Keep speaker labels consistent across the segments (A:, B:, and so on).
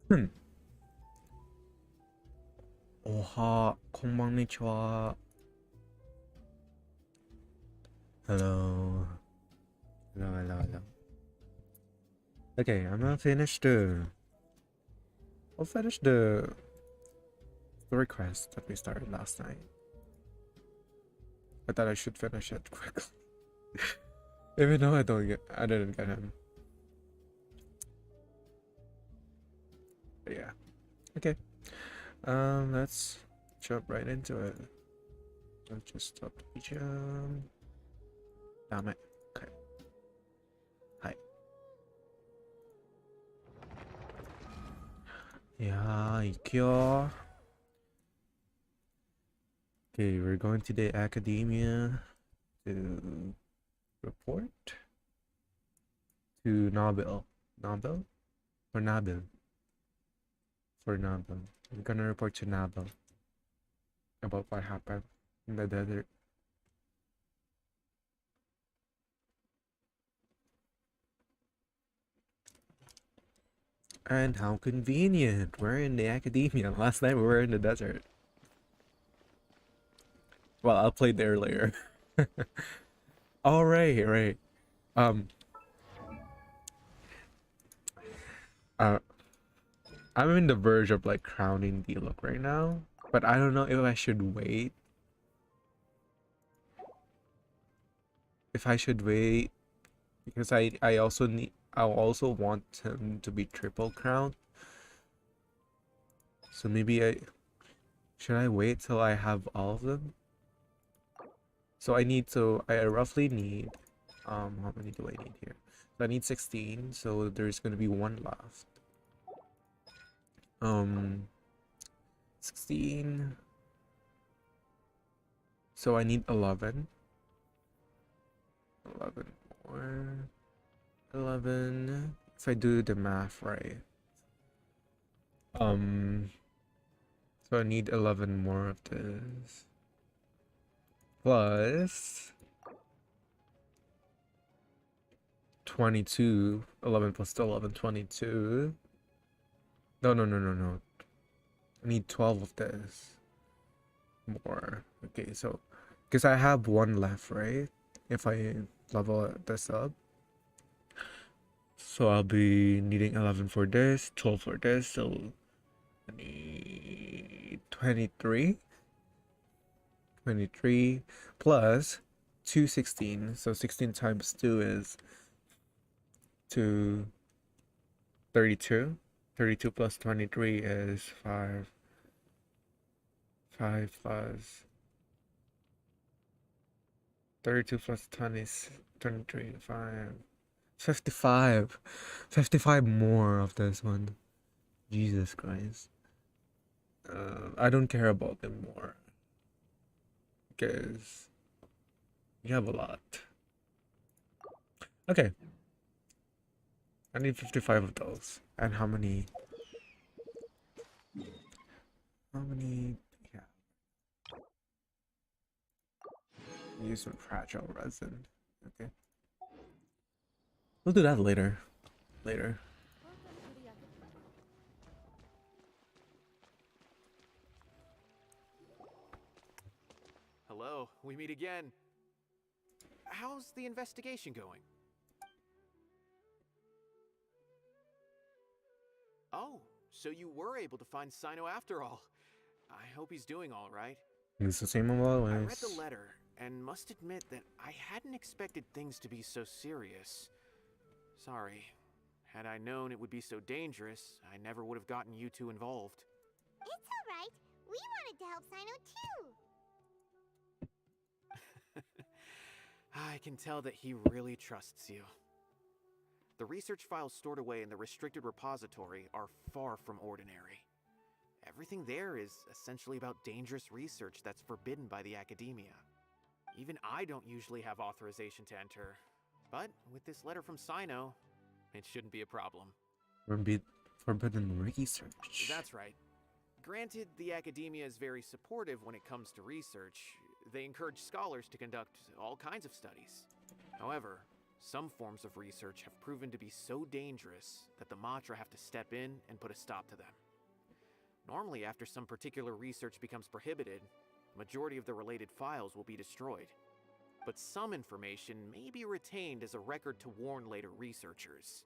A: Hmm. Oha, konbannichiwa. Hello. Hello, hello, hello. Okay, I'm gonna finish the... I'll finish the request that we started last night. I thought I should finish it quickly. Even though I didn't get him. But yeah. Okay. Let's jump right into it. Let's just stop the jump. Damn it. Okay. Hi. Yeah, ikyo. Okay, we're going to the academia to report to Nabil. Nabil? Or Nabil? For Nabil. We're gonna report to Nabil about what happened in the desert. And how convenient. We're in the academia. Last night we were in the desert. Well, I played there earlier. All right, right. Um, uh, I'm in the verge of like crowning the look right now, but I don't know if I should wait. If I should wait, because I also need. I also want him to be triple crowned. So maybe should I wait till I have all of them? So I roughly need how many do I need here? So I need 16, so there's gonna be one left. 16. So I need 11. 11 more. 11. If I do the math right. So I need 11 more of this. Plus 22. 11 plus 11, 22. No. I need 12 of this. More. Okay, so because I have one left, right? If I level this up. So I'll be needing 11 for this, 12 for this, so I need 23. 23 plus 216. So 16 times 2 is 32. 32 plus 23 is 5. 5 plus 32 plus 20 is 23, 5. 55. 55 more of this one. Jesus Christ. I don't care about them more. Because you have a lot. Okay. I need 55 of those. And how many? How many? Yeah. Use some fragile resin. Okay. We'll do that later. Later.
B: Hello, we meet again. How's the investigation going? Oh, so you were able to find Cyno after all. I hope he's doing all right.
A: It's the same always.
B: I read the letter and must admit that I hadn't expected things to be so serious. Sorry. Had I known it would be so dangerous, I never would have gotten you two involved.
C: It's alright. We wanted to help Cyno too.
B: I can tell that he really trusts you. The research files stored away in the restricted repository are far from ordinary. Everything there is essentially about dangerous research that's forbidden by the academia. Even I don't usually have authorization to enter, but with this letter from Cyno, it shouldn't be a problem.
A: Forbidden research.
B: That's right. Granted, the academia is very supportive when it comes to research. They encourage scholars to conduct all kinds of studies. However, Some forms of research have proven to be so dangerous that the Matra have to step in and put a stop to them. Normally, after some particular research becomes prohibited, the majority of the related files will be destroyed. But some information may be retained as a record to warn later researchers.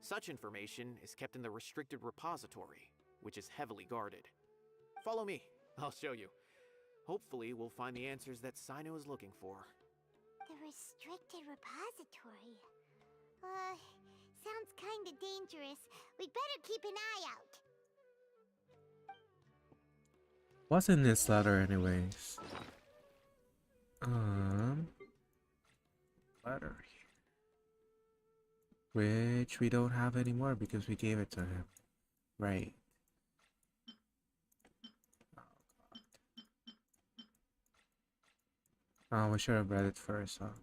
B: Such information is kept in the restricted repository, which is heavily guarded. Follow me, I'll show you. Hopefully, we'll find the answers that Cyno is looking for.
C: The restricted repository. Sounds kinda dangerous. We'd better keep an eye out.
A: What's in this letter anyways? Letter here. Which we don't have anymore because we gave it to him. Right. Oh, we should have read it first, huh?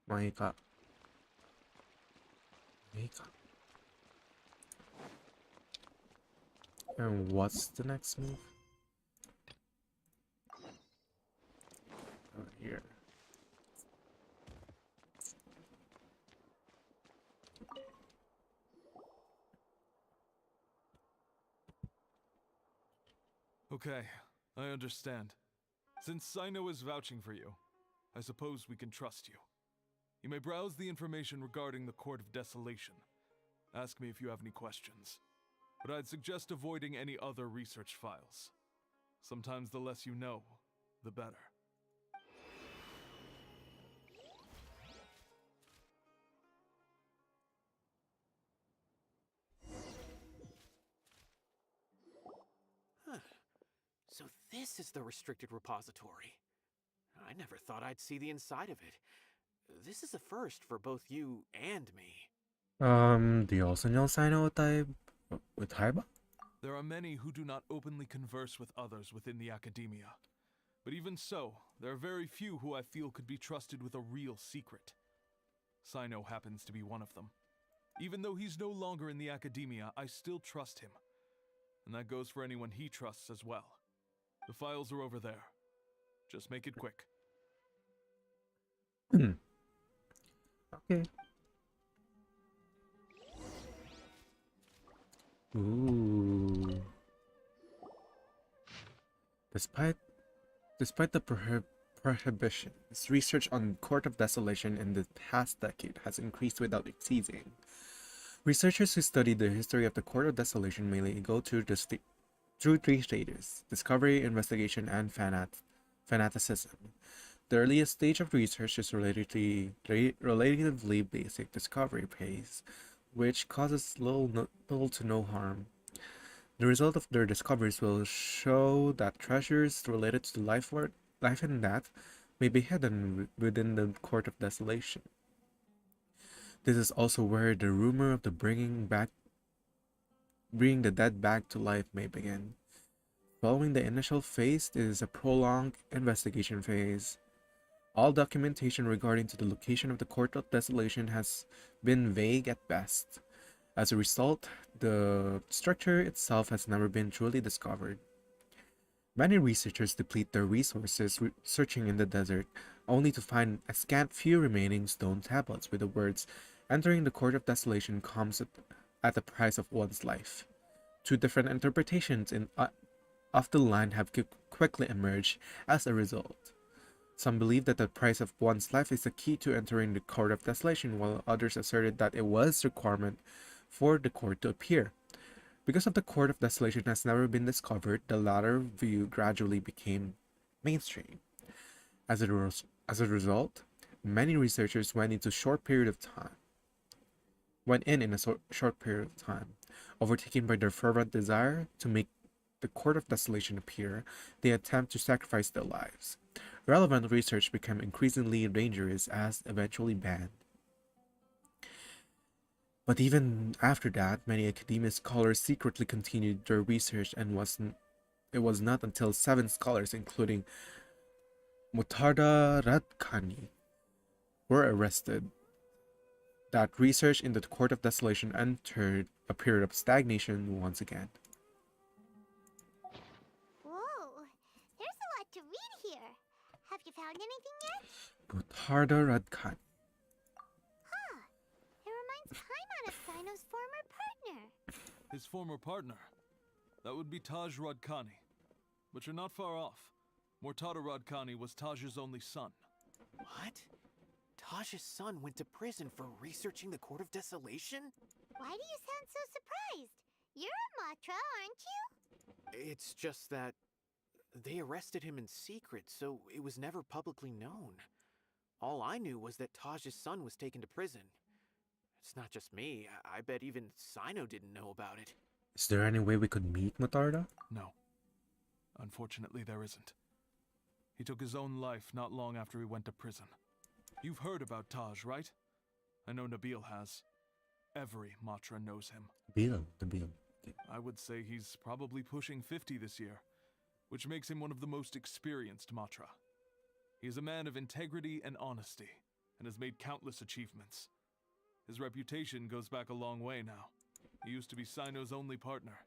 A: Wake up. Wake up. And what's the next move? Over here.
D: Okay, I understand. Since Cyno is vouching for you, I suppose we can trust you. You may browse the information regarding the Court of Desolation. Ask me if you have any questions. But I'd suggest avoiding any other research files. Sometimes the less you know, the better.
B: So this is the restricted repository. I never thought I'd see the inside of it. This is a first for both you and me.
A: Do you also know Cyno type with Haiba?
D: There are many who do not openly converse with others within the academia. But even so, there are very few who I feel could be trusted with a real secret. Cyno happens to be one of them. Even though he's no longer in the academia, I still trust him. And that goes for anyone he trusts as well. The files are over there. Just make it quick.
A: Okay. Ooh. Despite the prohibitions, research on Court of Desolation in the past decade has increased without ceasing. Researchers who study the history of the Court of Desolation mainly go through three stages: discovery, investigation, and fanaticism. The earliest stage of research is relatively basic discovery phase, which causes little to no harm. The result of their discoveries will show that treasures related to life and death may be hidden within the Court of Desolation. This is also where the rumor of the bringing the dead back to life may begin. Following the initial phase is a prolonged investigation phase. All documentation regarding to the location of the Court of Desolation has been vague at best. As a result, the structure itself has never been truly discovered. Many researchers deplete their resources searching in the desert, only to find a scant few remaining stone tablets with the words, "Entering the Court of Desolation comes at the price of one's life." Two different interpretations of the line have quickly emerged as a result. Some believe that the price of one's life is the key to entering the Court of Desolation, while others asserted that it was a requirement for the court to appear. Because of the Court of Desolation has never been discovered, the latter view gradually became mainstream. As a result, many researchers went in a short period of time, overtaken by their fervent desire to make the Court of Desolation appear. They attempt to sacrifice their lives. Relevant research became increasingly dangerous as eventually banned. But even after that, many academic scholars secretly continued their research, and it was not until 7 scholars, including Mutarda Radkani, were arrested that research in the Court of Desolation entered a period of stagnation once again.
C: Whoa, there's a lot to read here. Have you found anything yet?
A: Butarda Radkan.
C: Huh. It reminds Paimon of Cyno's former partner.
D: His former partner? That would be Taj Radkani. But you're not far off. Mortada Radkani was Taj's only son.
B: What? Taj's son went to prison for researching the Court of Desolation?
C: Why do you sound so surprised? You're a Matra, aren't you?
B: It's just that they arrested him in secret, so it was never publicly known. All I knew was that Taj's son was taken to prison. It's not just me. I bet even Cyno didn't know about it.
A: Is there any way we could meet Mutarda?
D: No. Unfortunately, there isn't. He took his own life not long after he went to prison. You've heard about Taj, right? I know Nabil has. Every Matra knows him.
A: Nabil.
D: I would say he's probably pushing 50 this year, which makes him one of the most experienced Matra. He is a man of integrity and honesty, and has made countless achievements. His reputation goes back a long way now. He used to be Cyno's only partner.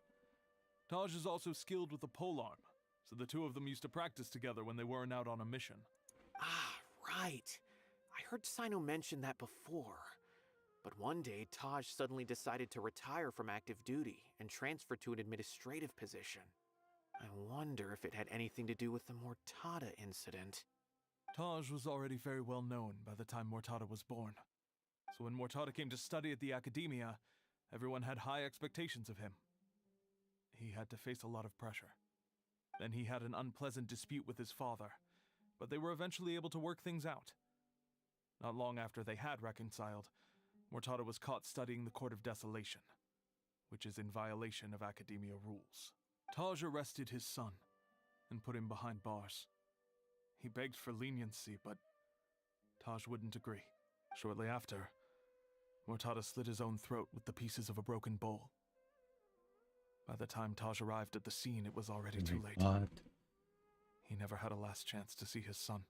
D: Taj is also skilled with the polearm, so the two of them used to practice together when they weren't out on a mission.
B: Ah, right. I heard Cyno mention that before. But one day, Taj suddenly decided to retire from active duty and transfer to an administrative position. I wonder if it had anything to do with the Mortada incident.
D: Taj was already very well known by the time Mortada was born. So when Mortada came to study at the Academia, everyone had high expectations of him. He had to face a lot of pressure. Then he had an unpleasant dispute with his father, but they were eventually able to work things out. Not long after they had reconciled, Mortada was caught studying the Court of Desolation, which is in violation of Academia rules. Taj arrested his son and put him behind bars. He begged for leniency, but Taj wouldn't agree. Shortly after, Mortada slit his own throat with the pieces of a broken bowl. By the time Taj arrived at the scene, it was already too late.
A: God.
D: He never had a last chance to see his son.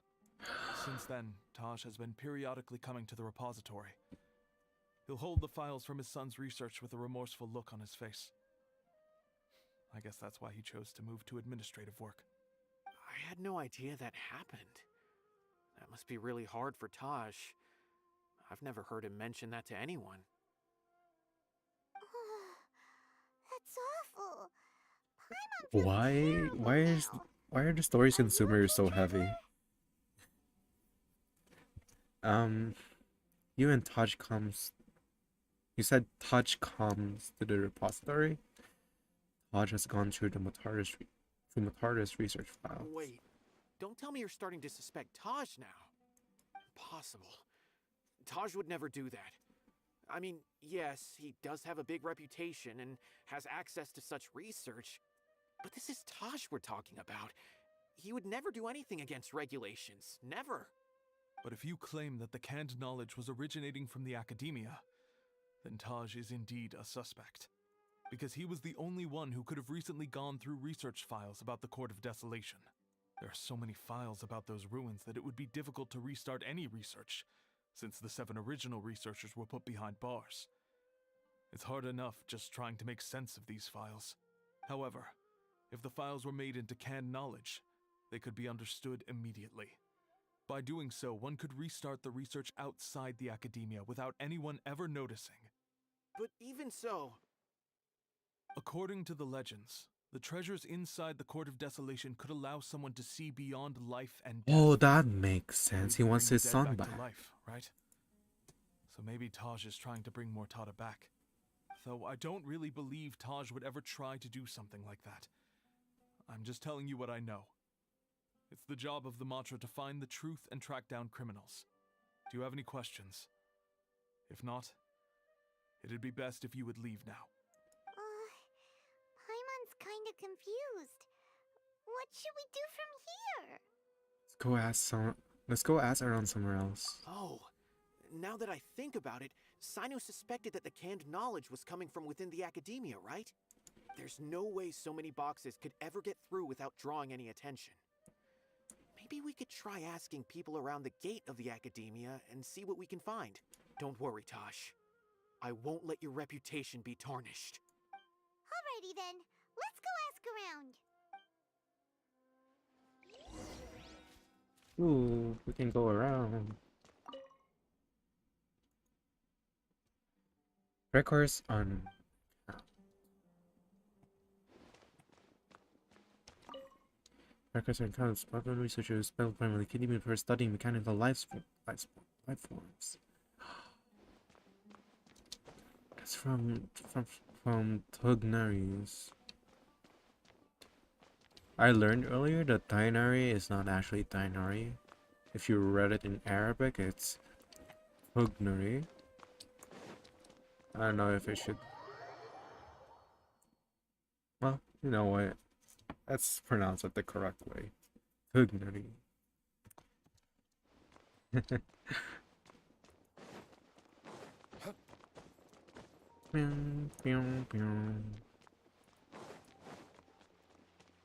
D: Since then, Taj has been periodically coming to the repository. He'll hold the files from his son's research with a remorseful look on his face. I guess that's why he chose to move to administrative work.
B: I had no idea that happened. That must be really hard for Taj. I've never heard him mention that to anyone.
C: That's awful. Paimon
A: Why?
C: feels terrible now.
A: Why are the stories
C: Are you
A: consumers so
C: okay,
A: heavy? You and Taj comes. You said Taj comes to the repository. Taj has gone through the Mutarda's research file.
B: Wait, don't tell me you're starting to suspect Taj now. Impossible. Taj would never do that. I mean, yes, he does have a big reputation and has access to such research, but this is Taj we're talking about. He would never do anything against regulations. Never.
D: But if you claim that the canned knowledge was originating from the Academia, then Taj is indeed a suspect. Because he was the only one who could have recently gone through research files about the Court of Desolation. There are so many files about those ruins that it would be difficult to restart any research, since the 7 original researchers were put behind bars. It's hard enough just trying to make sense of these files. However, if the files were made into canned knowledge, they could be understood immediately. By doing so, one could restart the research outside the Academia without anyone ever noticing.
B: But even so...
D: According to the legends, the treasures inside the Court of Desolation could allow someone to see beyond life and death.
A: Oh, that makes sense. He
D: Bring
A: wants
D: the
A: his
D: dead
A: son
D: back
A: back.
D: to life, right? So maybe Taj is trying to bring Mortada back. Though I don't really believe Taj would ever try to do something like that. I'm just telling you what I know. It's the job of the Matra to find the truth and track down criminals. Do you have any questions? If not, it'd be best if you would leave now.
C: Paimon's kinda confused. What should we do from here?
A: Let's go ask around somewhere else.
B: Oh, now that I think about it, Cyno suspected that the canned knowledge was coming from within the Academia, right? There's no way so many boxes could ever get through without drawing any attention. Maybe we could try asking people around the gate of the Academia and see what we can find. Don't worry, Taj. I won't let your reputation be tarnished.
C: Alrighty then, let's go ask around.
A: Ooh, we can go around. Records on. Records are accounts. Popular researchers spent primarily kidney for studying mechanical life forms. That's from Tugnaries. I learned earlier that Tainari is not actually Tainari. If you read it in Arabic, it's Tugnari. I don't know if it should. Well, you know what? Let's pronounce it the correct way. Tugnari.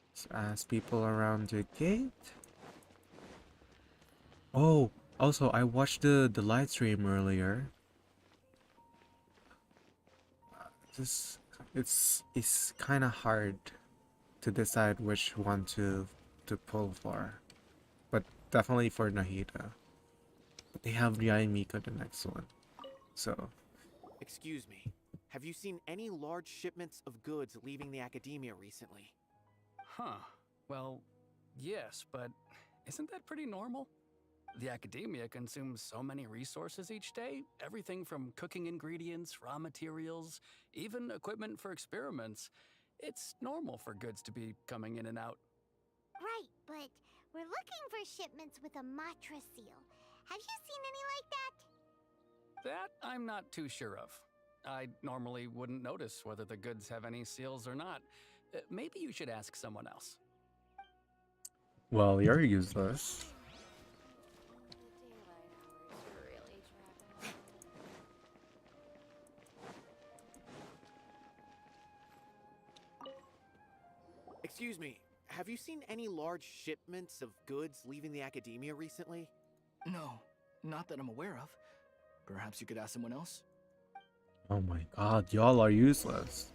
A: Let's ask people around the gate. Oh, also I watched the live stream earlier. It's kind of hard to decide which one to pull for, but definitely for Nahida. But they have Ria and Mika the next one, so.
B: Excuse me. Have you seen any large shipments of goods leaving the academia recently?
E: Huh. Well, yes, but isn't that pretty normal? The academia consumes so many resources each day, everything from cooking ingredients, raw materials, even equipment for experiments. It's normal for goods to be coming in and out.
C: Right, but we're looking for shipments with a Matra seal. Have you seen any like that?
E: That I'm not too sure of. I normally wouldn't notice whether the goods have any seals or not. Maybe you should ask someone else.
A: Well, you're useless.
B: Excuse me. Have you seen any large shipments of goods leaving the academia recently?
F: No, not that I'm aware of. Perhaps you could ask someone else?
A: Oh my god, y'all are useless.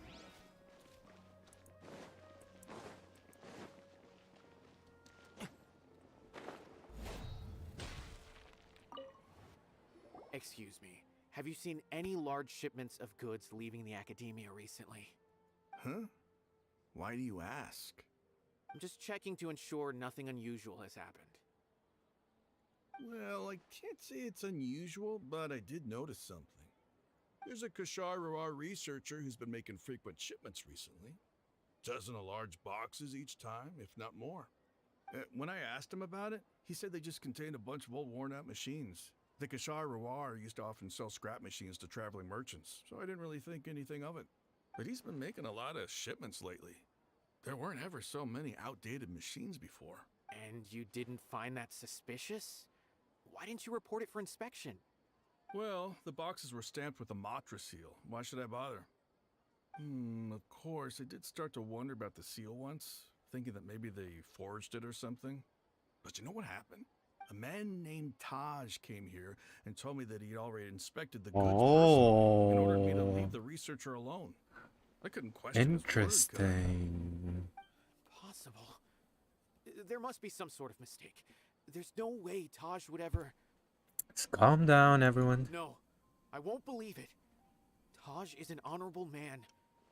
B: Excuse me. Have you seen any large shipments of goods leaving the academia recently?
G: Huh? Why do you ask?
B: I'm just checking to ensure nothing unusual has happened.
G: Well, I can't say it's unusual, but I did notice something. There's a Kasharua researcher who's been making frequent shipments recently. Dozen of large boxes each time, if not more. When I asked him about it, he said they just contained a bunch of old worn-out machines. The Kasharua used to often sell scrap machines to traveling merchants, so I didn't really think anything of it. But he's been making a lot of shipments lately. There weren't ever so many outdated machines before.
B: And you didn't find that suspicious? Why didn't you report it for inspection?
G: Well, the boxes were stamped with a Matra seal. Why should I bother? Of course, I did start to wonder about the seal once, thinking that maybe they forged it or something. But you know what happened? A man named Taj came here and told me that he'd already inspected the goods personally and ordered me to leave the researcher alone. I couldn't question his word, could I?
A: Interesting.
B: Possible. There must be some sort of mistake. There's no way Taj would ever...
A: Let's calm down, everyone.
B: No, I won't believe it. Taj is an honorable man.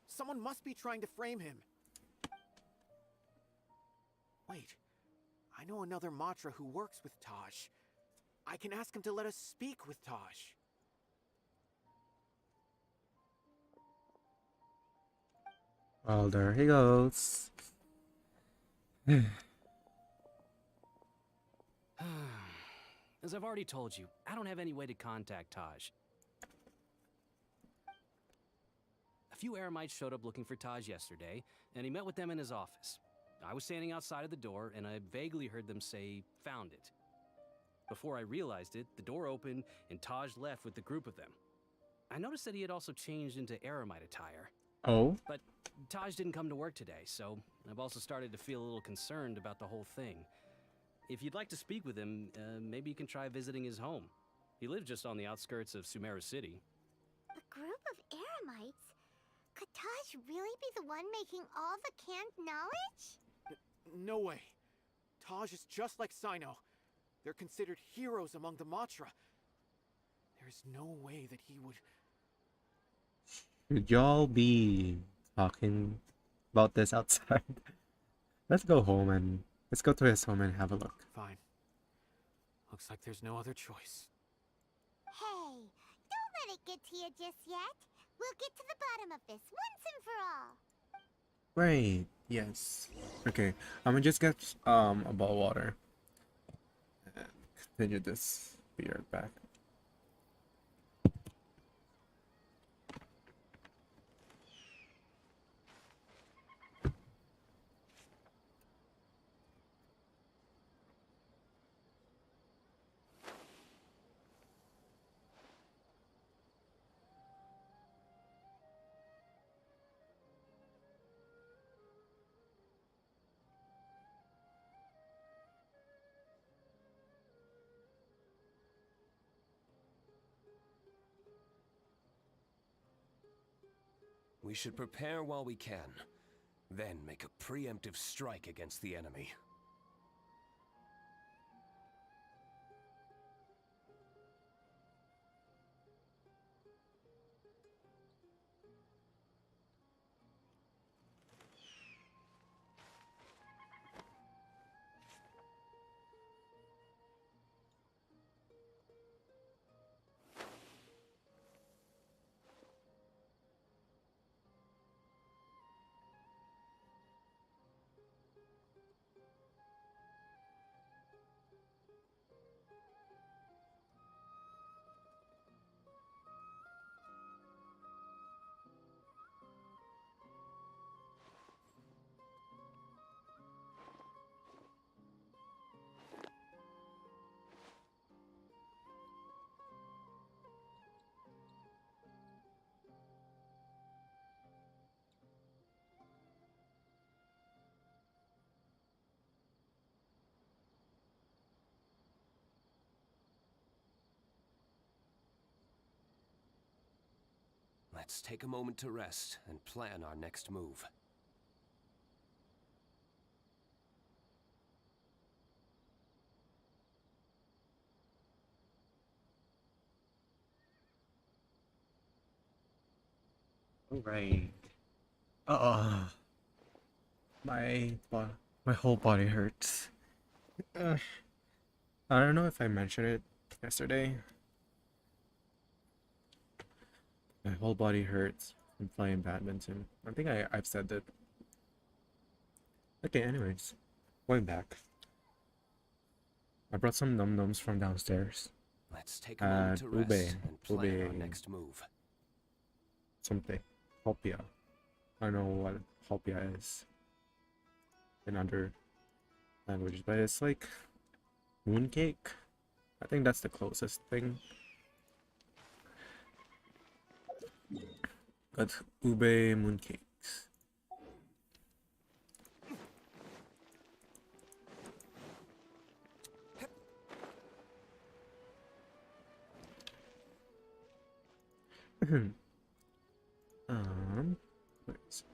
B: Someone must be trying to frame him. Wait, I know another Matra who works with Taj. I can ask him to let us speak with Taj.
A: Well, there he goes.
E: As I've already told you, I don't have any way to contact Taj. A few Eremites showed up looking for Taj yesterday, and he met with them in his office. I was standing outside of the door, and I vaguely heard them say, "Found it." Before I realized it, the door opened, and Taj left with the group of them. I noticed that he had also changed into Eremite attire.
A: Oh?
E: But Taj didn't come to work today, so I've also started to feel a little concerned about the whole thing. If you'd like to speak with him, maybe you can try visiting his home. He lived just on the outskirts of Sumeru City.
C: A group of eremites? Could Taj really be the one making all the canned knowledge?
B: No way. Taj is just like Cyno. They're considered heroes among the Matra. There's no way that he would...
A: Should y'all be talking about this outside? Let's go home and let's go to his home and have a look.
B: Fine. Looks like there's no other choice.
C: Hey, don't let it get to you just yet. We'll get to the bottom of this once and for all.
A: Right, yes. Okay, I'm gonna just get a bottle of water and continue this. Be right back.
H: We should prepare while we can, then make a preemptive strike against the enemy. Let's take a moment to rest and plan our next move.
A: Alright. My whole body hurts. I don't know if I mentioned it yesterday. My whole body hurts from playing badminton. I think I've said that. Okay, anyways, going back. I brought some num-nums from downstairs.
H: Let's take a moment to rest
A: Ube.
H: and plan our
A: Ube.
H: next move.
A: Something. Hopia. I don't know what Hopia is in other languages, but it's like mooncake. I think that's the closest thing. Got ube mooncakes. Where is it?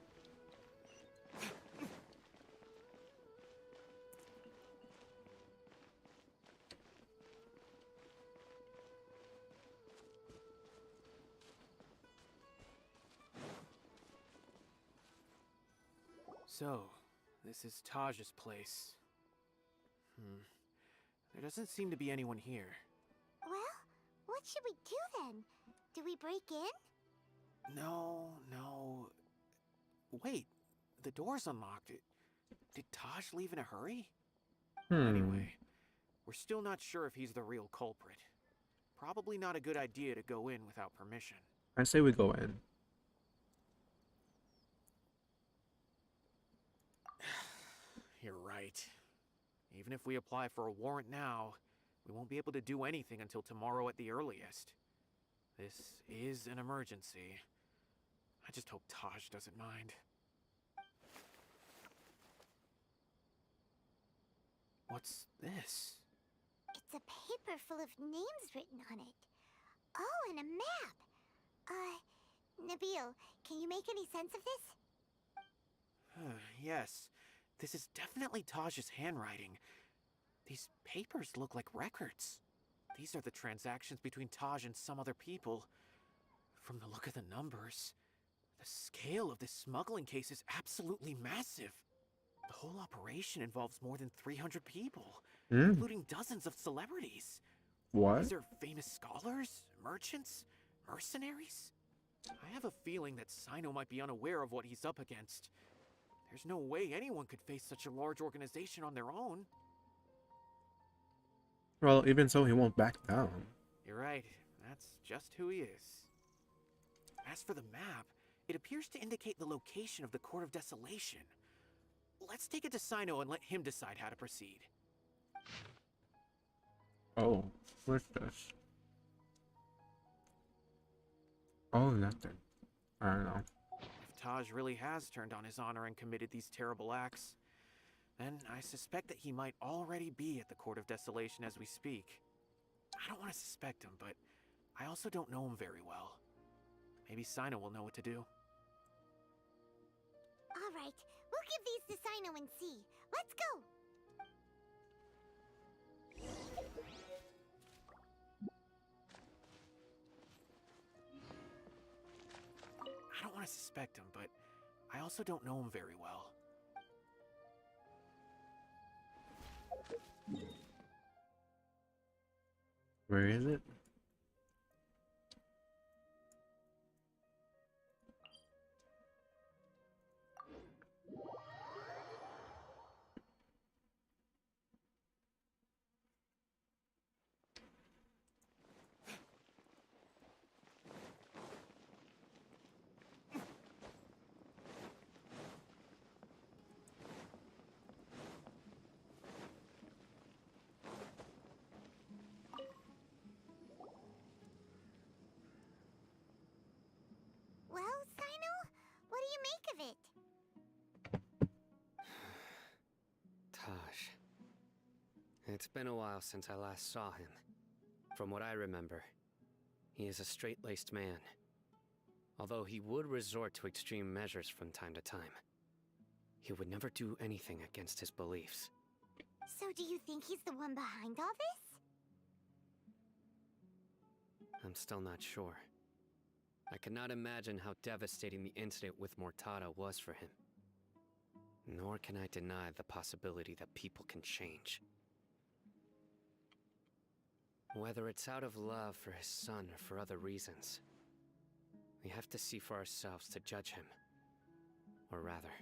B: So, this is Taj's place. There doesn't seem to be anyone here.
C: Well, what should we do then? Do we break in?
B: No. Wait, the door's unlocked. Did Taj leave in a hurry? Anyway, we're still not sure if he's the real culprit. Probably not a good idea to go in without permission.
A: I say we go in.
B: You're right. Even if we apply for a warrant now, we won't be able to do anything until tomorrow at the earliest. This is an emergency. I just hope Taj doesn't mind. What's this?
C: It's a paper full of names written on it. Oh, and a map. Nabil, can you make any sense of this?
B: Yes, this is definitely Taj's handwriting. These papers look like records. These are the transactions between Taj and some other people. From the look of the numbers, the scale of this smuggling case is absolutely massive. The whole operation involves more than 300 people, including dozens of celebrities.
A: What?
B: These are famous scholars, merchants, mercenaries. I have a feeling that Cyno might be unaware of what he's up against. There's no way anyone could face such a large organization on their own.
A: Well, even so, he won't back down.
B: You're right, that's just who he is. As for the map, it appears to indicate the location of the Court of Desolation. Let's take it to Cyno and let him decide how to proceed.
A: Oh, what's this? Oh, nothing. I don't know.
B: If Taj really has turned on his honor and committed these terrible acts, then I suspect that he might already be at the Court of Desolation as we speak. I don't want to suspect him, but I also don't know him very well. Maybe Cyno will know what to do.
C: All right, we'll give these to Cyno and see. Let's go.
B: I don't want to suspect him, but I also don't know him very well.
A: Where is it?
C: Well, Cyno, what do you make of it?
E: Taj. It's been a while since I last saw him. From what I remember, he is a straight-laced man. Although he would resort to extreme measures from time to time, he would never do anything against his beliefs.
C: So do you think he's the one behind all this?
E: I'm still not sure. I cannot imagine how devastating the incident with Mortada was for him. Nor can I deny the possibility that people can change. Whether it's out of love for his son or for other reasons, we have to see for ourselves to judge him. Or rather,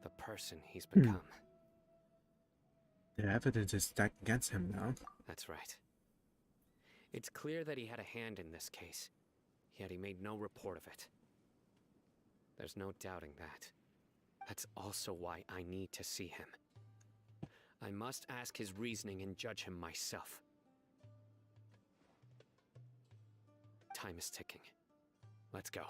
E: the person he's become.
A: The evidence is stacked against him now.
E: That's right. It's clear that he had a hand in this case, yet he made no report of it. There's no doubting that. That's also why I need to see him. I must ask his reasoning and judge him myself. Time is ticking. Let's go.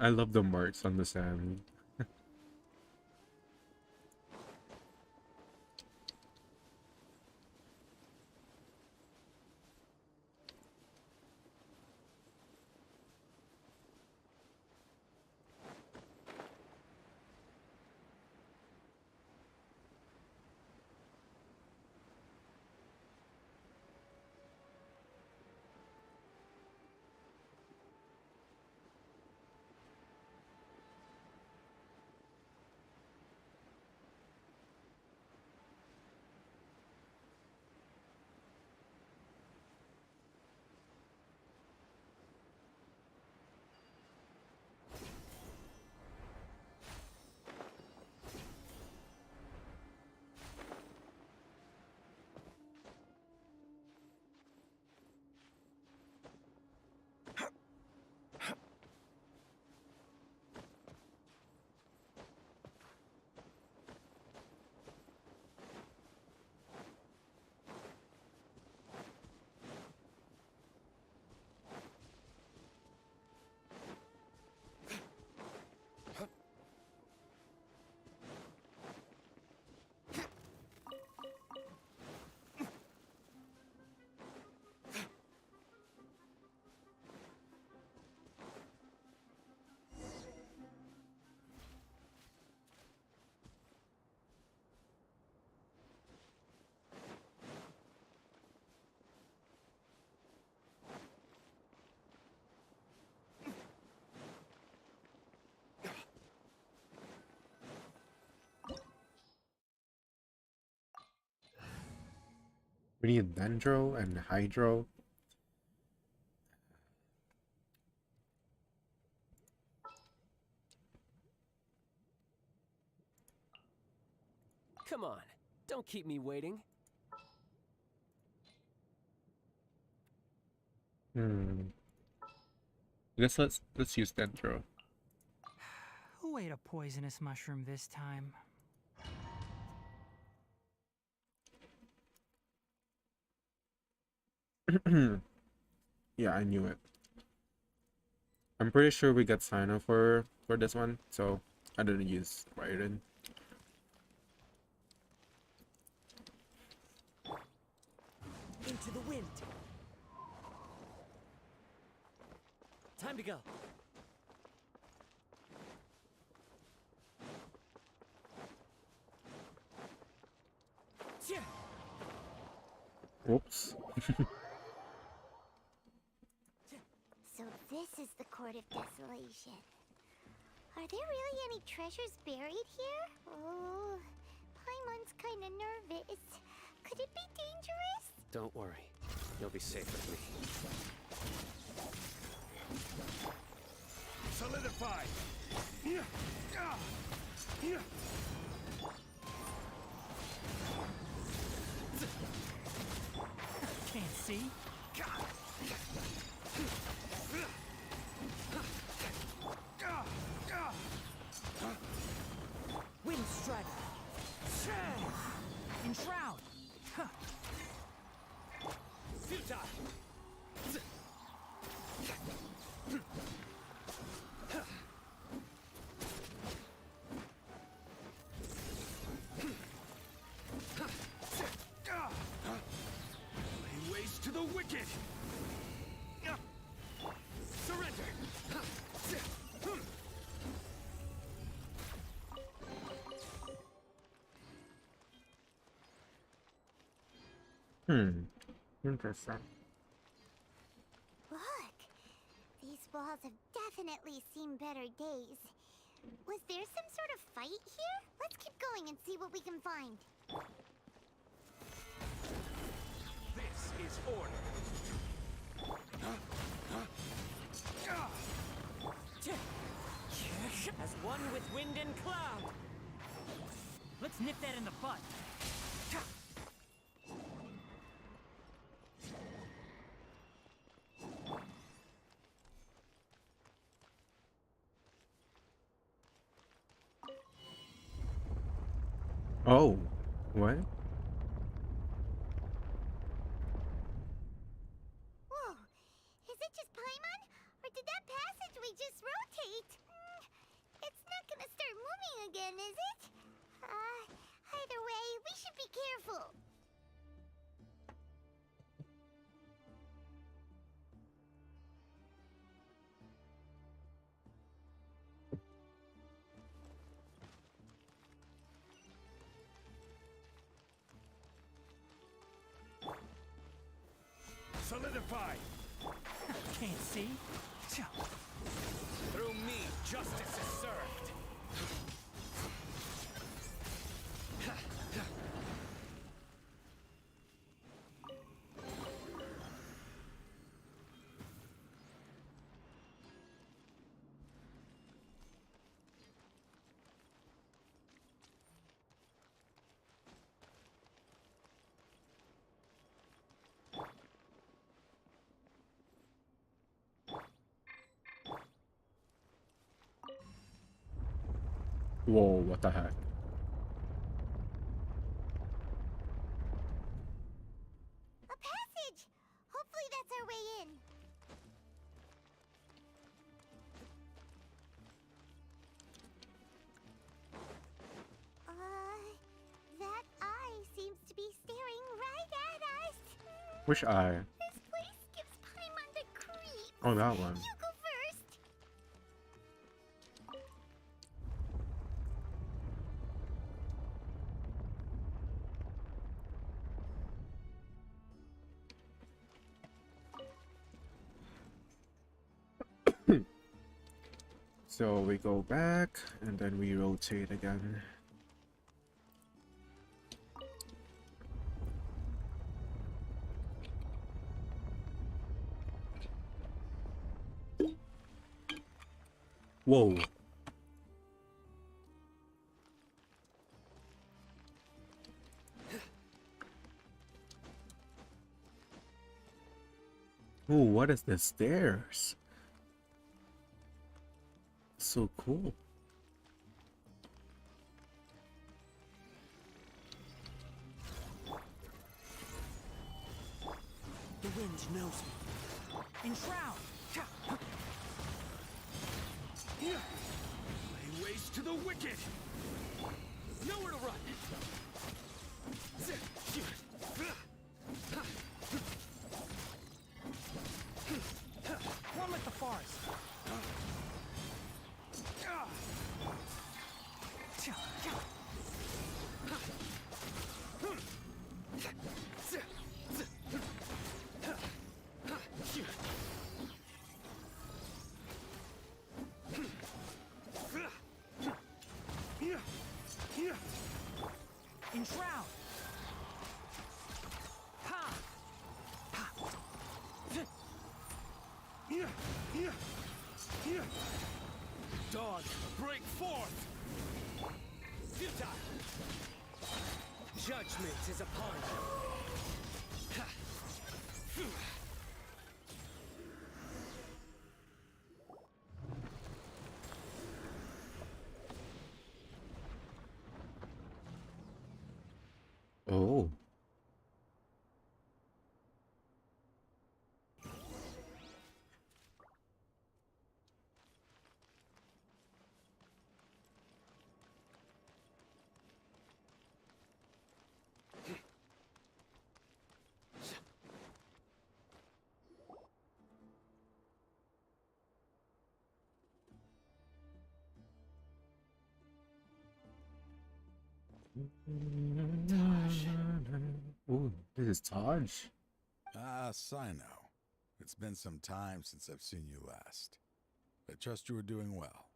A: I love the marks on the sand. We need Dendro and Hydro.
H: Come on, don't keep me waiting.
A: I guess let's use Dendro.
I: Who ate a poisonous mushroom this time?
A: Yeah, I knew it. I'm pretty sure we got cyno for this one, so I didn't use Byron.
J: Into the wind. Time to go.
A: Whoops.
C: So this is the Court of Desolation. Are there really any treasures buried here? Oh, Paimon's kinda nervous. Could it be dangerous?
H: Don't worry, you'll be safe with me.
G: Solidify!
I: Can't see.
J: Wind strider.
I: Enshroud. Huh.
J: Futile.
G: Lay waste to the wicked! Surrender!
A: Interesting.
C: Look, these walls have definitely seen better days. Was there some sort of fight here? Let's keep going and see what we can find.
H: This is order.
J: As one with wind and cloud.
I: Let's nip that in the bud.
A: Oh, what?
C: Whoa, is it just Paimon? Or did that passageway just rotate? It's not gonna start moving again, is it? Either way, we should be careful.
G: Solidify!
I: Can't see.
H: Through me, justice is served.
A: Whoa, what the heck?
C: A passage! Hopefully that's our way in. That eye seems to be staring right at us.
A: Which eye?
C: This place gives Paimon the creeps.
A: Oh, that one.
C: You go first.
A: So we go back and then we rotate again. Whoa. Ooh, what is the stairs? So cool.
J: The wind knows me. Enshroud!
H: Lay waste to the wicked!
J: Nowhere to run! One with the forest. Enshroud! Ha! Ha!
H: Dawn, break forth!
J: Futile! Judgment is upon you. Ha!
A: Oh. Ooh, this is Taj.
K: Ah, cyno. It's been some time since I've seen you last. I trust you are doing well.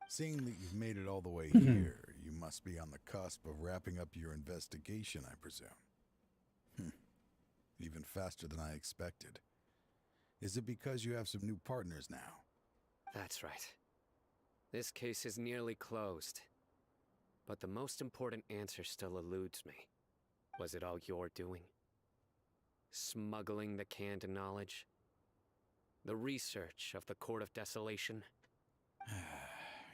K: Seeing that you've made it all the way here, you must be on the cusp of wrapping up your investigation, I presume. Even faster than I expected. Is it because you have some new partners now?
L: That's right. This case is nearly closed. But the most important answer still eludes me. Was it all your doing? Smuggling the canned knowledge? The research of the Court of Desolation?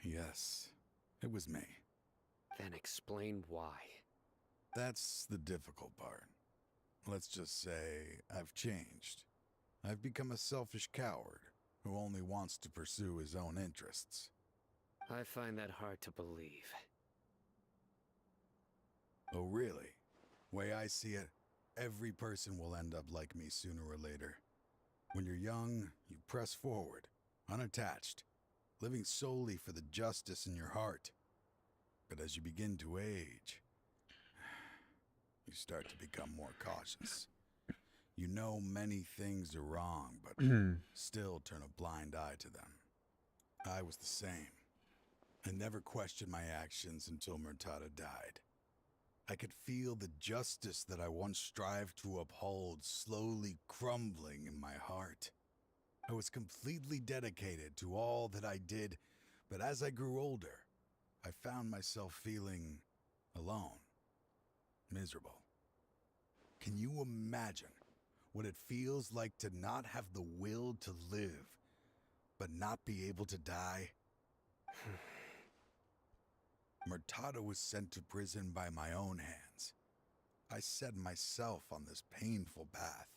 K: Yes, it was me.
L: Then explain why.
K: That's the difficult part. Let's just say I've changed. I've become a selfish coward who only wants to pursue his own interests.
L: I find that hard to believe.
K: Oh, really? Way I see it, every person will end up like me sooner or later. When you're young, you press forward, unattached, living solely for the justice in your heart. But as you begin to age, you start to become more cautious. You know many things are wrong, but still turn a blind eye to them. I was the same. I never questioned my actions until Murtada died. I could feel the justice that I once strived to uphold slowly crumbling in my heart. I was completely dedicated to all that I did, but as I grew older, I found myself feeling alone, miserable. Can you imagine what it feels like to not have the will to live, but not be able to die? Murtada was sent to prison by my own hands. I set myself on this painful path.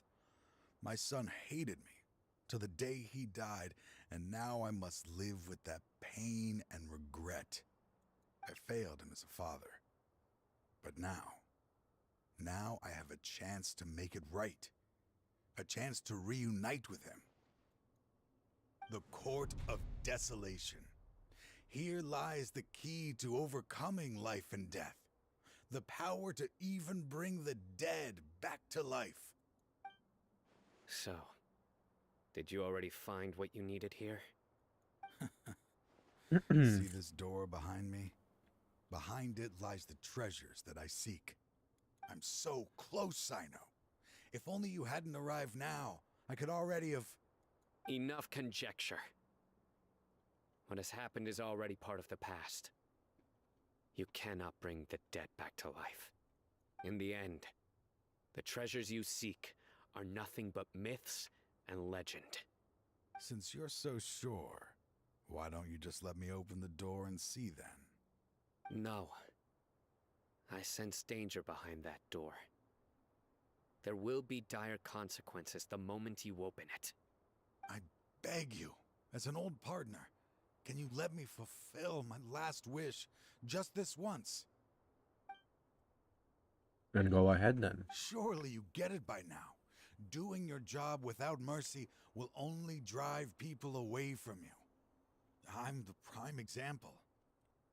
K: My son hated me till the day he died, and now I must live with that pain and regret. I failed him as a father. But now I have a chance to make it right. A chance to reunite with him. The Court of Desolation. Here lies the key to overcoming life and death. The power to even bring the dead back to life.
L: So, did you already find what you needed here?
K: See this door behind me? Behind it lies the treasures that I seek. I'm so close, cyno. If only you hadn't arrived now, I could already have...
L: Enough conjecture. What has happened is already part of the past. You cannot bring the dead back to life. In the end, the treasures you seek are nothing but myths and legend.
K: Since you're so sure, why don't you just let me open the door and see then?
L: No. I sense danger behind that door. There will be dire consequences the moment you open it.
K: I beg you, as an old partner, can you let me fulfill my last wish just this once?
A: Then go ahead then.
K: Surely you get it by now. Doing your job without mercy will only drive people away from you. I'm the prime example.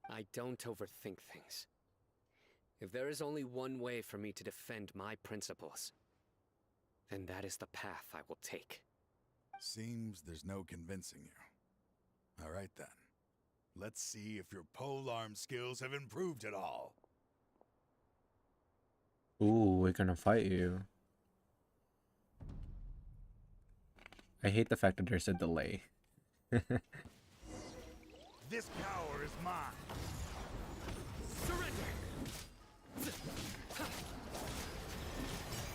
L: I don't overthink things. If there is only one way for me to defend my principles, then that is the path I will take.
K: Seems there's no convincing you. All right then. Let's see if your polearm skills have improved at all.
A: Ooh, we're gonna fight you. I hate the fact that there's a delay.
K: This power is mine.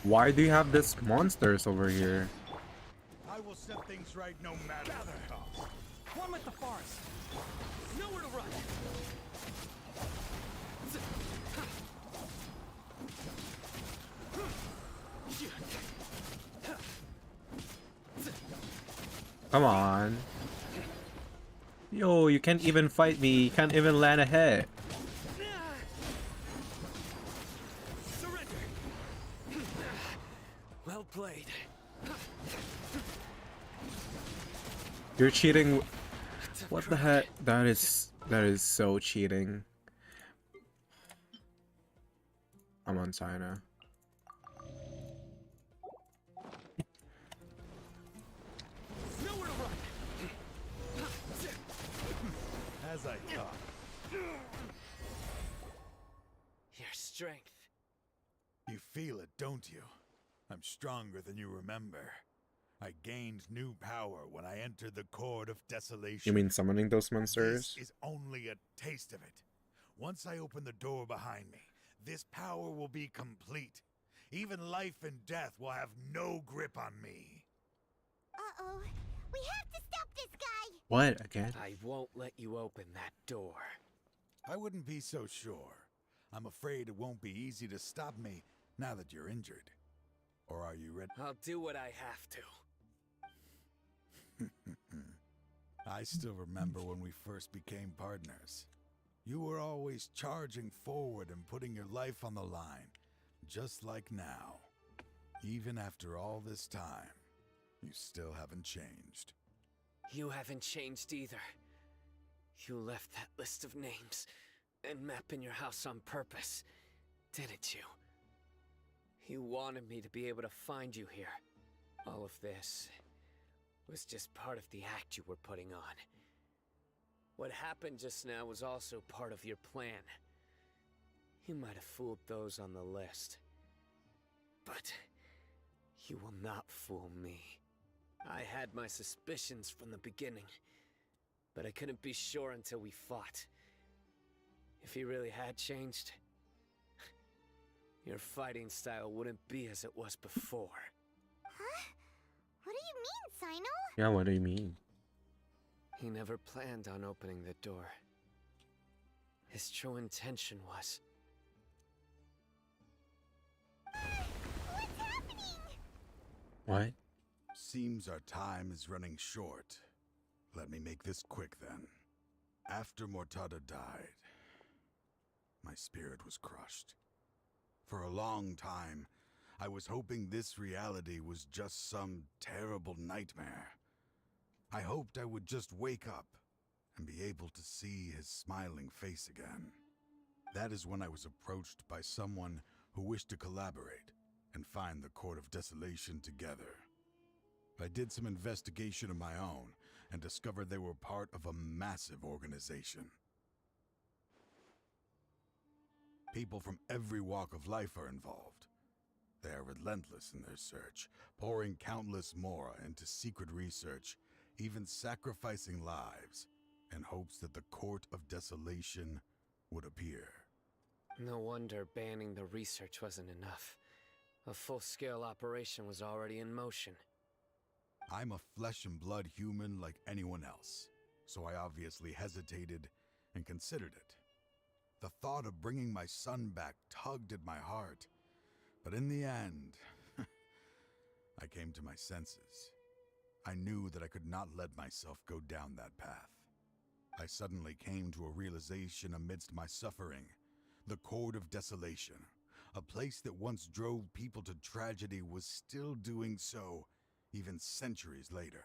A: Why do you have these monsters over here?
K: I will set things right no matter the cost.
J: One with the forest. Nowhere to run.
A: Come on. Yo, you can't even fight me. You can't even land a hit.
L: Well played.
A: You're cheating. What the heck? That is so cheating. I'm on cyno.
K: As I thought.
L: Your strength.
K: You feel it, don't you? I'm stronger than you remember. I gained new power when I entered the Court of Desolation.
A: You mean summoning those monsters?
K: This is only a taste of it. Once I open the door behind me, this power will be complete. Even life and death will have no grip on me.
C: Uh-oh. We have to stop this guy!
A: What again?
L: I won't let you open that door.
K: I wouldn't be so sure. I'm afraid it won't be easy to stop me now that you're injured. Or are you ready?
L: I'll do what I have to.
K: I still remember when we first became partners. You were always charging forward and putting your life on the line, just like now. Even after all this time, you still haven't changed.
L: You haven't changed either. You left that list of names and map in your house on purpose, didn't you? You wanted me to be able to find you here. All of this was just part of the act you were putting on. What happened just now was also part of your plan. You might have fooled those on the list, but you will not fool me. I had my suspicions from the beginning, but I couldn't be sure until we fought. If he really had changed, your fighting style wouldn't be as it was before.
C: Huh? What do you mean, Cyno?
A: Yeah, what do you mean?
L: He never planned on opening the door. His true intention was...
C: What's happening?
A: What?
K: Seems our time is running short. Let me make this quick then. After Mortada died, my spirit was crushed. For a long time, I was hoping this reality was just some terrible nightmare. I hoped I would just wake up and be able to see his smiling face again. That is when I was approached by someone who wished to collaborate and find the Court of Desolation together. I did some investigation of my own and discovered they were part of a massive organization. People from every walk of life are involved. They are relentless in their search, pouring countless mora into secret research, even sacrificing lives. in hopes that the Court of Desolation would appear.
L: No wonder banning the research wasn't enough. A full-scale operation was already in motion.
K: I'm a flesh and blood human like anyone else, so I obviously hesitated and considered it. The thought of bringing my son back tugged at my heart, but in the end, I came to my senses. I knew that I could not let myself go down that path. I suddenly came to a realization amidst my suffering. The Court of Desolation, a place that once drove people to tragedy, was still doing so, even centuries later.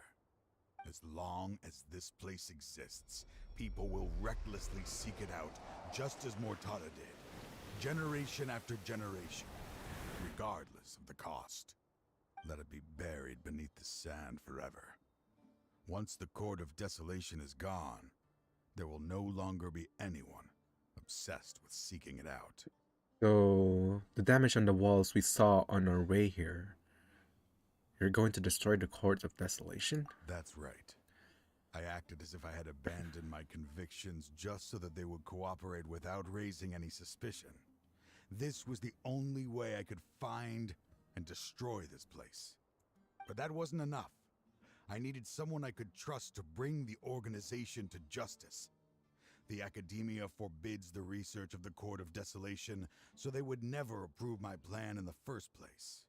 K: As long as this place exists, people will recklessly seek it out, just as Mortada did, generation after generation, regardless of the cost. Let it be buried beneath the sand forever. Once the Court of Desolation is gone, there will no longer be anyone obsessed with seeking it out.
A: So, the damage on the walls we saw on our way here. You're going to destroy the Court of Desolation?
K: That's right. I acted as if I had abandoned my convictions just so that they would cooperate without raising any suspicion. This was the only way I could find and destroy this place. But that wasn't enough. I needed someone I could trust to bring the organization to justice. The Academia forbids the research of the Court of Desolation, so they would never approve my plan in the first place.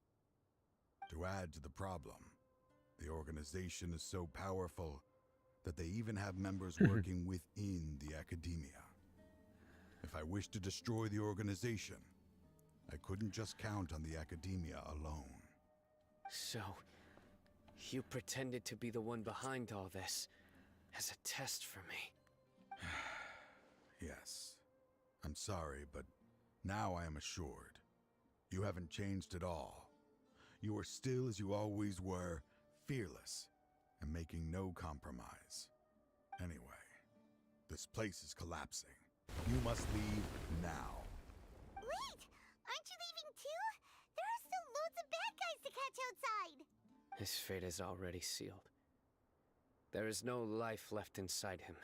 K: To add to the problem, the organization is so powerful that they even have members working within the Academia. If I wished to destroy the organization, I couldn't just count on the Academia alone.
L: So, you pretended to be the one behind all this, as a test for me.
K: Yes. I'm sorry, but now I am assured. You haven't changed at all. You are still as you always were, fearless, and making no compromise. Anyway, this place is collapsing. You must leave now.
C: Wait! Aren't you leaving too? There are still loads of bad guys to catch outside!
L: His fate is already sealed. There is no life left inside him.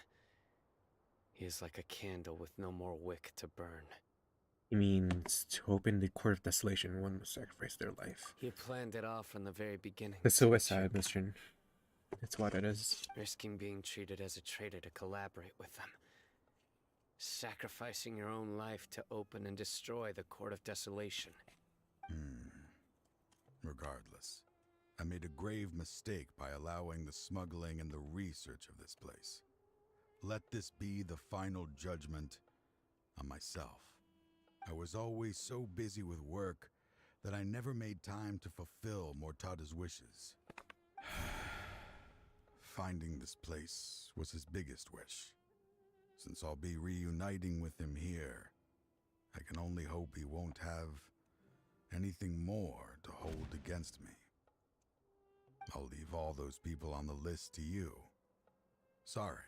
L: He is like a candle with no more wick to burn.
A: He means to open the Court of Desolation, one must sacrifice their life.
L: He planned it all from the very beginning.
A: The suicide mission. It's what it is.
L: Risking being treated as a traitor to collaborate with them. Sacrificing your own life to open and destroy the Court of Desolation.
K: Regardless, I made a grave mistake by allowing the smuggling and the research of this place. Let this be the final judgment on myself. I was always so busy with work that I never made time to fulfill Mortada's wishes. Finding this place was his biggest wish. Since I'll be reuniting with him here, I can only hope he won't have anything more to hold against me. I'll leave all those people on the list to you. Sorry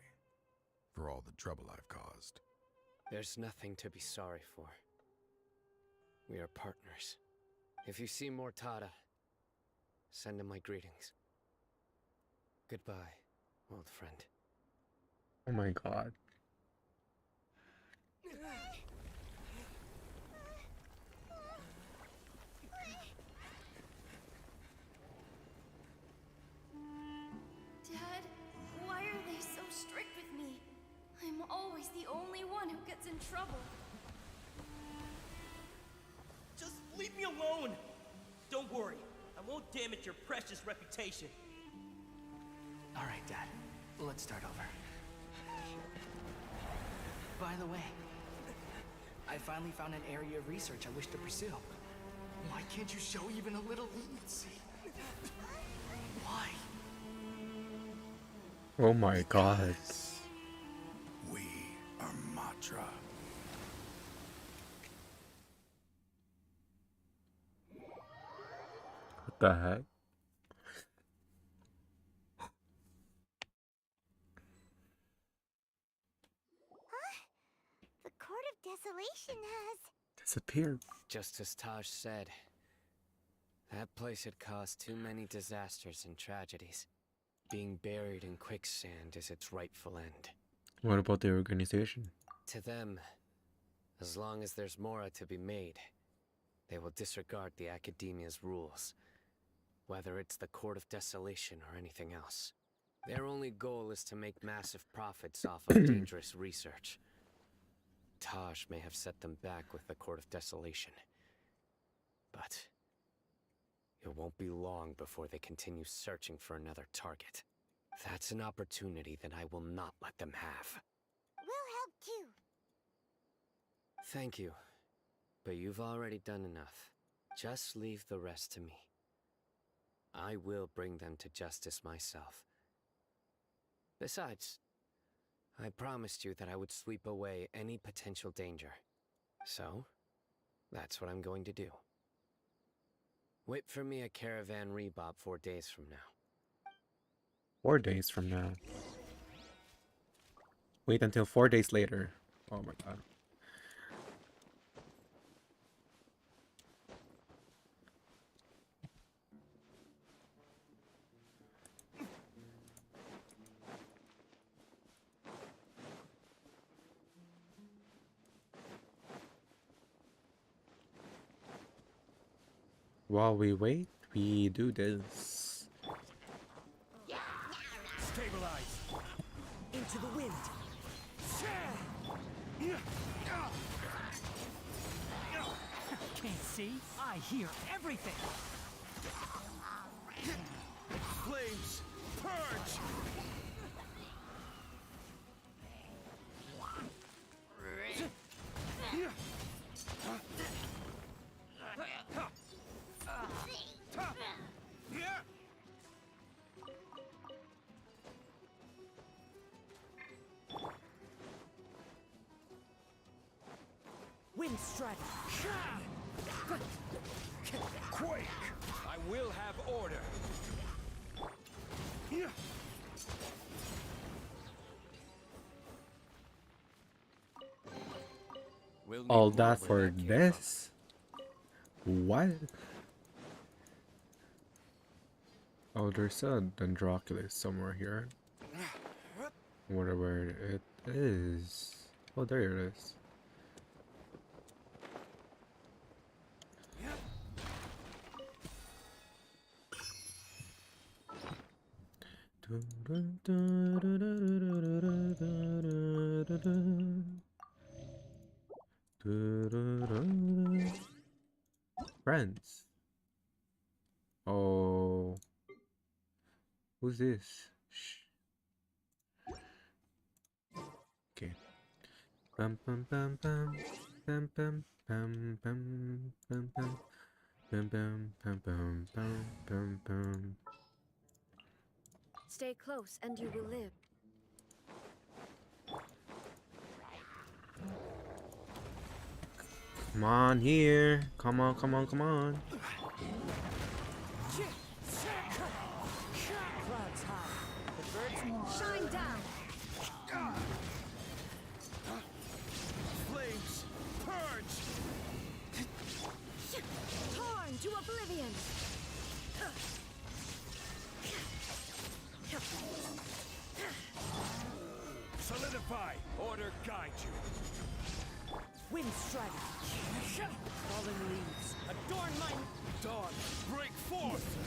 K: for all the trouble I've caused.
L: There's nothing to be sorry for. We are partners. If you see Mortada, send him my greetings. Goodbye, old friend.
A: Oh my god.
M: Dad, why are they so strict with me? I'm always the only one who gets in trouble.
J: Just leave me alone! Don't worry, I won't damage your precious reputation.
F: All right, Dad. Let's start over. By the way, I finally found an area of research I wish to pursue. Why can't you show even a little leniency? Why?
A: Oh my god.
K: We are Matra.
A: What the heck?
C: The Court of Desolation has...
A: Disappeared.
L: Just as Taj said, that place had caused too many disasters and tragedies. Being buried in quicksand is its rightful end.
A: What about the organization?
L: To them, as long as there's Mora to be made, they will disregard the Academia's rules, whether it's the Court of Desolation or anything else. Their only goal is to make massive profits off of dangerous research. Taj may have set them back with the Court of Desolation, but it won't be long before they continue searching for another target. That's an opportunity that I will not let them have.
C: We'll help too.
L: Thank you, but you've already done enough. Just leave the rest to me. I will bring them to justice myself. Besides, I promised you that I would sweep away any potential danger. So, that's what I'm going to do. Wait for me at Caravan Rebop 4 days from now.
A: 4 days from now. Wait until 4 days later. Oh my god. While we wait, we do this.
F: Stabilize. Into the wind.
I: Can't see? I hear everything.
F: Flames, purge. Wind strike. Quake.
H: I will have order. We'll
A: All
H: need
A: that
H: more
A: for
H: where that came
A: this? What? Oh, there's a Dendroculus somewhere here. Wonder where it is. Oh, there it is. Friends. Oh. Who's this? Shh. Okay. Bum bum bum bum bum bum bum bum bum bum bum bum bum bum bum bum bum.
M: Stay close and you will live.
A: Come on here. Come on, come on, come on.
F: Clouds high. The birds
M: Shine down!
F: flames, purge.
M: Torn to oblivion!
F: Solidify. Order guide you. Wind strike. Fallen leaves. Adorn my dawn. Break forth.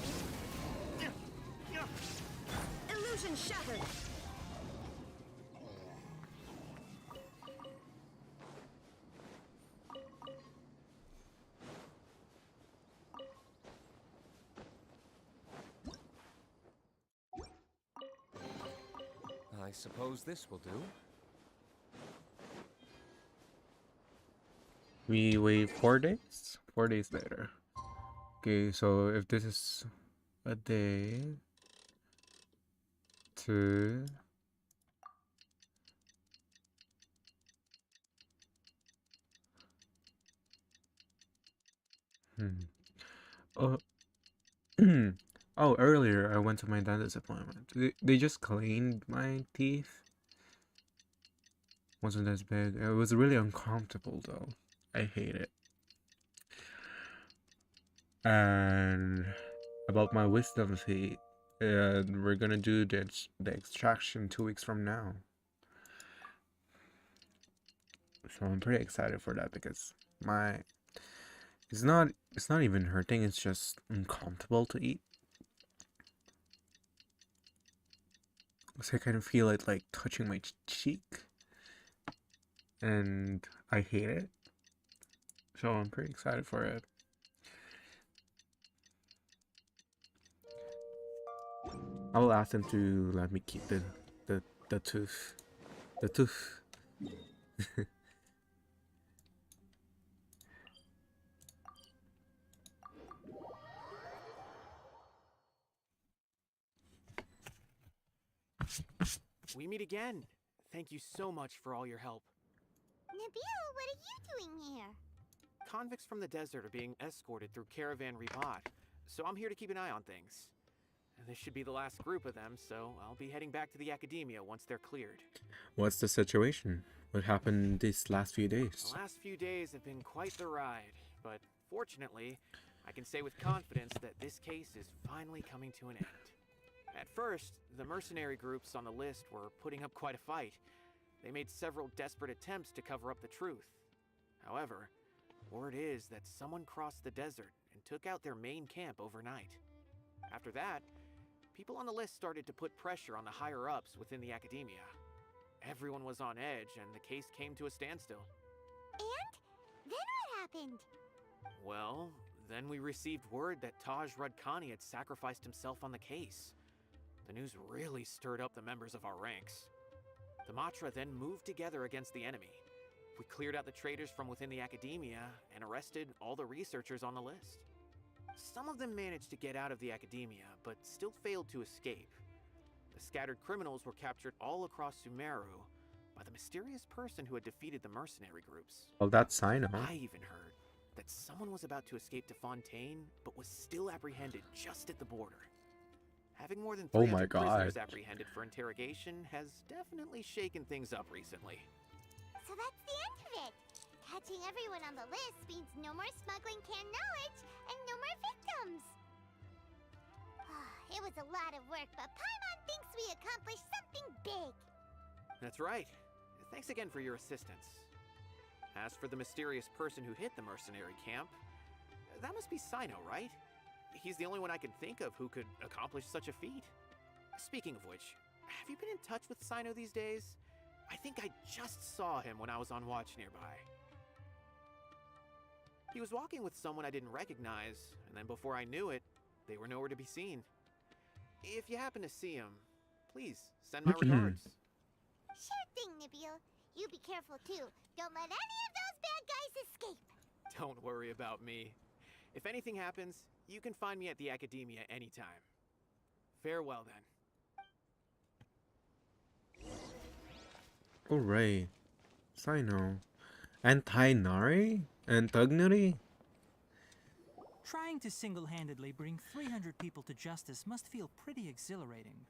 M: Illusion shattered!
H: I suppose this will do.
A: We wait 4 days? 4 days later. Okay, so if this is a day, 2, oh, oh, earlier I went to my dentist appointment. They just cleaned my teeth. Wasn't as big. It was really uncomfortable though. I hate it. And about my wisdom teeth, we're gonna do the extraction 2 weeks from now. So I'm pretty excited for that because my it's not even hurting, it's just uncomfortable to eat. So I kind of feel it like touching my cheek, and I hate it. So I'm pretty excited for it. I will ask them to let me keep the tooth. The tooth.
B: We meet again. Thank you so much for all your help.
C: Nabil, what are you doing here?
B: Convicts from the desert are being escorted through Caravan Ribat, so I'm here to keep an eye on things. This should be the last group of them, so I'll be heading back to the Academia once they're cleared.
A: What's the situation? What happened these last few days?
B: The last few days have been quite the ride, but fortunately, I can say with confidence that this case is finally coming to an end. At first, the mercenary groups on the list were putting up quite a fight. They made several desperate attempts to cover up the truth. However, word is that someone crossed the desert and took out their main camp overnight. After that, people on the list started to put pressure on the higher-ups within the Academia. Everyone was on edge, and the case came to a standstill.
C: And? Then what happened?
B: Well, then we received word that Taj Radkani had sacrificed himself on the case. The news really stirred up the members of our ranks. The Matra then moved together against the enemy. We cleared out the traitors from within the Academia and arrested all the researchers on the list. Some of them managed to get out of the Academia, but still failed to escape. The scattered criminals were captured all across Sumeru by the mysterious person who had defeated the mercenary groups.
A: Oh, that's cyno.
B: I even heard that someone was about to escape to Fontaine, but was still apprehended just at the border. Having more than 300 prisoners apprehended for interrogation has definitely shaken things up recently.
C: So that's the end of it. Catching everyone on the list means no more smuggling canned knowledge and no more victims. It was a lot of work, but Paimon thinks we accomplished something big.
B: That's right. Thanks again for your assistance. As for the mysterious person who hit the mercenary camp, that must be Cyno, right? He's the only one I can think of who could accomplish such a feat. Speaking of which, have you been in touch with Cyno these days? I think I just saw him when I was on watch nearby. He was walking with someone I didn't recognize, and then before I knew it, they were nowhere to be seen. If you happen to see him, please send my regards.
C: Sure thing, Nabil. You be careful too. Don't let any of those bad guys escape.
B: Don't worry about me. If anything happens, you can find me at the Academia anytime. Farewell then.
A: Alright. Cyno. Anti-Nari? Antagnari?
I: Trying to single-handedly bring 300 people to justice must feel pretty exhilarating.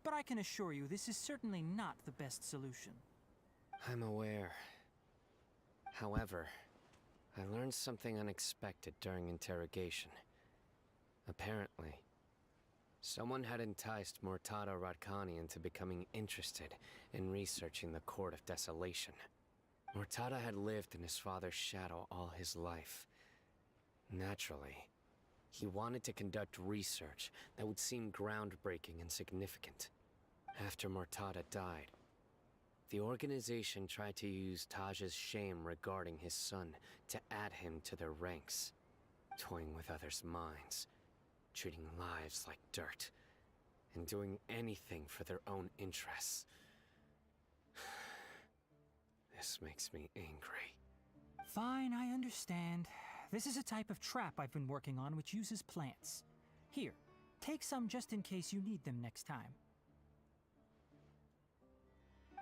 I: But I can assure you this is certainly not the best solution.
L: I'm aware. However, I learned something unexpected during interrogation. Apparently, someone had enticed Murtada Radkani into becoming interested in researching the Court of Desolation. Murtada had lived in his father's shadow all his life. Naturally, he wanted to conduct research that would seem groundbreaking and significant. After Murtada died, the organization tried to use Taj's shame regarding his son to add him to their ranks, toying with others' minds, treating lives like dirt, and doing anything for their own interests. This makes me angry.
I: Fine, I understand. This is a type of trap I've been working on which uses plants. Here, take some just in case you need them next time.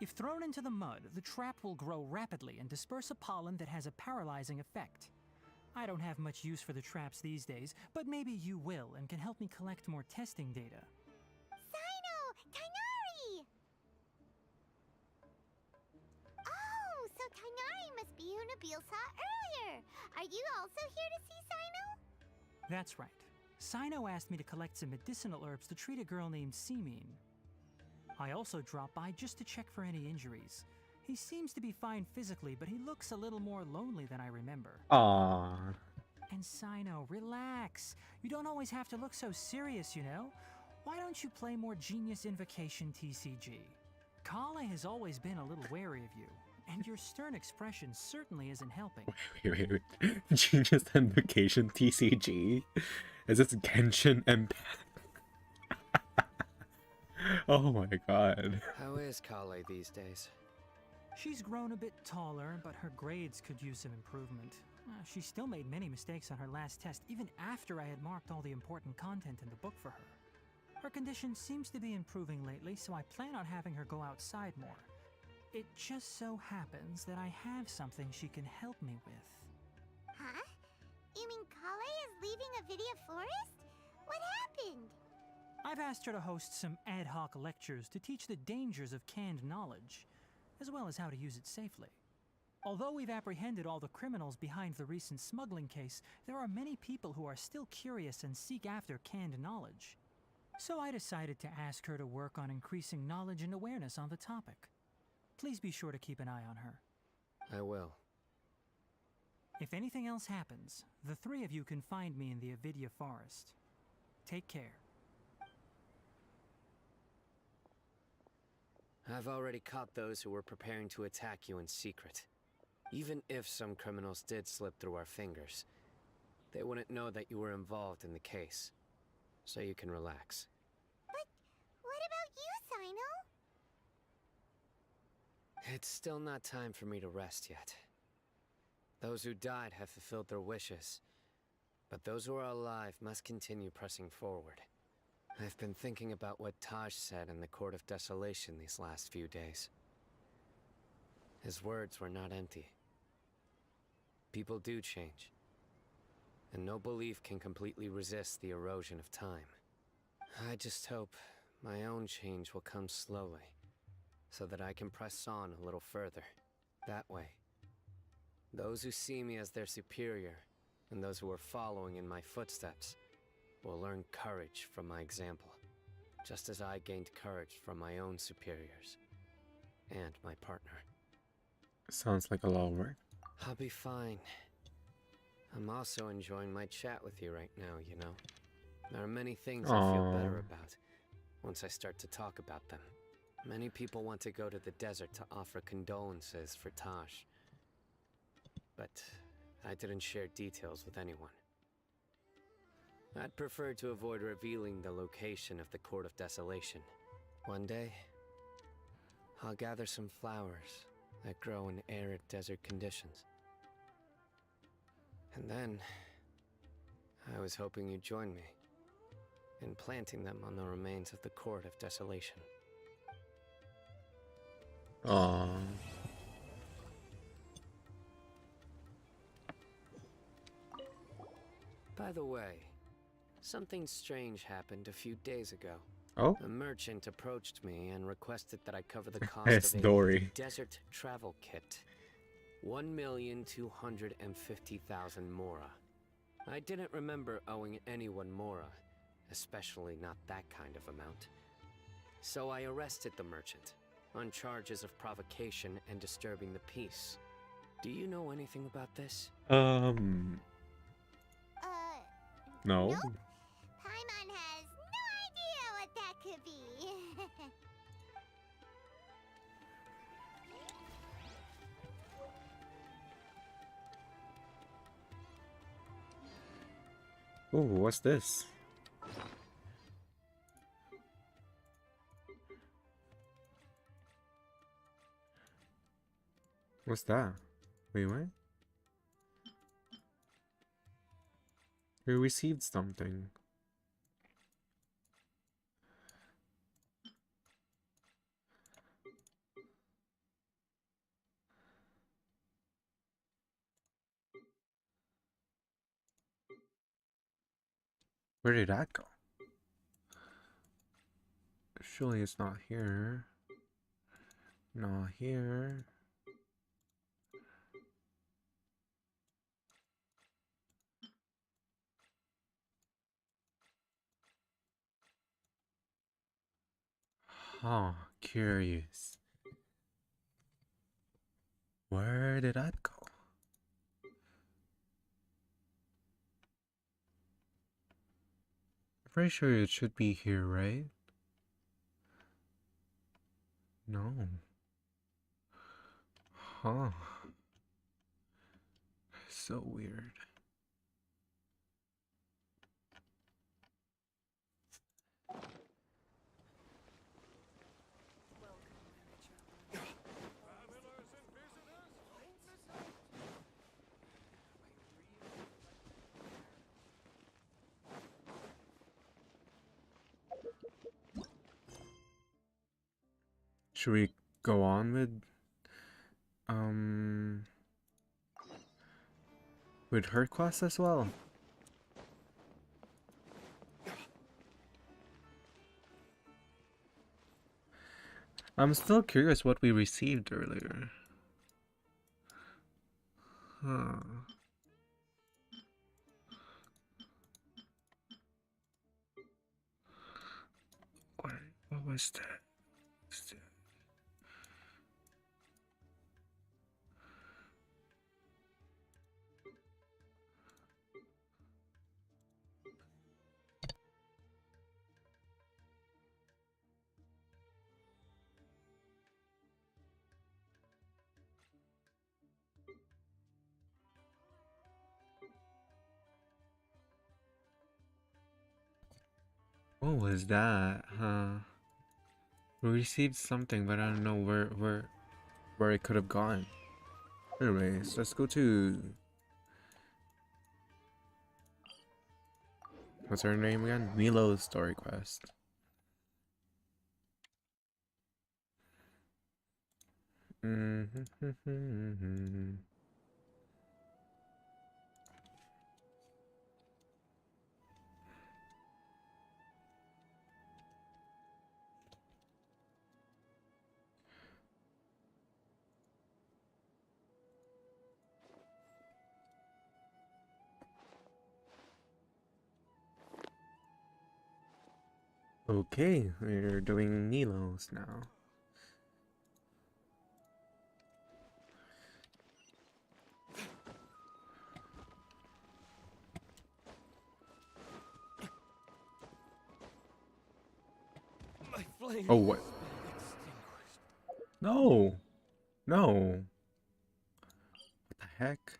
I: If thrown into the mud, the trap will grow rapidly and disperse a pollen that has a paralyzing effect. I don't have much use for the traps these days, but maybe you will and can help me collect more testing data.
C: Cyno! Tainari! Oh, so Tainari must be who Nabil saw earlier. Are you also here to see Cyno?
I: That's right. Cyno asked me to collect some medicinal herbs to treat a girl named cymin. I also dropped by just to check for any injuries. He seems to be fine physically, but he looks a little more lonely than I remember.
A: Aww.
I: And Cyno, relax. You don't always have to look so serious, you know? Why don't you play more Genius Invocation TCG? Kale has always been a little wary of you, and your stern expression certainly isn't helping.
A: Wait. Genius Invocation TCG? Is this Genshin Impact? Oh my god.
L: How is Kale these days?
I: She's grown a bit taller, but her grades could use some improvement. She still made many mistakes on her last test, even after I had marked all the important content in the book for her. Her condition seems to be improving lately, so I plan on having her go outside more. It just so happens that I have something she can help me with.
C: Huh? You mean Kale is leaving a video forest? What happened?
I: I've asked her to host some ad hoc lectures to teach the dangers of canned knowledge, as well as how to use it safely. Although we've apprehended all the criminals behind the recent smuggling case, there are many people who are still curious and seek after canned knowledge. So I decided to ask her to work on increasing knowledge and awareness on the topic. Please be sure to keep an eye on her.
L: I will.
I: If anything else happens, the three of you can find me in the Avidya Forest. Take care.
L: I've already caught those who were preparing to attack you in secret. Even if some criminals did slip through our fingers, they wouldn't know that you were involved in the case. So you can relax.
C: But what about you, Cyno?
L: It's still not time for me to rest yet. Those who died have fulfilled their wishes, but those who are alive must continue pressing forward. I've been thinking about what Taj said in the Court of Desolation these last few days. His words were not empty. People do change, and no belief can completely resist the erosion of time. I just hope my own change will come slowly, so that I can press on a little further. That way, those who see me as their superior, and those who are following in my footsteps, will learn courage from my example, just as I gained courage from my own superiors and my partner.
A: Sounds like a lot of work.
L: I'll be fine. I'm also enjoying my chat with you right now, you know. There are many things I feel better about once I start to talk about them. Many people want to go to the desert to offer condolences for Taj, but I didn't share details with anyone. I'd prefer to avoid revealing the location of the Court of Desolation. One day, I'll gather some flowers that grow in arid desert conditions. And then, I was hoping you'd join me in planting them on the remains of the Court of Desolation.
A: Aww.
L: By the way, something strange happened a few days ago.
A: Oh?
L: A merchant approached me and requested that I cover the cost
A: It's
L: of a
A: Dory.
L: desert travel kit. 1,250,000 mora. I didn't remember owing anyone mora, especially not that kind of amount. So I arrested the merchant on charges of provocation and disturbing the peace. Do you know anything about this?
A: No.
C: Nope. Paimon has no idea what that could be.
A: Ooh, what's this? What's that? Wait, what? We received something. Where did that go? Surely it's not here. Not here. Huh, curious. Where did that go? I'm pretty sure it should be here, right? No. Huh. So weird. Should we go on with her quest as well? I'm still curious what we received earlier. Huh. What was that? What was that? Huh? We received something, but I don't know where it could have gone. Anyways, let's go to... What's her name again? Nilou's story quest. Okay, we're doing Nilou's now.
H: My flame.
A: Oh, what? No! No! What the heck?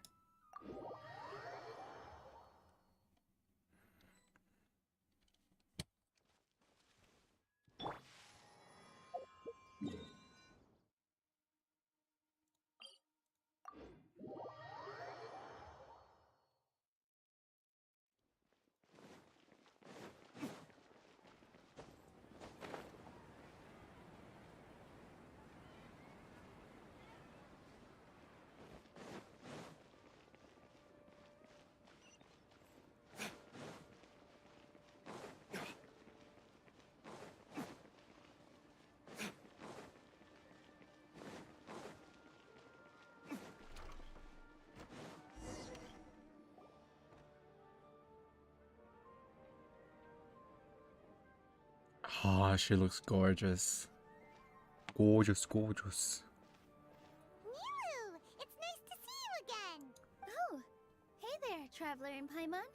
A: Ah, she looks gorgeous. Gorgeous, gorgeous.
C: Nilou! It's nice to see you again! Oh, hey there, traveler in Paimon.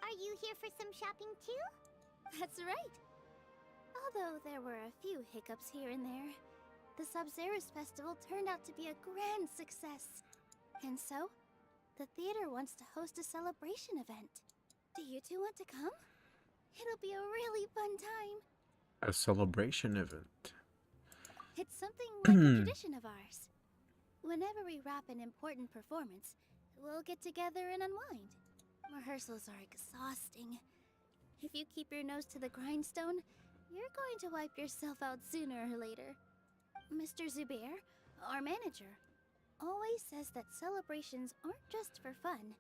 C: Are you here for some shopping too? That's right. Although there were a few hiccups here and there, the Sub-Zerus Festival turned out to be a grand success. And so, the theater wants to host a celebration event. Do you two want to come? It'll be a really fun time.
A: A celebration event.
C: It's something like a tradition of ours. Whenever we wrap an important performance, we'll get together and unwind. Rehearsals are exhausting. If you keep your nose to the grindstone, you're going to wipe yourself out sooner or later. Mr. Zubair, our manager, always says that celebrations aren't just for fun,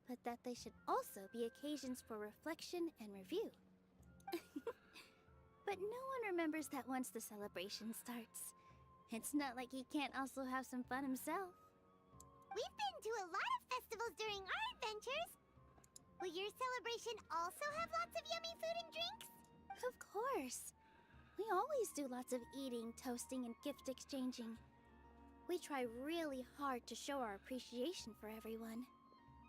C: but that they should also be occasions for reflection and review. But no one remembers that once the celebration starts. It's not like he can't also have some fun himself. We've been to a lot of festivals during our adventures. Will your celebration also have lots of yummy food and drinks? Of course. We always do lots of eating, toasting, and gift exchanging.
N: We try really hard to show our appreciation for everyone.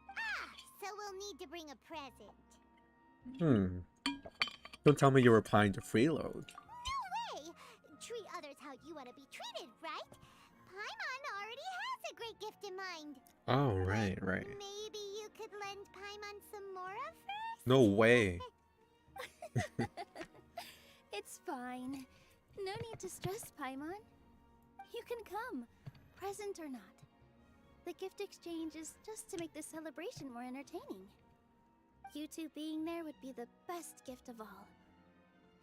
C: Ah, so we'll need to bring a present.
A: Don't tell me you're replying to Freeload.
C: No way! Treat others how you want to be treated, right? Paimon already has a great gift in mind.
A: Oh, right.
C: Maybe you could lend Paimon some more of hers?
A: No way.
N: It's fine. No need to stress, Paimon. You can come, present or not. The gift exchange is just to make the celebration more entertaining. You two being there would be the best gift of all.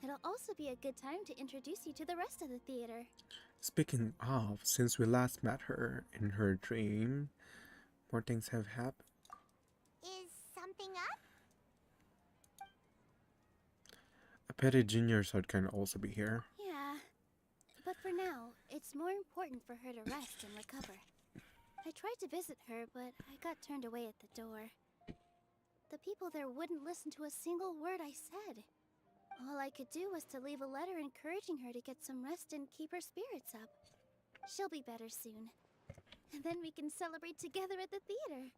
N: It'll also be a good time to introduce you to the rest of the theater.
A: Speaking of, since we last met her in her dream, more things have happened.
C: Is something up?
A: I pity Junior's heart can also be here.
N: Yeah, but for now, it's more important for her to rest and recover. I tried to visit her, but I got turned away at the door. The people there wouldn't listen to a single word I said. All I could do was to leave a letter encouraging her to get some rest and keep her spirits up. She'll be better soon. And then we can celebrate together at the theater.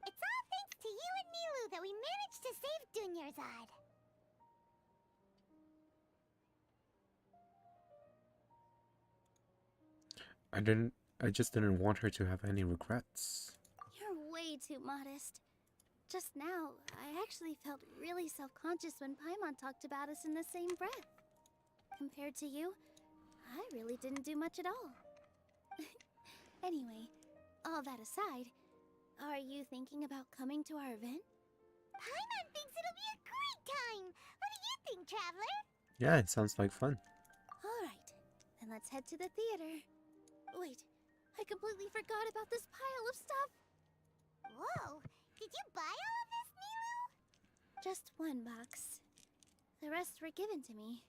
C: It's all thanks to you and Nilou that we managed to save Dunyarzad.
A: I just didn't want her to have any regrets.
N: You're way too modest. Just now, I actually felt really self-conscious when Paimon talked about us in the same breath. Compared to you, I really didn't do much at all. Anyway, all that aside, are you thinking about coming to our event?
C: Paimon thinks it'll be a great time! What do you think, Traveler?
A: Yeah, it sounds like fun.
N: Alright, then let's head to the theater. Wait, I completely forgot about this pile of stuff!
C: Whoa! Did you buy all of this, Nilou?
N: Just one box. The rest were given to me.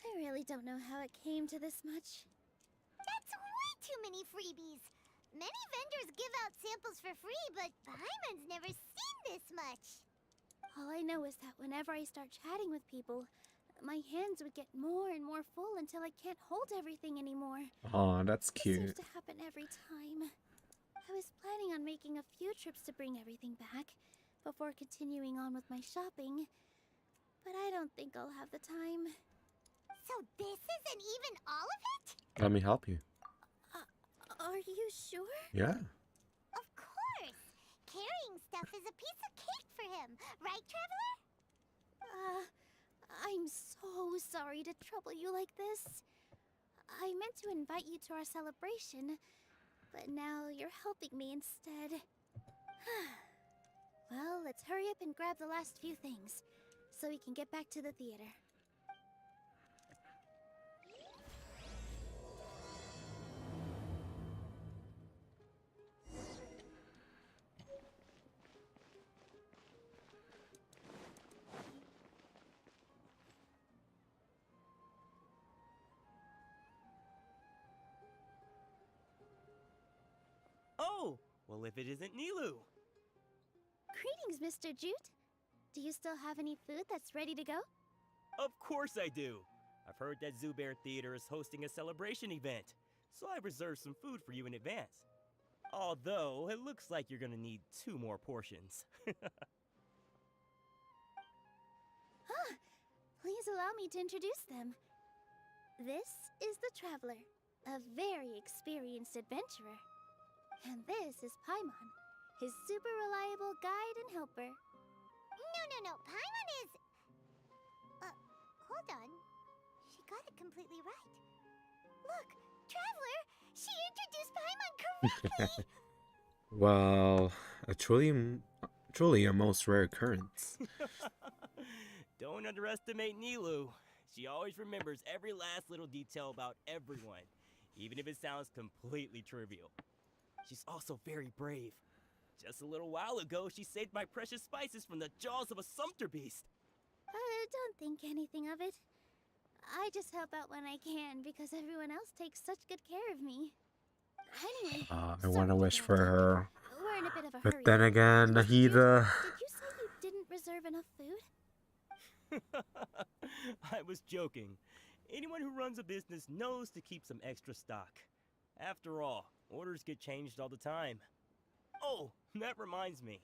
N: I really don't know how it came to this much.
C: That's way too many freebies! Many vendors give out samples for free, but Paimon's never seen this much!
N: All I know is that whenever I start chatting with people, my hands would get more and more full until I can't hold everything anymore.
A: Aw, that's
N: This
A: cute.
N: seems to happen every time. I was planning on making a few trips to bring everything back before continuing on with my shopping, but I don't think I'll have the time.
C: So this isn't even all of it?
A: Let me help you.
N: Are you sure?
A: Yeah.
C: Of course! Carrying stuff is a piece of cake for him, right, Traveler?
N: I'm so sorry to trouble you like this. I meant to invite you to our celebration, but now you're helping me instead. Well, let's hurry up and grab the last few things, so we can get back to the theater.
J: Oh, well if it isn't Nilou.
N: Greetings, Mr. Jute. Do you still have any food that's ready to go?
J: Of course I do. I've heard that Zubair Theater is hosting a celebration event, so I reserved some food for you in advance. Although, it looks like you're gonna need 2 more portions.
N: Please allow me to introduce them. This is the Traveler, a very experienced adventurer. And this is Paimon, his super reliable guide and helper.
C: No. Paimon is... hold on. She got it completely right. Look, Traveler! She introduced Paimon correctly!
A: Well, truly a most rare occurrence.
J: Don't underestimate Nilou. She always remembers every last little detail about everyone, even if it sounds completely trivial. She's also very brave. Just a little while ago, she saved my precious spices from the jaws of a sumpter beast.
N: Don't think anything of it. I just help out when I can because everyone else takes such good care of me. Anyway,
A: I want to wish for her.
N: we're in a bit of a
A: But
N: hurry.
A: then again, Nahida...
N: Did you say you didn't reserve enough food?
J: I was joking. Anyone who runs a business knows to keep some extra stock. After all, orders get changed all the time. Oh, that reminds me.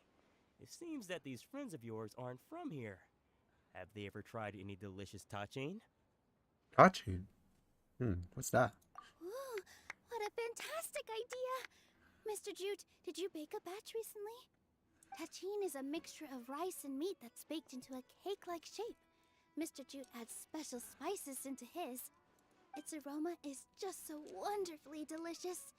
J: It seems that these friends of yours aren't from here. Have they ever tried any delicious tachin?
A: Tachin? What's that?
N: Ooh, what a fantastic idea! Mr. Jute, did you bake a batch recently? Tachin is a mixture of rice and meat that's baked into a cake-like shape. Mr. Jute adds special spices into his. Its aroma is just so wonderfully delicious.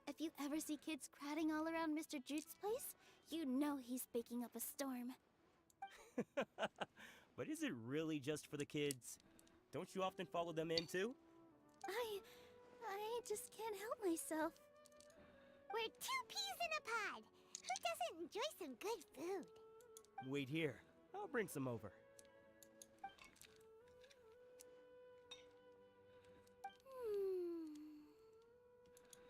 N: If you ever see kids crowding all around Mr. Jute's place, you know he's baking up a storm.
J: But is it really just for the kids? Don't you often follow them in too?
N: I just can't help myself.
C: We're 2 peas in a pod. Who doesn't enjoy some good food?
J: Wait here. I'll bring some over.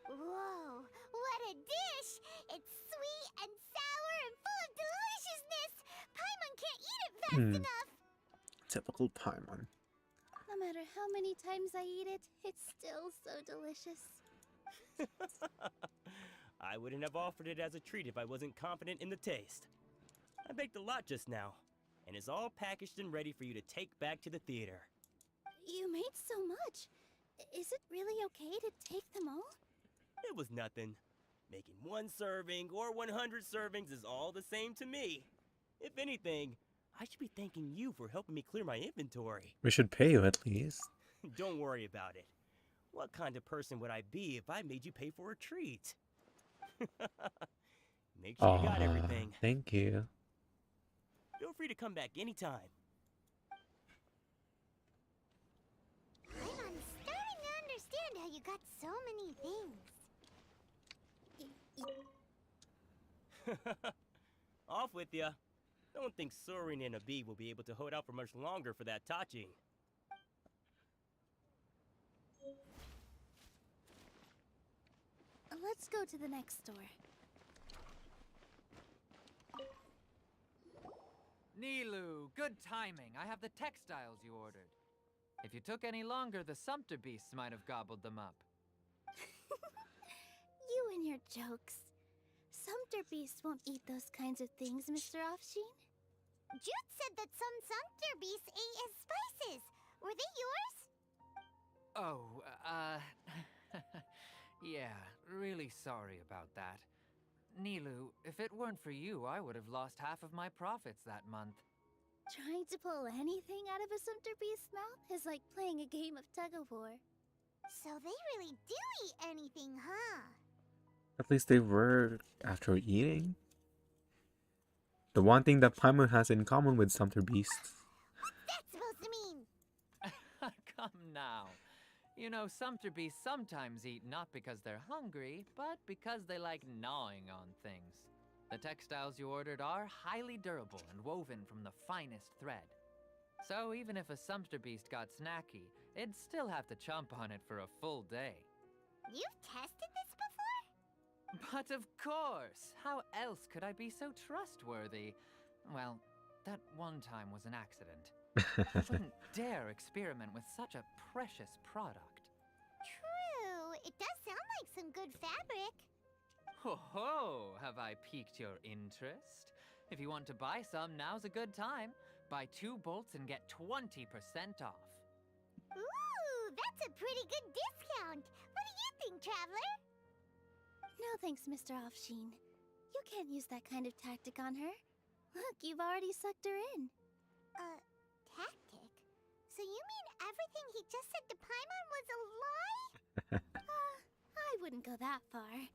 C: Whoa, what a dish! It's sweet and sour and full of deliciousness! Paimon can't eat it fast enough!
A: Typical Paimon.
N: No matter how many times I eat it, it's still so delicious.
J: I wouldn't have offered it as a treat if I wasn't confident in the taste. I baked a lot just now, and it's all packaged and ready for you to take back to the theater.
N: You made so much. Is it really okay to take them all?
J: It was nothing. Making 1 serving or 100 servings is all the same to me. If anything, I should be thanking you for helping me clear my inventory.
A: We should pay you at least.
J: Don't worry about it. What kind of person would I be if I made you pay for a treat? Make sure you got everything.
A: Thank you.
J: Feel free to come back anytime.
C: I'm starting to understand how you got so many things.
J: Off with ya. Don't think Sorin and a bee will be able to hold out for much longer for that tachin.
N: Let's go to the next store.
O: Nilou, good timing. I have the textiles you ordered. If you took any longer, the Sumpter beasts might have gobbled them up.
N: You and your jokes. Sumpter beasts won't eat those kinds of things, Mr. Offsheen.
C: Jute said that some Sumpter beasts ate his spices. Were they yours?
O: Oh, yeah, really sorry about that. Nilou, if it weren't for you, I would have lost half of my profits that month.
N: Trying to pull anything out of a Sumpter beast's mouth is like playing a game of tug-of-war.
C: So they really do eat anything, huh?
A: At least they were after eating. The one thing that Paimon has in common with Sumpter beasts.
C: What's that supposed to mean?
O: Come now. You know, Sumpter beasts sometimes eat not because they're hungry, but because they like gnawing on things. The textiles you ordered are highly durable and woven from the finest thread. So even if a Sumpter beast got snacky, it'd still have to chomp on it for a full day.
C: You've tested this before?
O: But of course! How else could I be so trustworthy? Well, that one time was an accident. I wouldn't dare experiment with such a precious product.
C: True. It does sound like some good fabric.
O: Ho ho! Have I piqued your interest? If you want to buy some, now's a good time. Buy 2 bolts and get 20% off.
C: Ooh, that's a pretty good discount. What do you think, Traveler?
N: No thanks, Mr. Offsheen. You can't use that kind of tactic on her. Look, you've already sucked her in.
C: Tactic? So you mean everything he just said to Paimon was a lie?
N: I wouldn't go that far.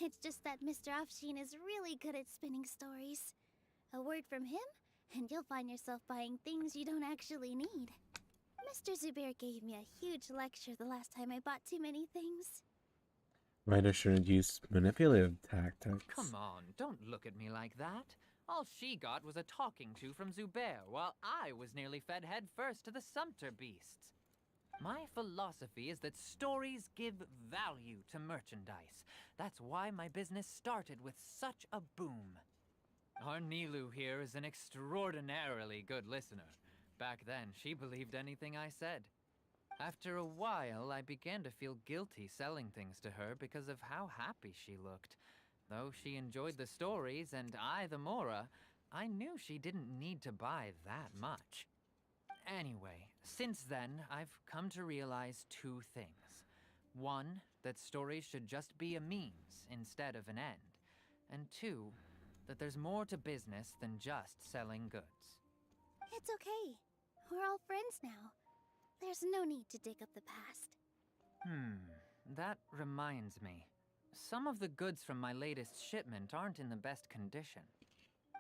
N: It's just that Mr. Offsheen is really good at spinning stories. A word from him, and you'll find yourself buying things you don't actually need. Mr. Zubair gave me a huge lecture the last time I bought too many things.
A: Writer shouldn't use manipulative tactics.
O: Come on, don't look at me like that. All she got was a talking to from Zubair, while I was nearly fed head first to the Sumpter beasts. My philosophy is that stories give value to merchandise. That's why my business started with such a boom. Our Nilou here is an extraordinarily good listener. Back then, she believed anything I said. After a while, I began to feel guilty selling things to her because of how happy she looked. Though she enjoyed the stories and I the Mora, I knew she didn't need to buy that much. Anyway, since then, I've come to realize two things. One, that stories should just be a means instead of an end. And two, that there's more to business than just selling goods.
N: It's okay. We're all friends now. There's no need to dig up the past.
O: That reminds me. Some of the goods from my latest shipment aren't in the best condition.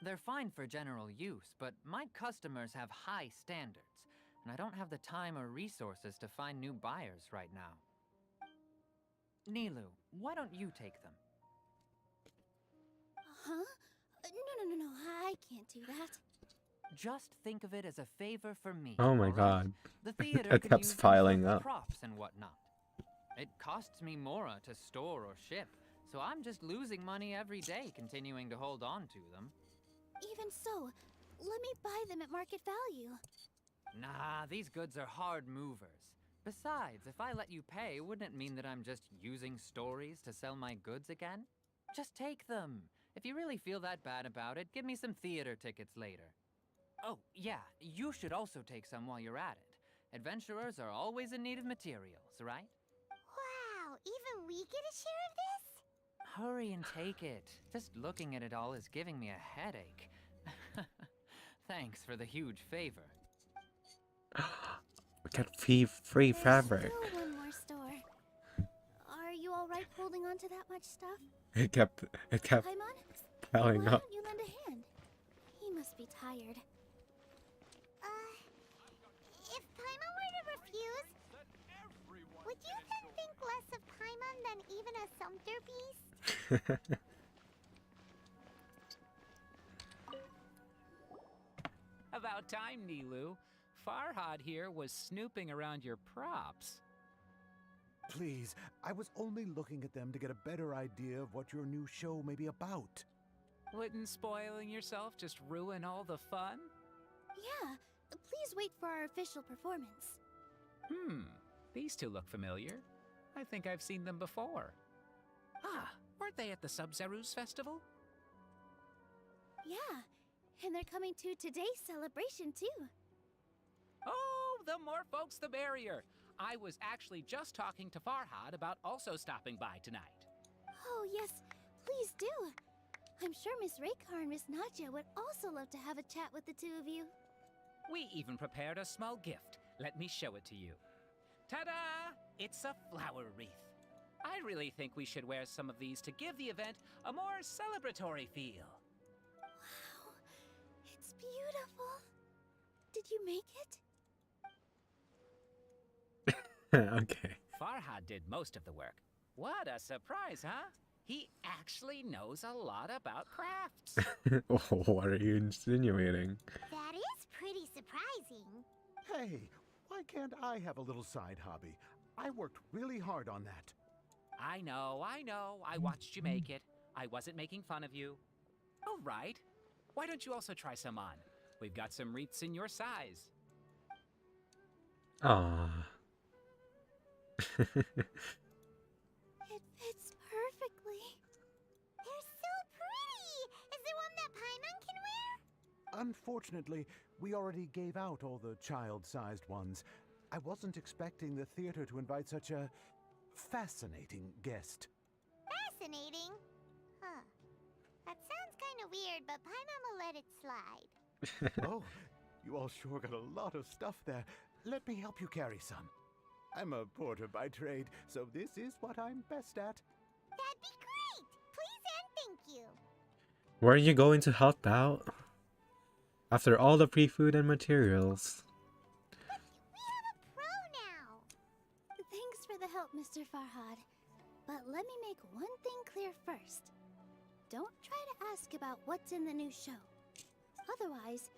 O: They're fine for general use, but my customers have high standards, and I don't have the time or resources to find new buyers right now. Nilou, why don't you take them?
N: Huh? No, I can't do that.
O: Just think of it as a favor for me.
A: Oh my
O: alright?
A: god.
O: The theater
A: It
O: can
A: kept
O: use them
A: piling
O: for
A: up.
O: props and whatnot. It costs me Mora to store or ship, so I'm just losing money every day continuing to hold on to them.
N: Even so, let me buy them at market value.
O: Nah, these goods are hard movers. Besides, if I let you pay, wouldn't it mean that I'm just using stories to sell my goods again? Just take them. If you really feel that bad about it, give me some theater tickets later. Oh, yeah, you should also take some while you're at it. Adventurers are always in need of materials, right?
C: Wow, even we get a share of this?
O: Hurry and take it. Just looking at it all is giving me a headache. Thanks for the huge favor.
A: We got free fabric.
N: There's still one more store. Are you alright holding on to that much stuff?
A: It kept
N: Paimon?
A: piling
N: Why
A: up.
N: don't you lend a hand? He must be tired.
C: If Paimon were to refuse, would you then think less of Paimon than even a sumpter beast?
P: About time, Nilou. Farhad here was snooping around your props.
Q: Please, I was only looking at them to get a better idea of what your new show may be about.
P: Wouldn't spoiling yourself just ruin all the fun?
N: Yeah, please wait for our official performance.
P: These two look familiar. I think I've seen them before. Ah, weren't they at the Sub-Zerus festival?
N: Yeah, and they're coming to today's celebration too.
P: Oh, the more folks the merrier. I was actually just talking to Farhad about also stopping by tonight.
N: Oh yes, please do. I'm sure Miss Raykar and Miss Nadja would also love to have a chat with the two of you.
P: We even prepared a small gift. Let me show it to you. Ta-da! It's a flower wreath. I really think we should wear some of these to give the event a more celebratory feel.
N: Wow, it's beautiful. Did you make it?
A: Okay.
P: Farhad did most of the work. What a surprise, huh? He actually knows a lot about crafts.
A: What are you insinuating?
C: That is pretty surprising.
Q: Hey, why can't I have a little side hobby? I worked really hard on that.
P: I know. I watched you make it. I wasn't making fun of you. All right. Why don't you also try some on? We've got some wreaths in your size.
A: Aww.
N: It fits perfectly.
C: They're so pretty! Is there one that Paimon can wear?
Q: Unfortunately, we already gave out all the child-sized ones. I wasn't expecting the theater to invite such a fascinating guest.
C: Fascinating? Huh. That sounds kind of weird, but Paimon will let it slide.
Q: Oh, you all sure got a lot of stuff there. Let me help you carry some. I'm a porter by trade, so this is what I'm best at.
C: That'd be great! Please and thank you.
A: Were you going to help out? After all the free food and materials.
C: We have a pro now!
N: Thanks for the help, Mr. Farhad. But let me make one thing clear first. Don't try to ask about what's in the new show. Otherwise,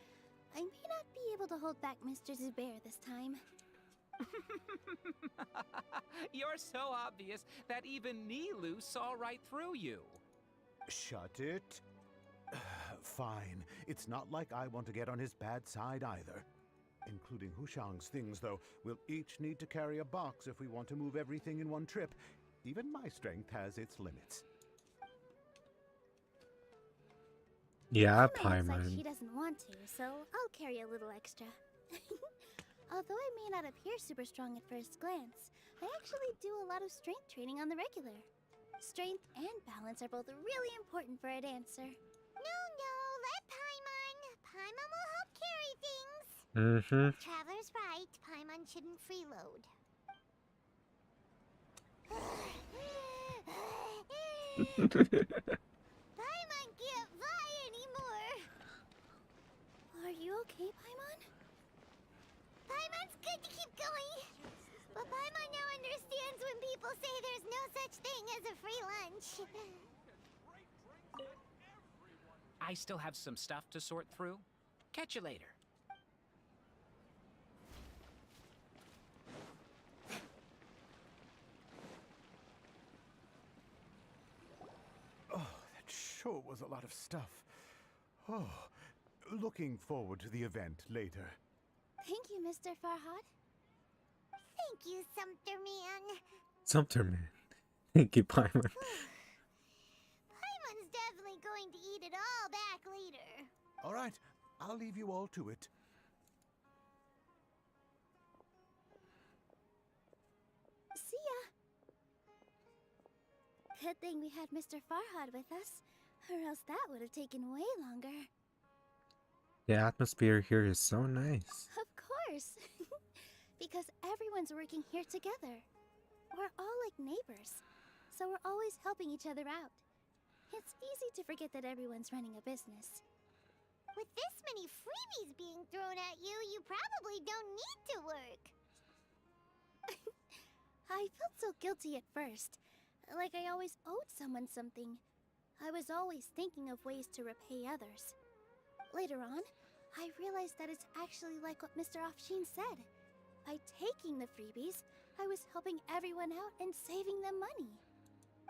N: I may not be able to hold back Mr. Zubair this time.
P: You're so obvious that even Nilou saw right through you.
Q: Shut it. Fine. It's not like I want to get on his bad side either. Including Hushang's things, though, we'll each need to carry a box if we want to move everything in one trip. Even my strength has its limits.
A: Yeah,
N: Paimon looks like she
A: Paimon.
N: doesn't want to, so I'll carry a little extra. Although I may not appear super strong at first glance, I actually do a lot of strength training on the regular. Strength and balance are both really important for a dancer.
C: No, let Paimon. Paimon will help carry things.
A: Mm-hmm.
C: Traveler's right. Paimon shouldn't freeload. Paimon can't fly anymore.
N: Are you okay, Paimon?
C: Paimon's good to keep going. But Paimon now understands when people say there's no such thing as a free lunch.
P: I still have some stuff to sort through. Catch you later.
Q: Oh, that sure was a lot of stuff. Oh, looking forward to the event later.
N: Thank you, Mr. Farhad.
C: Thank you, Sumter Man.
A: Sumter Man. Thank you, Paimon.
C: Paimon's definitely going to eat it all back later.
Q: All right, I'll leave you all to it.
N: See ya. Good thing we had Mr. Farhad with us, or else that would have taken way longer.
A: The atmosphere here is so nice.
N: Of course. Because everyone's working here together. We're all like neighbors, so we're always helping each other out. It's easy to forget that everyone's running a business.
C: With this many freebies being thrown at you, you probably don't need to work.
N: I felt so guilty at first, like I always owed someone something. I was always thinking of ways to repay others. Later on, I realized that it's actually like what Mr. Afshin said. By taking the freebies, I was helping everyone out and saving them money.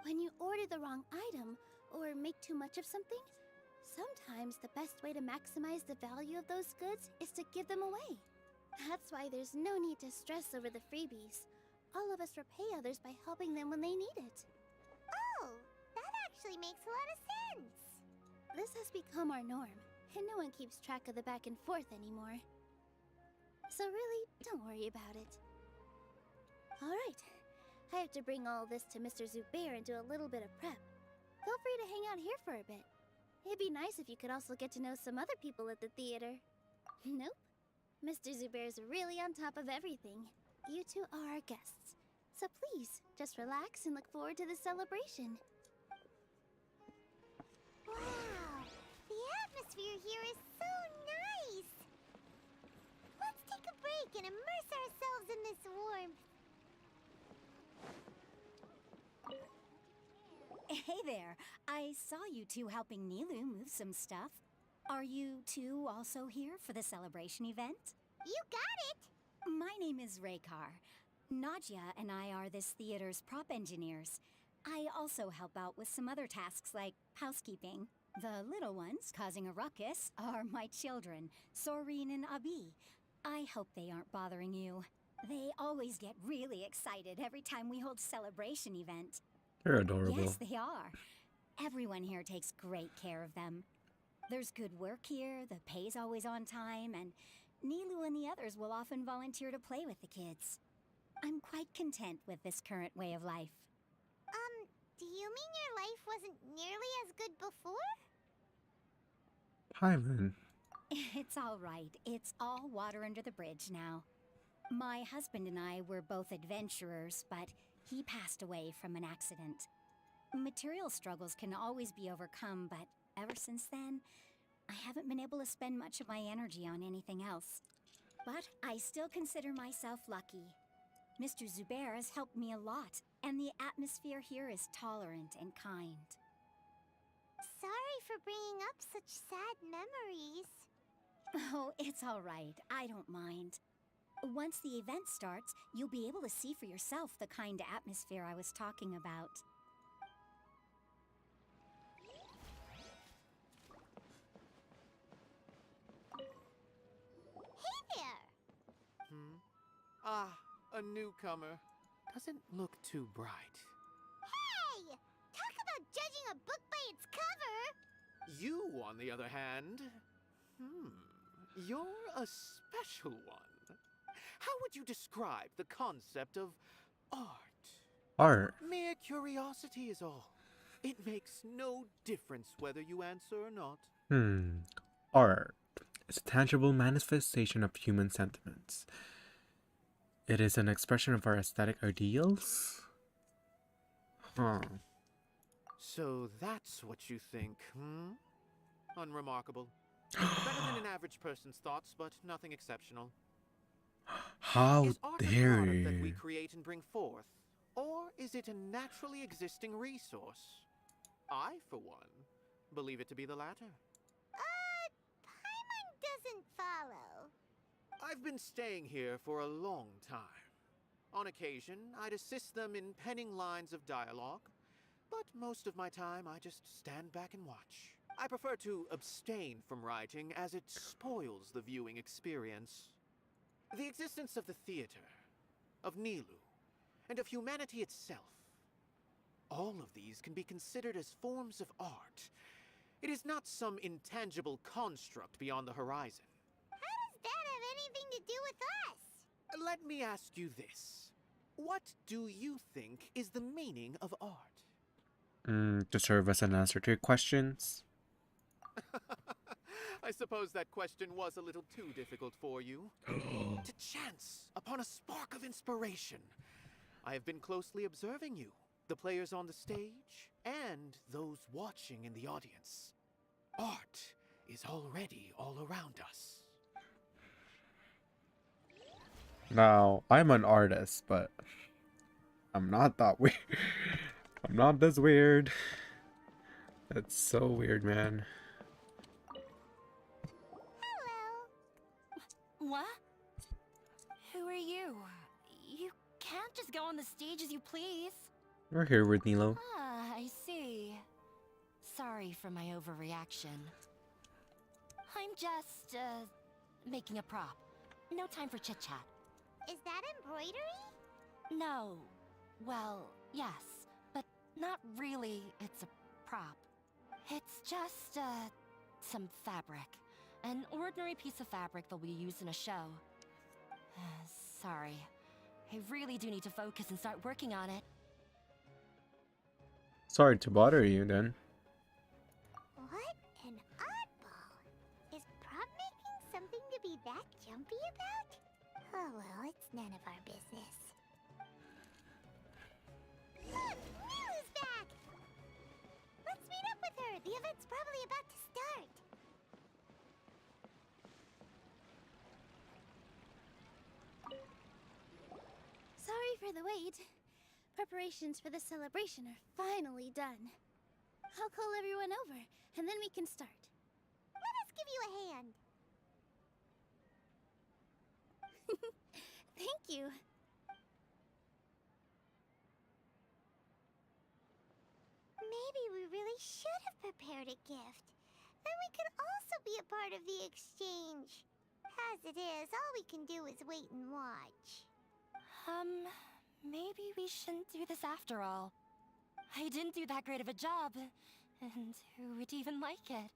N: When you order the wrong item, or make too much of something, sometimes the best way to maximize the value of those goods is to give them away. That's why there's no need to stress over the freebies. All of us repay others by helping them when they need it.
C: Oh, that actually makes a lot of sense.
N: This has become our norm, and no one keeps track of the back and forth anymore. So really, don't worry about it. Alright, I have to bring all this to Mr. Zubair and do a little bit of prep. Feel free to hang out here for a bit. It'd be nice if you could also get to know some other people at the theater. Nope. Mr. Zubair's really on top of everything. You two are our guests. So please, just relax and look forward to the celebration.
C: Wow, the atmosphere here is so nice. Let's take a break and immerse ourselves in this warmth.
R: Hey there. I saw you two helping Nilou move some stuff. Are you two also here for the celebration event?
C: You got it!
R: My name is Raykar. Nadia and I are this theater's prop engineers. I also help out with some other tasks like housekeeping. The little ones causing a ruckus are my children, Soreen and Abi. I hope they aren't bothering you. They always get really excited every time we hold celebration event.
A: They're adorable.
R: Yes, they are. Everyone here takes great care of them. There's good work here, the pay's always on time, and Nilou and the others will often volunteer to play with the kids. I'm quite content with this current way of life.
C: Do you mean your life wasn't nearly as good before?
A: Paimon.
R: It's all right. It's all water under the bridge now. My husband and I were both adventurers, but he passed away from an accident. Material struggles can always be overcome, but ever since then, I haven't been able to spend much of my energy on anything else. But I still consider myself lucky. Mr. Zubair has helped me a lot, and the atmosphere here is tolerant and kind.
C: Sorry for bringing up such sad memories.
R: Oh, it's all right. I don't mind. Once the event starts, you'll be able to see for yourself the kind of atmosphere I was talking about.
C: Hey there!
B: Ah, a newcomer. Doesn't look too bright.
C: Hey! Talk about judging a book by its cover!
B: You, on the other hand, you're a special one. How would you describe the concept of art?
A: Art.
B: Mere curiosity is all. It makes no difference whether you answer or not.
A: Art is a tangible manifestation of human sentiments. It is an expression of our aesthetic ideals? Huh.
B: So that's what you think, Unremarkable. Better than an average person's thoughts, but nothing exceptional.
A: How
B: Is art a
A: dare
B: product that we
A: you?
B: create and bring forth? Or is it a naturally existing resource? I, for one, believe it to be the latter.
C: Paimon doesn't follow.
B: I've been staying here for a long time. On occasion, I'd assist them in penning lines of dialogue, but most of my time I just stand back and watch. I prefer to abstain from writing as it spoils the viewing experience. The existence of the theater, of nilou, and of humanity itself. All of these can be considered as forms of art. It is not some intangible construct beyond the horizon.
C: How does that have anything to do with us?
B: Let me ask you this. What do you think is the meaning of art?
A: To serve as an answer to your questions.
B: I suppose that question was a little too difficult for you. To chance upon a spark of inspiration. I have been closely observing you, the players on the stage, and those watching in the audience. Art is already all around us.
A: Now, I'm an artist, but I'm not that weird. I'm not this weird. That's so weird, man.
S: What? Who are you? You can't just go on the stage as you please.
A: We're here with nilou.
S: Ah, I see. Sorry for my overreaction. I'm just, making a prop. No time for chit-chat.
C: Is that embroidery?
S: No. Well, yes, but not really. It's a prop. It's just, some fabric. An ordinary piece of fabric that we use in a show. Sorry. I really do need to focus and start working on it.
A: Sorry to bother you then.
C: What an oddball. Is prop making something to be that jumpy about? Oh well, it's none of our business. Look! Nilou's back! Let's meet up with her! The event's probably about to start!
N: Sorry for the wait. Preparations for the celebration are finally done. I'll call everyone over, and then we can start.
C: Let us give you a hand!
N: Thank you.
C: Maybe we really should have prepared a gift. Then we could also be a part of the exchange. As it is, all we can do is wait and watch.
S: Maybe we shouldn't do this after all. I didn't do that great of a job, and who would even like it?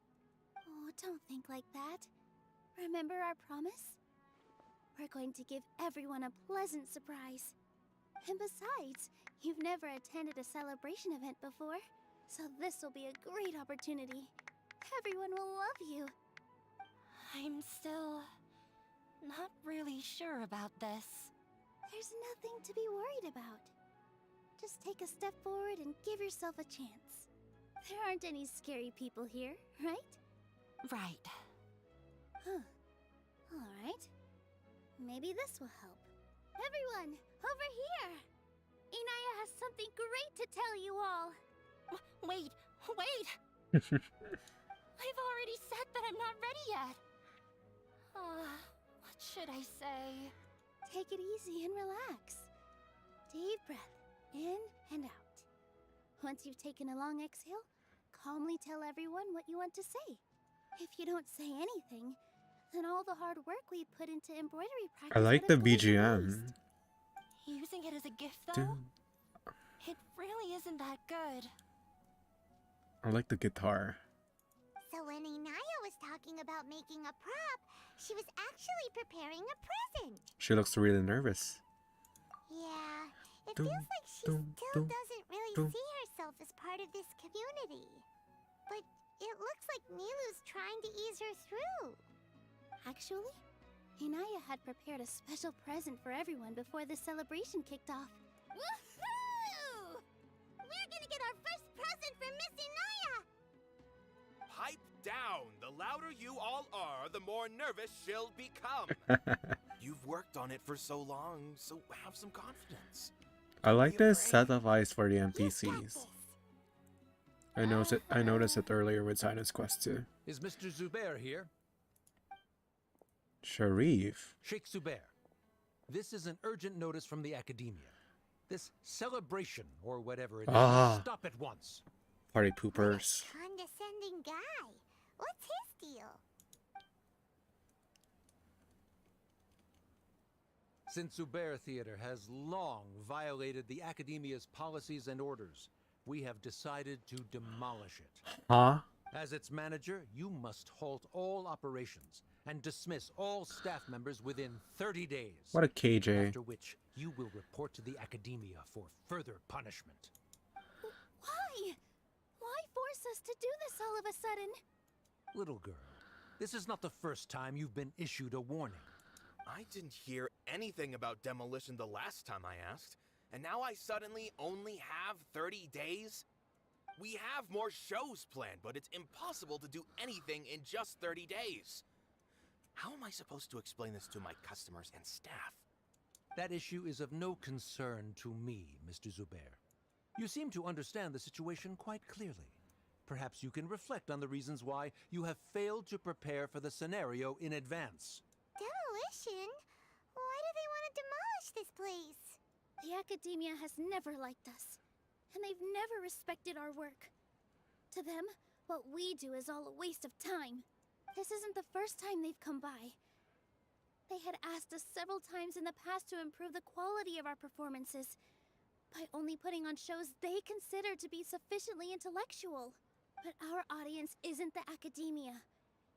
N: Oh, don't think like that. Remember our promise? We're going to give everyone a pleasant surprise. And besides, you've never attended a celebration event before, so this will be a great opportunity. Everyone will love you.
S: I'm still not really sure about this.
N: There's nothing to be worried about. Just take a step forward and give yourself a chance. There aren't any scary people here, right?
S: Right.
N: Huh. Alright. Maybe this will help. Everyone, over here! Inaya has something great to tell you all!
S: Wait! I've already said that I'm not ready yet! What should I say?
N: Take it easy and relax. Deep breath, in and out. Once you've taken a long exhale, calmly tell everyone what you want to say. If you don't say anything, then all the hard work we put into embroidery practice.
A: I like the
N: would have gone to
A: BGM.
N: waste.
S: Using it as a gift, though?
A: Dun.
S: It really isn't that good.
A: I like the guitar.
C: So when Inaya was talking about making a prop, she was actually preparing a present.
A: She looks really nervous.
C: Yeah, it
A: Dum,
C: feels like she
A: dum,
C: still
A: dum,
C: doesn't really
A: dum.
C: see herself as part of this community. But it looks like Nilou's trying to ease her through.
N: Actually, Inaya had prepared a special present for everyone before the celebration kicked off.
C: Woohoo! We're gonna get our first present from Miss Inaya!
T: Pipe down! The louder you all are, the more nervous she'll become. You've worked on it for so long, so have some confidence.
A: I like this set of eyes for the NPCs. I noticed it earlier with Cyno's Quest too.
U: Is Mr. Zubair here?
A: Sharif.
U: Sheikh Zubair, this is an urgent notice from the Academia. This celebration, or whatever it is,
A: Ah.
U: stop at once.
A: Party poopers.
C: Condescending guy. What's his deal?
U: Since Zubair Theater has long violated the Academia's policies and orders, we have decided to demolish it.
A: Huh?
U: As its manager, you must halt all operations and dismiss all staff members within 30 days.
A: What a KJ.
U: After which, you will report to the Academia for further punishment.
N: Why? Why force us to do this all of a sudden?
U: Little girl, this is not the first time you've been issued a warning.
T: I didn't hear anything about demolition the last time I asked, and now I suddenly only have 30 days? We have more shows planned, but it's impossible to do anything in just 30 days. How am I supposed to explain this to my customers and staff?
U: That issue is of no concern to me, Mr. Zubair. You seem to understand the situation quite clearly. Perhaps you can reflect on the reasons why you have failed to prepare for the scenario in advance.
C: Demolition? Why do they want to demolish this place?
N: The Academia has never liked us, and they've never respected our work. To them, what we do is all a waste of time. This isn't the first time they've come by. They had asked us several times in the past to improve the quality of our performances by only putting on shows they consider to be sufficiently intellectual. But our audience isn't the Academia.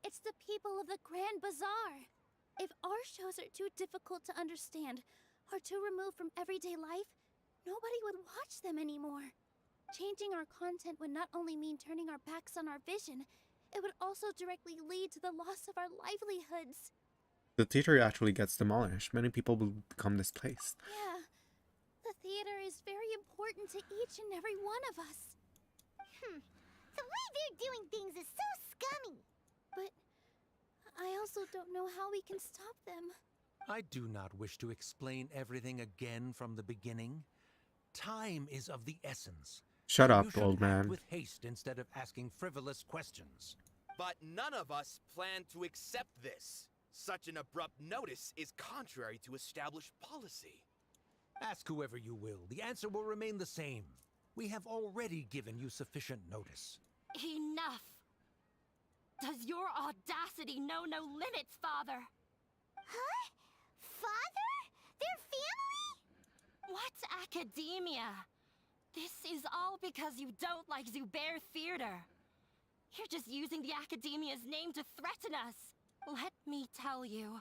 N: It's the people of the Grand Bazaar. If our shows are too difficult to understand or too removed from everyday life, nobody would watch them anymore. Changing our content would not only mean turning our backs on our vision, it would also directly lead to the loss of our livelihoods.
A: The theater actually gets demolished. Many people will become displaced.
N: Yeah, the theater is very important to each and every one of us.
C: The way they're doing things is so scummy.
N: But I also don't know how we can stop them.
U: I do not wish to explain everything again from the beginning. Time is of the essence.
A: Shut
U: So
A: up,
U: you should
A: old
U: act
A: man.
U: with haste instead of asking frivolous questions.
T: But none of us plan to accept this. Such an abrupt notice is contrary to established policy.
U: Ask whoever you will. The answer will remain the same. We have already given you sufficient notice.
S: Enough! Does your audacity know no limits, Father?
C: Huh? Father? Their family?
S: What's academia? This is all because you don't like Zubair Theater. You're just using the Academia's name to threaten us. Let me tell you,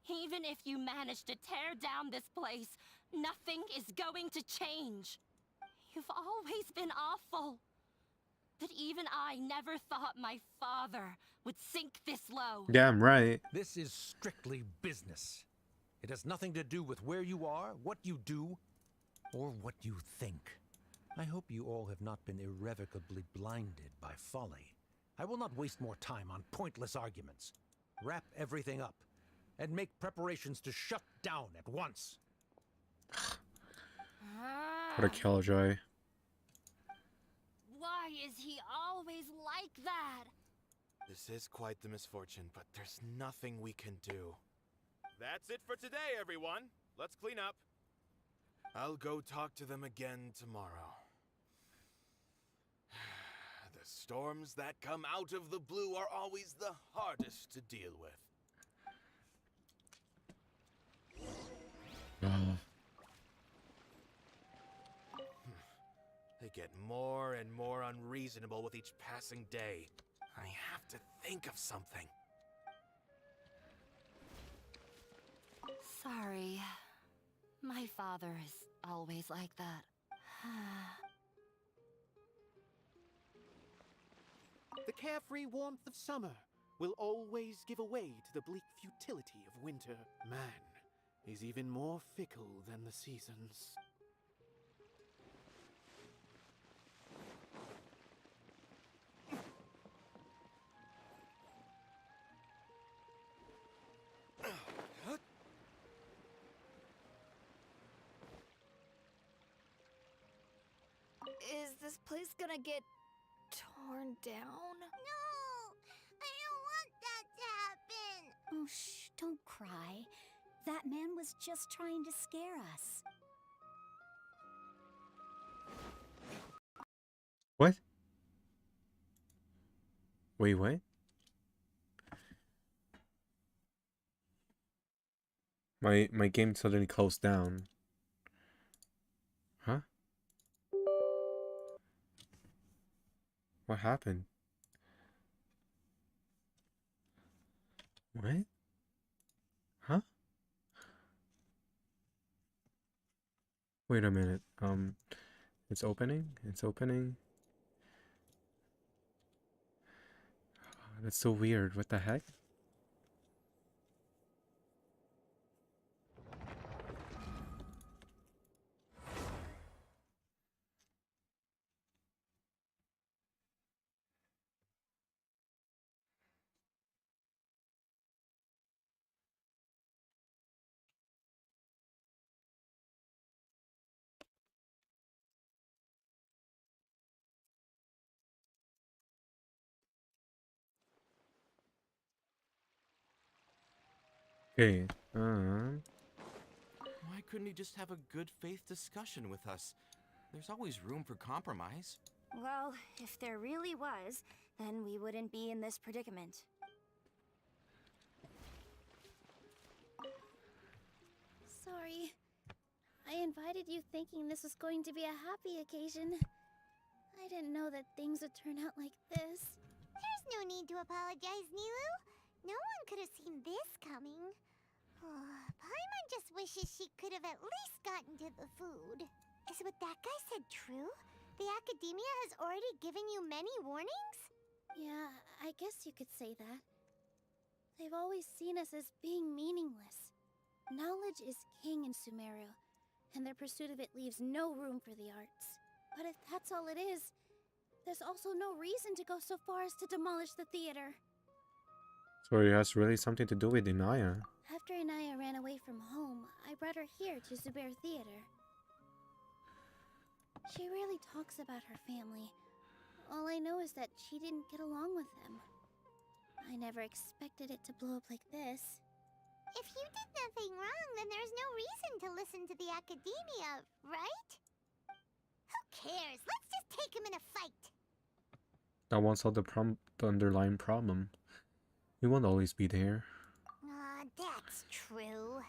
S: even if you manage to tear down this place, nothing is going to change. You've always been awful. But even I never thought my father would sink this low.
A: Damn right.
U: This is strictly business. It has nothing to do with where you are, what you do, or what you think. I hope you all have not been irrevocably blinded by folly. I will not waste more time on pointless arguments. Wrap everything up, and make preparations to shut down at once.
A: What a killjoy.
S: Why is he always like that?
T: This is quite the misfortune, but there's nothing we can do. That's it for today, everyone. Let's clean up. I'll go talk to them again tomorrow. The storms that come out of the blue are always the hardest to deal with. They get more and more unreasonable with each passing day. I have to think of something.
S: Sorry. My father is always like that.
B: The carefree warmth of summer will always give way to the bleak futility of winter. Man is even more fickle than the seasons.
M: Is this place gonna get torn down?
C: No! I don't want that to happen!
R: Oh, shh, don't cry. That man was just trying to scare us.
A: What? Wait, what? My game suddenly closed down. Huh? What happened? What? Huh? Wait a minute. It's opening? It's opening? That's so weird. What the heck? Okay.
T: Why couldn't he just have a good faith discussion with us? There's always room for compromise.
M: Well, if there really was, then we wouldn't be in this predicament.
N: Sorry. I invited you thinking this was going to be a happy occasion. I didn't know that things would turn out like this.
C: There's no need to apologize, Nilou. No one could have seen this coming. Paimon just wishes she could have at least gotten to the food. Is what that guy said true? The academia has already given you many warnings?
N: Yeah, I guess you could say that. They've always seen us as being meaningless. Knowledge is king in Sumeru, and their pursuit of it leaves no room for the arts. But if that's all it is, there's also no reason to go so far as to demolish the theater.
A: So it has really something to do with Inaya.
N: After Inaya ran away from home, I brought her here to Zubair Theater. She really talks about her family. All I know is that she didn't get along with them. I never expected it to blow up like this.
C: If you did nothing wrong, then there's no reason to listen to the academia, right? Who cares? Let's just take him in a fight.
A: That won't solve the underlying problem. We won't always be there.
C: That's true.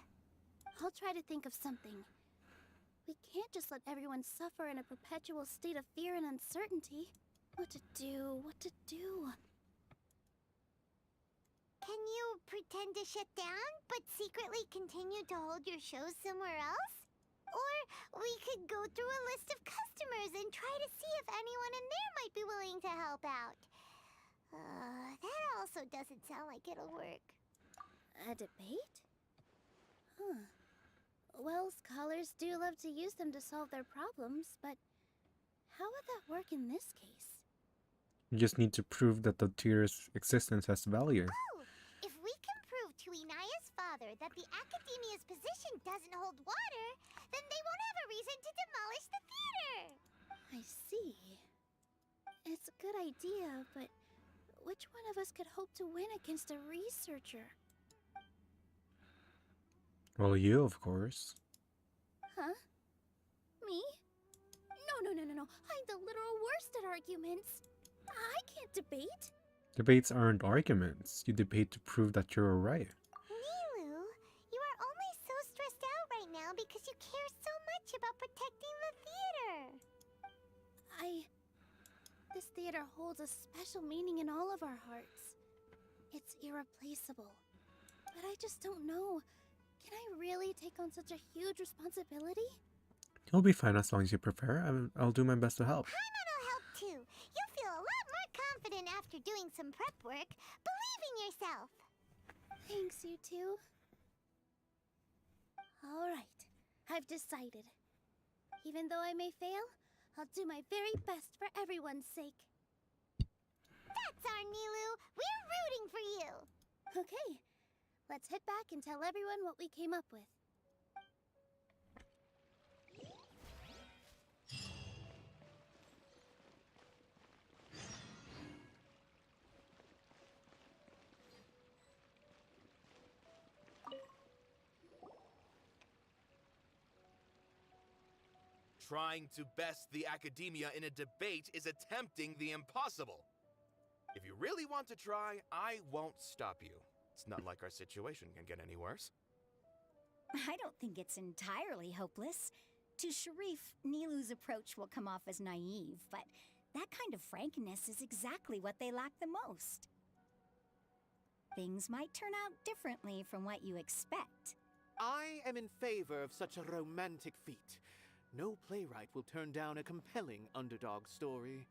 N: I'll try to think of something. We can't just let everyone suffer in a perpetual state of fear and uncertainty. What to do? What to do?
C: Can you pretend to shut down, but secretly continue to hold your shows somewhere else? Or we could go through a list of customers and try to see if anyone in there might be willing to help out. That also doesn't sound like it'll work.
N: A debate? Huh. Well, scholars do love to use them to solve their problems, but how would that work in this case?
A: You just need to prove that the theater's existence has value.
C: Oh! If we can prove to Inaya's father that the academia's position doesn't hold water, then they won't have a reason to demolish the theater!
N: I see. It's a good idea, but which one of us could hope to win against a researcher?
A: Well, you, of course.
N: Huh? Me? No. I'm the literal worst at arguments. I can't debate.
A: Debates aren't arguments. You debate to prove that you're right.
C: Nilou, you are only so stressed out right now because because you care so much about protecting the theater.
N: This theater holds a special meaning in all of our hearts. It's irreplaceable. But I just don't know. Can I really take on such a huge responsibility?
A: You'll be fine as long as you prepare. I'll do my best to help.
C: Paimon will help too. You'll feel a lot more confident after doing some prep work. Believe in yourself.
N: Thanks, you two. Alright, I've decided. Even though I may fail, I'll do my very best for everyone's sake.
C: That's our Nilou. We're rooting for you.
N: Okay, let's head back and tell everyone what we came up with.
T: Trying to best the academia in a debate is attempting the impossible. If you really want to try, I won't stop you. It's not like our situation can get any worse.
R: I don't think it's entirely hopeless. To Sharif, Nilou's approach will come off as naive, but that kind of frankness is exactly what they lack the most. Things might turn out differently from what you expect.
B: I am in favor of such a romantic feat. No playwright will turn down a compelling underdog story.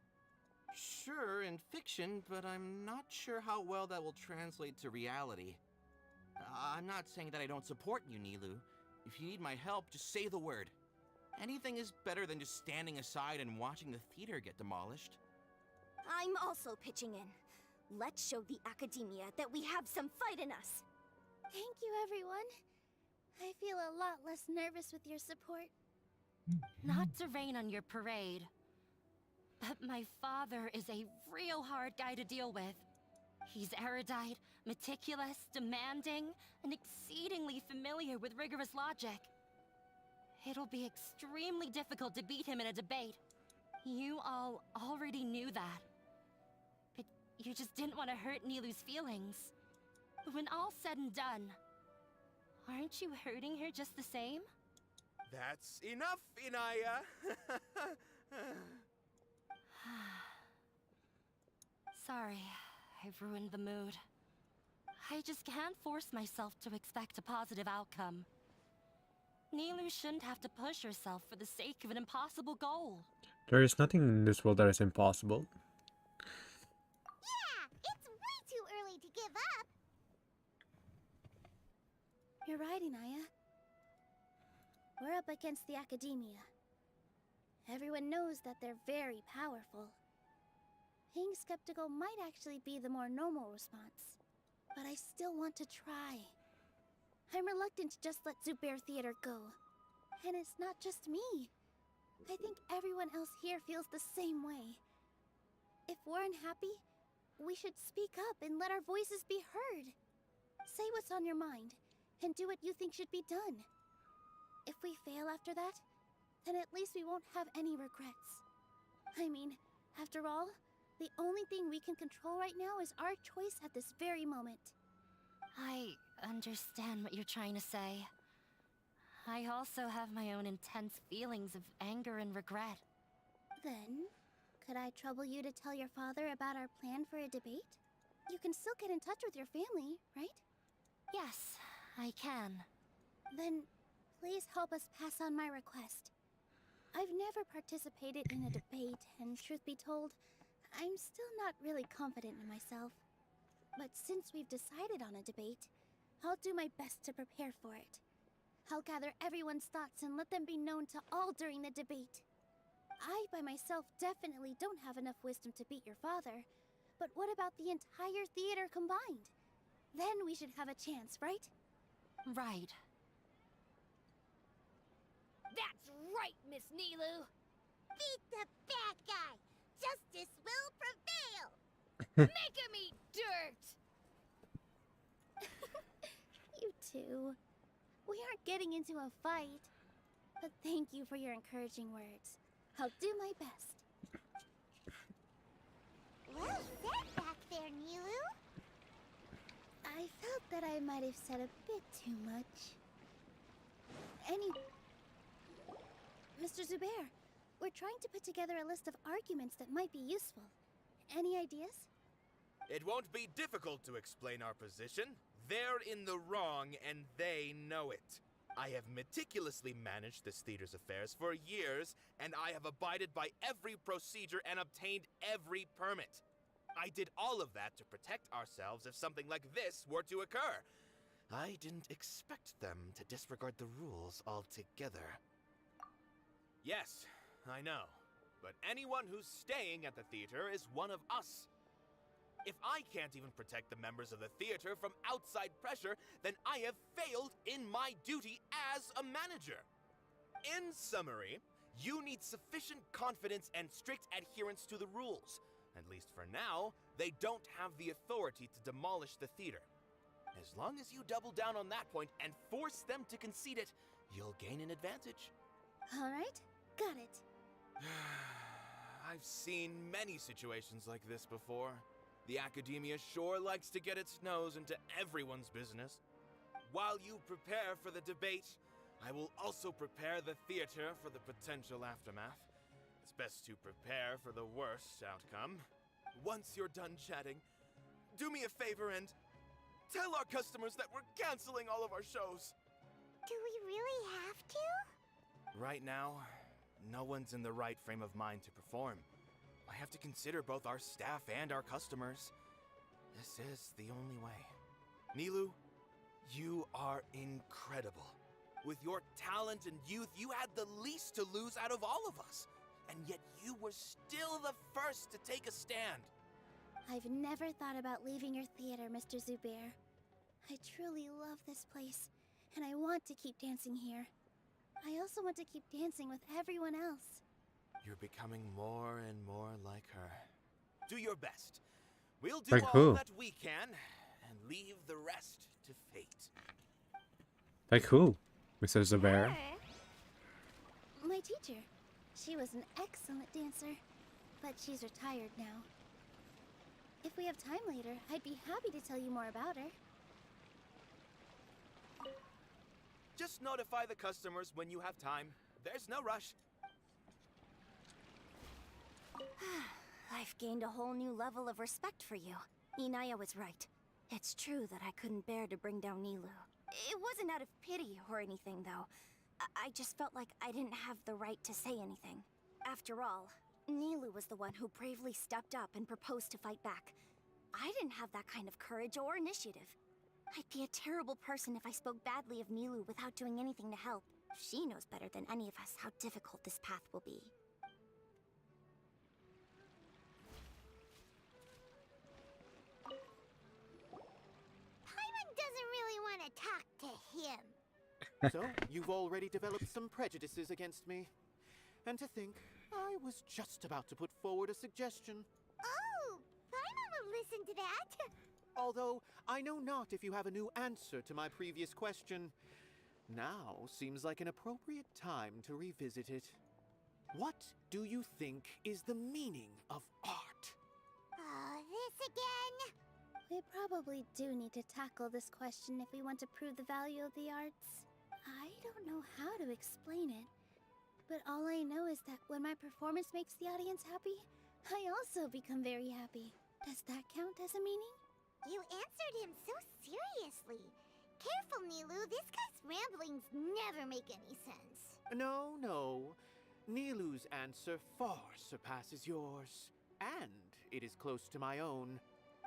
D: Sure, in fiction, but I'm not sure how well that will translate to reality. I'm not saying that I don't support you, Nilou. If you need my help, just say the word. Anything is better than just standing aside and watching the theater get demolished.
V: I'm also pitching in. Let's show the academia that we have some fight in us.
N: Thank you, everyone. I feel a lot less nervous with your support.
S: Not to rain on your parade, but my father is a real hard guy to deal with. He's erudite, meticulous, demanding, and exceedingly familiar with rigorous logic. It'll be extremely difficult to beat him in a debate. You all already knew that. But you just didn't want to hurt Nilou's feelings. But when all's said and done, aren't you hurting her just the same?
T: That's enough, Inaya!
S: Sorry, I've ruined the mood. I just can't force myself to expect a positive outcome. Nilou shouldn't have to push herself for the sake of an impossible goal.
A: There is nothing in this world that is impossible.
C: Yeah, it's way too early to give up.
N: You're right, Inaya. We're up against the academia. Everyone knows that they're very powerful. Being skeptical might actually be the more normal response. But I still want to try. I'm reluctant to just let Zubair Theater go. And it's not just me. I think everyone else here feels the same way. If we're unhappy, we should speak up and let our voices be heard. Say what's on your mind, and do what you think should be done. If we fail after that, then at least we won't have any regrets. I mean, after all, the only thing we can control right now is our choice at this very moment.
S: I understand what you're trying to say. I also have my own intense feelings of anger and regret.
N: Then, could I trouble you to tell your father about our plan for a debate? You can still get in touch with your family, right?
S: Yes, I can.
N: Then, please help us pass on my request. I've never participated in a debate, and truth be told, I'm still not really confident in myself. But since we've decided on a debate, I'll do my best to prepare for it. I'll gather everyone's thoughts and let them be known to all during the debate. I, by myself, definitely don't have enough wisdom to beat your father. But what about the entire theater combined? Then we should have a chance, right?
S: Right.
V: That's right, Miss Nilou.
C: Beat the bad guy. Justice will prevail.
V: Make him eat dirt.
N: You two. We aren't getting into a fight. But thank you for your encouraging words. I'll do my best.
C: Well said back there, Nilou.
N: I felt that I might have said a bit too much. Mr. Zubair, we're trying to put together a list of arguments that might be useful. Any ideas?
T: It won't be difficult to explain our position. They're in the wrong, and they know it. I have meticulously managed this theater's affairs for years, and I have abided by every procedure and obtained every permit. I did all of that to protect ourselves if something like this were to occur. I didn't expect them to disregard the rules altogether. Yes, I know. But anyone who's staying at the theater is one of us. If I can't even protect the members of the theater from outside pressure, then I have failed in my duty as a manager. In summary, you need sufficient confidence and strict adherence to the rules. At least for now, they don't have the authority to demolish the theater. As long as you double down on that point and force them to concede it, you'll gain an advantage.
N: All right, got it.
T: I've seen many situations like this before. The academia sure likes to get its nose into everyone's business. While you prepare for the debate, I will also prepare the theater for the potential aftermath. It's best to prepare for the worst outcome. Once you're done chatting, do me a favor and tell our customers that we're canceling all of our shows.
C: Do we really have to?
T: Right now, no one's in the right frame of mind to perform. I have to consider both our staff and our customers. This is the only way. Nilou, you are incredible. With your talent and youth, you had the least to lose out of all of us. And yet you were still the first to take a stand.
N: I've never thought about leaving your theater, Mr. Zubair. I truly love this place, and I want to keep dancing here. I also want to keep dancing with everyone else.
T: You're becoming more and more like her. Do your best. We'll do
A: Like
T: all
A: who?
T: that we can, and leave the rest to fate.
A: Like who, Mr. Zubair?
N: My teacher. She was an excellent dancer, but she's retired now. If we have time later, I'd be happy to tell you more about her.
T: Just notify the customers when you have time. There's no rush.
V: I've gained a whole new level of respect for you. Inaya was right. It's true that I couldn't bear to bring down Nilou. It wasn't out of pity or anything, though. I just felt like I didn't have the right to say anything. After all, Nilou was the one who bravely stepped up and proposed to fight back. I didn't have that kind of courage or initiative. I'd be a terrible person if I spoke badly of Nilou without doing anything to help. She knows better than any of us how difficult this path will be.
C: Paimon doesn't really want to talk to him.
B: So, you've already developed some prejudices against me. And to think, I was just about to put forward a suggestion.
C: Oh, Paimon will listen to that.
B: Although, I know not if you have a new answer to my previous question. Now seems like an appropriate time to revisit it. What do you think is the meaning of art?
C: Oh, this again?
N: We probably do need to tackle this question if we want to prove the value of the arts. I don't know how to explain it, but all I know is that when my performance makes the audience happy, I also become very happy. Does that count as a meaning?
C: You answered him so seriously. Careful, Nilou. This guy's ramblings never make any sense.
B: No, no. Nilou's answer far surpasses yours. And it is close to my own.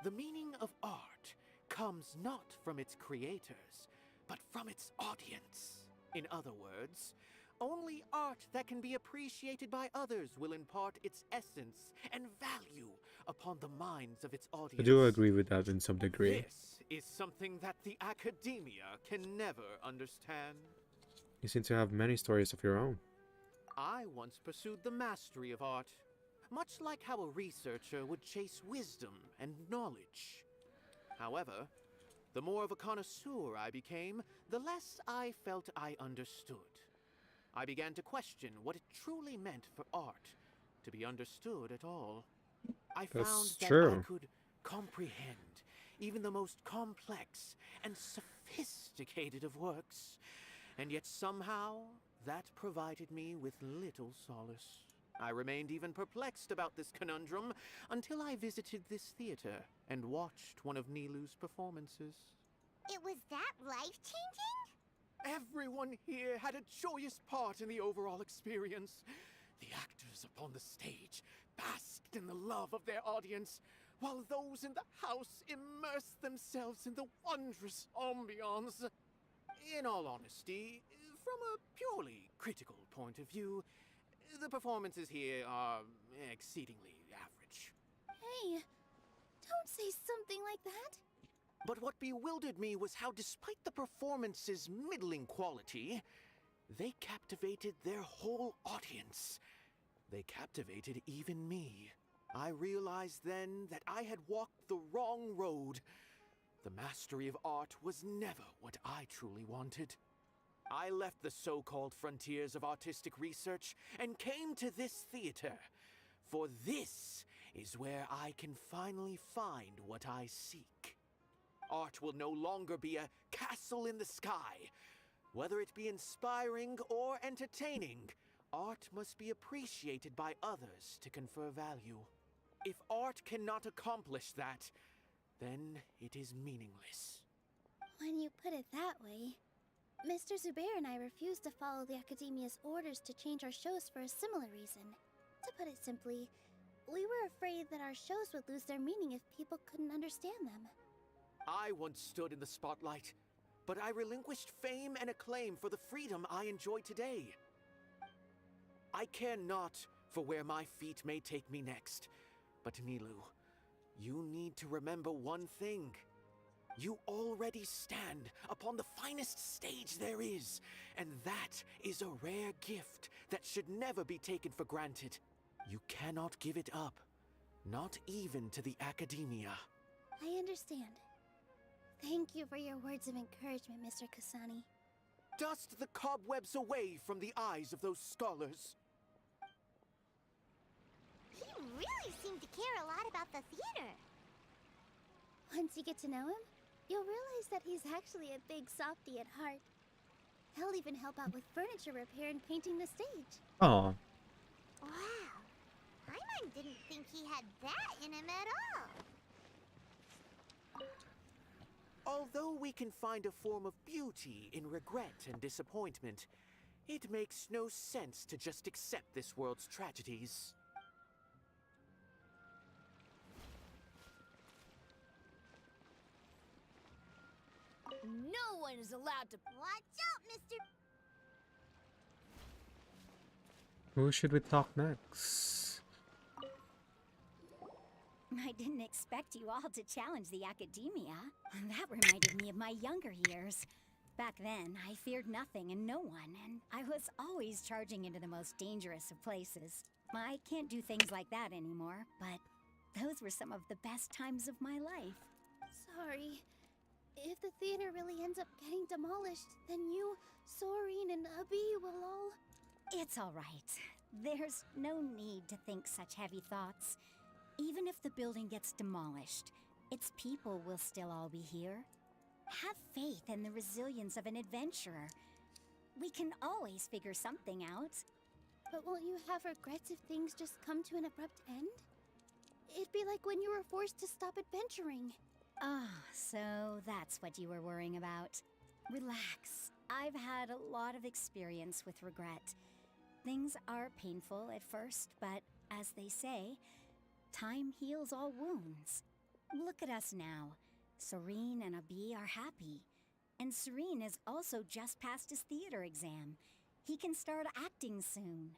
B: The meaning of art comes not from its creators, but from its audience. In other words, only art that can be appreciated by others will impart its essence and value upon the minds of its audience.
A: I do agree with that in some degree.
B: This is something that the academia can never understand.
A: You seem to have many stories of your own.
B: I once pursued the mastery of art, much like how a researcher would chase wisdom and knowledge. However, the more of a connoisseur I became, the less I felt I understood. I began to question what it truly meant for art to be understood at all. I found
A: That's
B: that
A: true.
B: I could comprehend even the most complex and sophisticated of works, and yet somehow That provided me with little solace. I remained even perplexed about this conundrum until I visited this theater and watched one of Nilou's performances.
C: It was that life-changing?
B: Everyone here had a joyous part in the overall experience. The actors upon the stage basked in the love of their audience, while those in the house immersed themselves in the wondrous ambiance. In all honesty, from a purely critical point of view, the performances here are exceedingly average.
V: Hey, don't say something like that.
B: But what bewildered me was how, despite the performance's middling quality, they captivated their whole audience. They captivated even me. I realized then that I had walked the wrong road. The mastery of art was never what I truly wanted. I left the so-called frontiers of artistic research and came to this theater, for this is where I can finally find what I seek. Art will no longer be a castle in the sky. Whether it be inspiring or entertaining, art must be appreciated by others to confer value. If art cannot accomplish that, then it is meaningless.
V: When you put it that way, Mr. Zubair and I refused to follow the Academia's orders to change our shows for a similar reason. To put it simply, we were afraid that our shows would lose their meaning if people couldn't understand them.
B: I once stood in the spotlight, but I relinquished fame and acclaim for the freedom I enjoy today. I care not for where my feet may take me next, but Nilou, you need to remember one thing. You already stand upon the finest stage there is, and that is a rare gift that should never be taken for granted. You cannot give it up, not even to the Academia.
V: I understand. Thank you for your words of encouragement, Mr. Kasani.
B: Dust the cobwebs away from the eyes of those scholars.
C: He really seemed to care a lot about the theater.
V: Once you get to know him, you'll realize that he's actually a big softie at heart. He'll even help out with furniture repair and painting the stage.
A: Aw.
C: Wow. Paimon didn't think he had that in him at all.
B: Although we can find a form of beauty in regret and disappointment, it makes no sense to just accept this world's tragedies.
V: No one is allowed to...
C: Watch out, Mr.
A: Who should we talk next?
R: I didn't expect you all to challenge the Academia. That reminded me of my younger years. Back then, I feared nothing and no one, and I was always charging into the most dangerous of places. I can't do things like that anymore, but those were some of the best times of my life.
V: Sorry. If the theater really ends up getting demolished, then you, Sorin, and Abi will all...
R: It's all right. There's no need to think such heavy thoughts. Even if the building gets demolished, its people will still all be here. Have faith in the resilience of an adventurer. We can always figure something out.
V: But won't you have regrets if things just come to an abrupt end? It'd be like when you were forced to stop adventuring.
R: Ah, so that's what you were worrying about. Relax. I've had a lot of experience with regret. Things are painful at first, but as they say, time heals all wounds. Look at us now. Serene and Abi are happy. And Serene has also just passed his theater exam. He can start acting soon.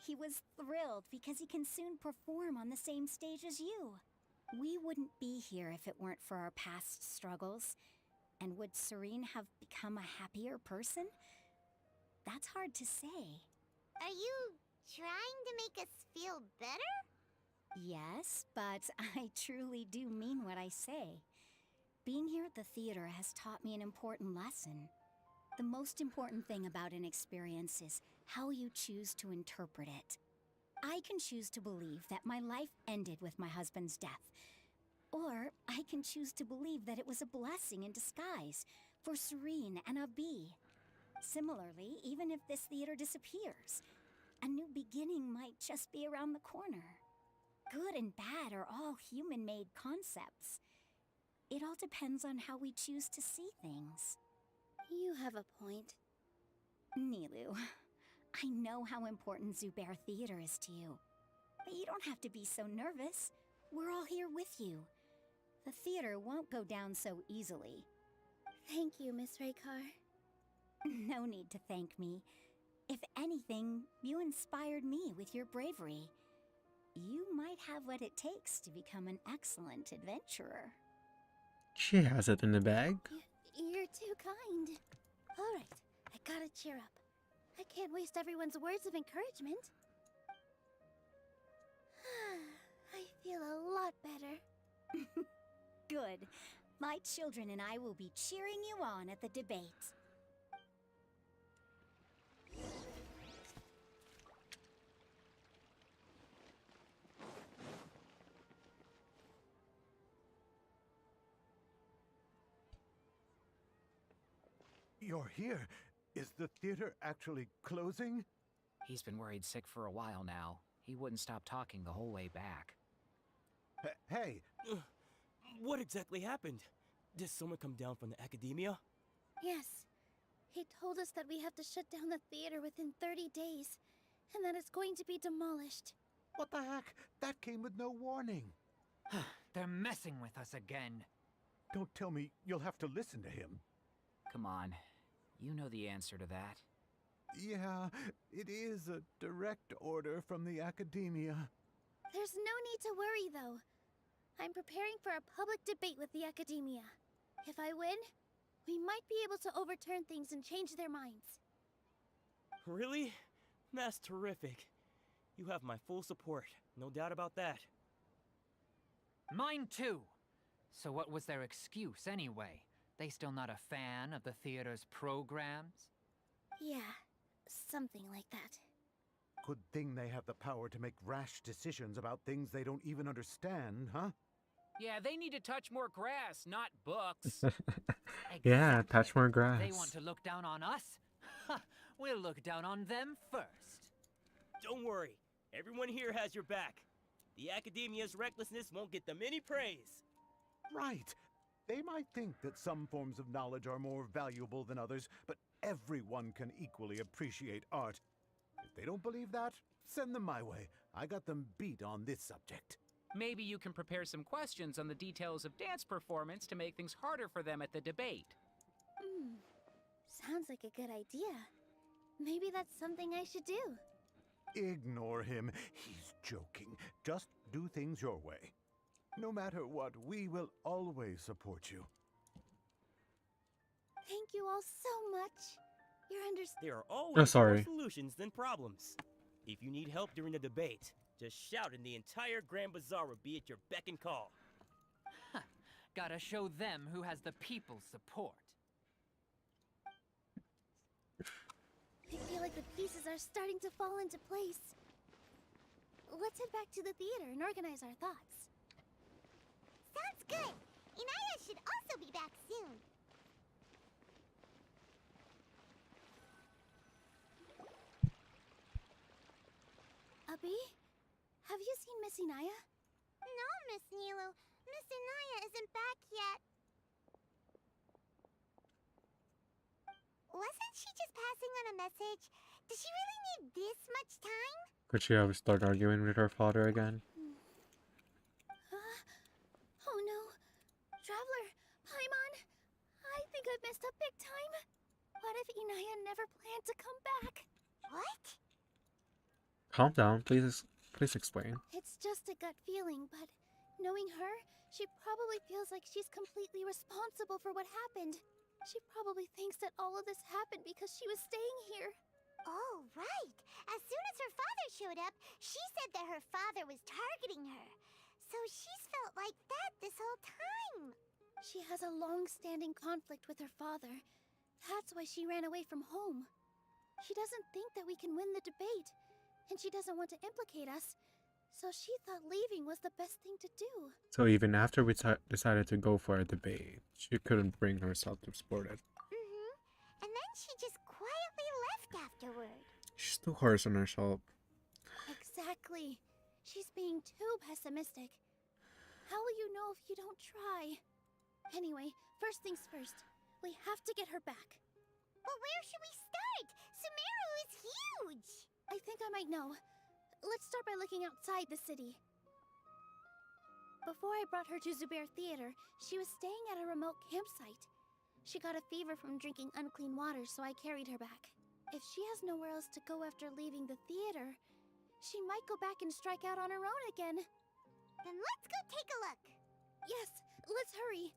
R: He was thrilled because he can soon perform on the same stage as you. We wouldn't be here if it weren't for our past struggles. And would Serene have become a happier person? That's hard to say.
C: Are you trying to make us feel better?
R: Yes, but I truly do mean what I say. Being here at the theater has taught me an important lesson. The most important thing about an experience is how you choose to interpret it. I can choose to believe that my life ended with my husband's death. Or I can choose to believe that it was a blessing in disguise for Serene and Abi. Similarly, even if this theater disappears, a new beginning might just be around the corner. Good and bad are all human-made concepts. It all depends on how we choose to see things.
N: You have a point.
R: Nilou, I know how important Zubair Theater is to you. But you don't have to be so nervous. We're all here with you. The theater won't go down so easily.
N: Thank you, Miss Raykar.
R: No need to thank me. If anything, you inspired me with your bravery. You might have what it takes to become an excellent adventurer.
A: She has it in the bag.
N: You're too kind. All right, I gotta cheer up. I can't waste everyone's words of encouragement. I feel a lot better.
R: Good. My children and I will be cheering you on at the debate.
Q: You're here. Is the theater actually closing?
P: He's been worried sick for a while now. He wouldn't stop talking the whole way back.
Q: Hey!
J: What exactly happened? Did someone come down from the academia?
N: Yes. He told us that we have to shut down the theater within 30 days, and that it's going to be demolished.
Q: What the heck? That came with no warning.
O: They're messing with us again.
Q: Don't tell me you'll have to listen to him.
P: Come on. You know the answer to that.
Q: Yeah, it is a direct order from the academia.
N: There's no need to worry, though. I'm preparing for a public debate with the academia. If I win, we might be able to overturn things and change their minds.
J: Really? That's terrific. You have my full support, no doubt about that.
O: Mine too. So what was their excuse anyway? They still not a fan of the theater's programs?
N: Yeah, something like that.
Q: Good thing they have the power to make rash decisions about things they don't even understand, huh?
P: Yeah, they need to touch more grass, not books.
A: Yeah, touch more grass.
O: They want to look down on us? We'll look down on them first.
J: Don't worry. Everyone here has your back. The academia's recklessness won't get them any praise.
Q: Right. They might think that some forms of knowledge are more valuable than others, but everyone can equally appreciate art. If they don't believe that, send them my way. I got them beat on this subject.
P: Maybe you can prepare some questions on the details of dance performance to make things harder for them at the debate.
N: Sounds like a good idea. Maybe that's something I should do.
Q: Ignore him. He's joking. Just do things your way. No matter what, we will always support you.
N: Thank you all so much. Your
J: There are always
A: sorry.
J: more solutions than problems. If you need help during the debate, just shout and the entire Grand Bazaar will be at your beck and call.
O: Gotta show them who has the people's support.
N: I feel like the pieces are starting to fall into place. Let's head back to the theater and organize our thoughts.
C: Sounds good. Inaya should also be back soon.
N: Abi, have you seen Miss Inaya?
C: No, Miss Nilou. Miss Inaya isn't back yet. Wasn't she just passing on a message? Does she really need this much time?
A: Could she ever start arguing with her father again?
N: Oh no. Traveler, Paimon, I think I've messed up big time. What if Inaya never planned to come back?
C: What?
A: Calm down, please explain.
N: It's just a gut feeling, but knowing her, she probably feels like she's completely responsible for what happened. She probably thinks that all of this happened because she was staying here.
C: Oh, right. As soon as her father showed up, she said that her father was targeting her. So she's felt like that this whole time.
N: She has a long-standing conflict with her father. That's why she ran away from home. She doesn't think that we can win the debate, and she doesn't want to implicate us. So she thought leaving was the best thing to do.
A: So even after we decided to go for a debate, she couldn't bring herself to support it.
C: And then she just quietly left afterward.
A: She's too harsh on herself.
N: Exactly. She's being too pessimistic. How will you know if you don't try? Anyway, first things first. We have to get her back.
C: But where should we start? Sumeru is huge!
N: I think I might know. Let's start by looking outside the city. Before I brought her to Zubair Theater, she was staying at a remote campsite. She got a fever from drinking unclean water, so I carried her back. If she has nowhere else to go after leaving the theater, she might go back and strike out on her own again.
C: Then let's go take a look.
N: Yes, let's hurry.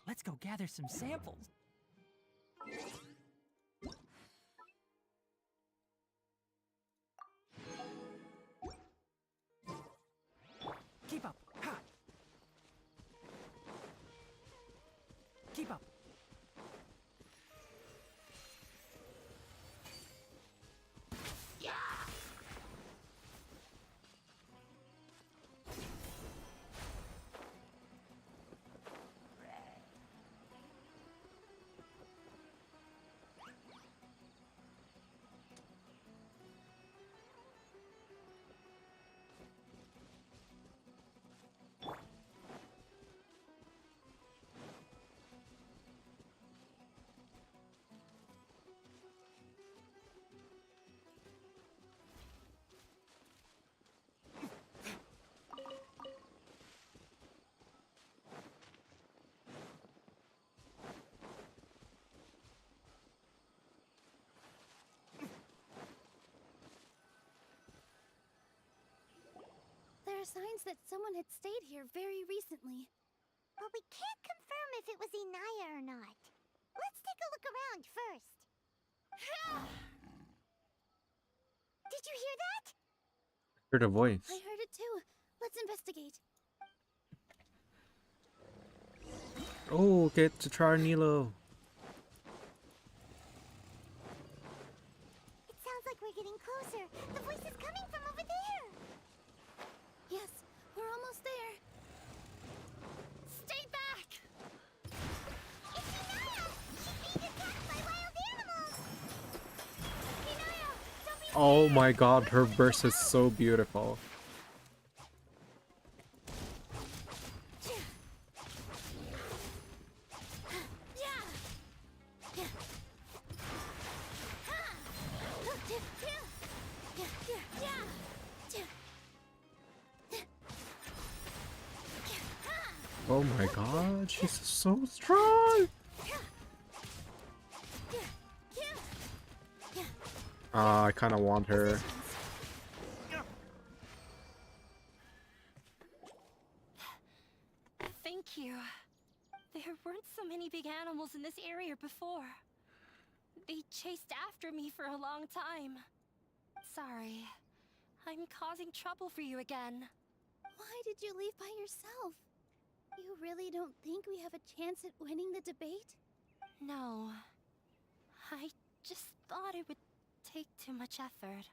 I: Let's go gather some samples. Keep up. Ha! Keep up.
N: There are signs that someone had stayed here very recently.
C: But we can't confirm if it was Inaya or not. Let's take a look around first. Did you hear that?
A: Heard a voice.
N: I heard it too. Let's investigate.
A: Oh, get to try nilou.
C: It sounds like we're getting closer. The voice is coming from over there.
N: Yes, we're almost there. Stay back!
C: It's Inaya! She's being attacked by wild animals! Inaya, don't be
A: Oh my god, her burst is so beautiful. Oh my god, she's so strong! I kinda want her.
S: Thank you. There weren't so many big animals in this area before. They chased after me for a long time. Sorry. I'm causing trouble for you again.
N: Why did you leave by yourself? You really don't think we have a chance at winning the debate?
S: No. I just thought it would take too much effort.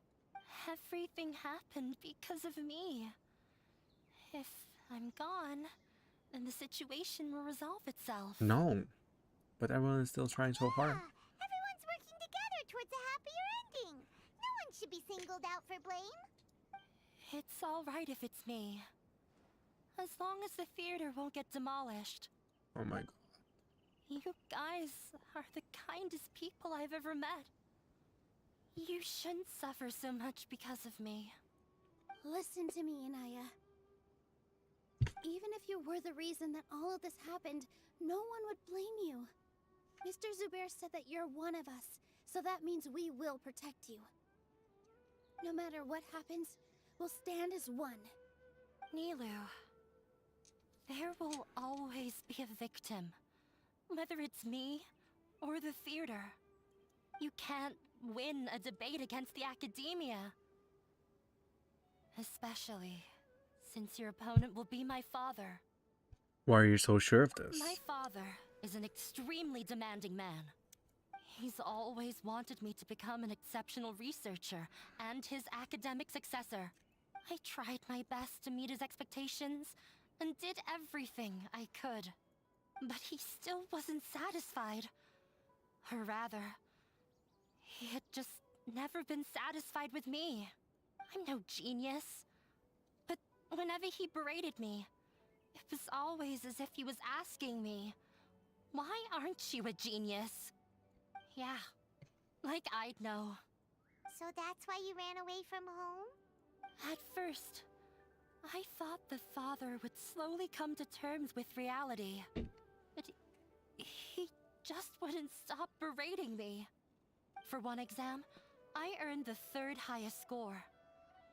S: Everything happened because of me. If I'm gone, then the situation will resolve itself.
A: No, but everyone is still trying so hard.
C: Everyone's working together towards a happier ending. No one should be singled out for blame.
S: It's all right if it's me. As long as the theater won't get demolished.
A: Oh my god.
S: You guys are the kindest people I've ever met. You shouldn't suffer so much because of me.
N: Listen to me, Inaya. Even if you were the reason that all of this happened, no one would blame you. Mr. Zubair said that you're one of us, so that means we will protect you. No matter what happens,
V: will stand as one.
S: Nilou, there will always be a victim, whether it's me or the theater. You can't win a debate against the academia. Especially since your opponent will be my father.
A: Why are you so sure of this?
S: My father is an extremely demanding man. He's always wanted me to become an exceptional researcher and his academic successor. I tried my best to meet his expectations and did everything I could. But he still wasn't satisfied. Or rather, he had just never been satisfied with me. I'm no genius. But whenever he berated me, it was always as if he was asking me, "Why aren't you a genius?" Yeah, like I'd know.
C: So that's why you ran away from home?
S: At first, I thought the father would slowly come to terms with reality. But he just wouldn't stop berating me. For one exam, I earned the 3rd highest score.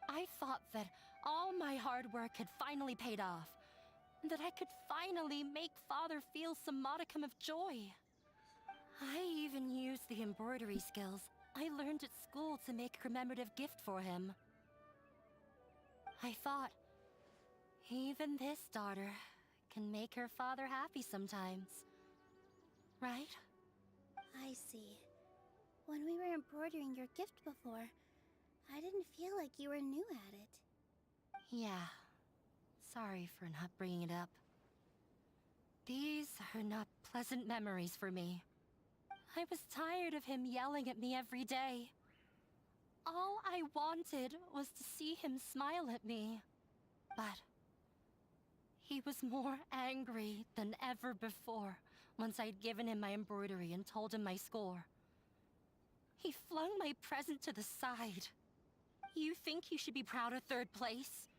S: I thought that all my hard work had finally paid off, and that I could finally make father feel some modicum of joy. I even used the embroidery skills I learned at school to make a commemorative gift for him. I thought, even this daughter can make her father happy sometimes. Right?
N: I see. When we were embroidering your gift before, I didn't feel like you were new at it.
S: Yeah. Sorry for not bringing it up. These are not pleasant memories for me. I was tired of him yelling at me every day. All I wanted was to see him smile at me. But he was more angry than ever before once I'd given him my embroidery and told him my score. He flung my present to the side. You think you should be proud of 3rd place?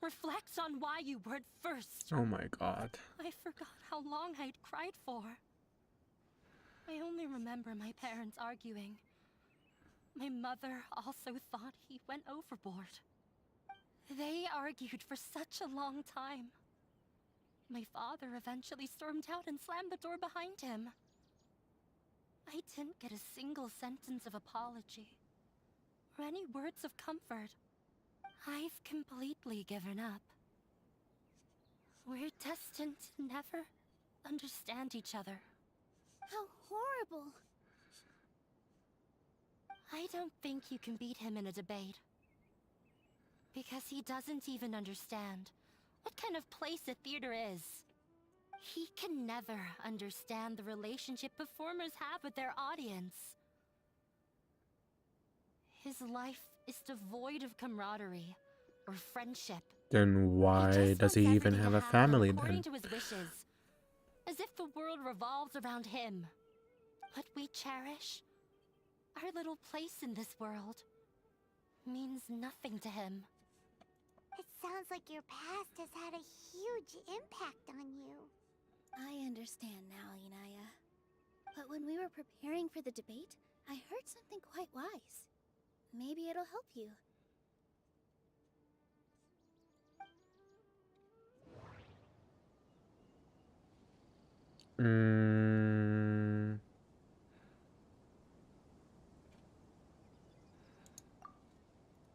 S: Reflect on why you weren't first.
A: Oh my god.
S: I forgot how long I'd cried for. I only remember my parents arguing. My mother also thought he went overboard. They argued for such a long time. My father eventually stormed out and slammed the door behind him. I didn't get a single sentence of apology or any words of comfort. I've completely given up. We're destined to never understand each other.
N: How horrible!
S: I don't think you can beat him in a debate. Because he doesn't even understand what kind of place a theater is. He can never understand the relationship performers have with their audience. His life is devoid of camaraderie or friendship.
A: Then why does he even have a family
S: according
A: then?
S: to his wishes, as if the world revolves around him. What we cherish, our little place in this world, means nothing to him.
C: It sounds like your past has had a huge impact on you.
N: I understand now, Inaya. But when we were preparing for the debate, I heard something quite wise. Maybe it'll help you.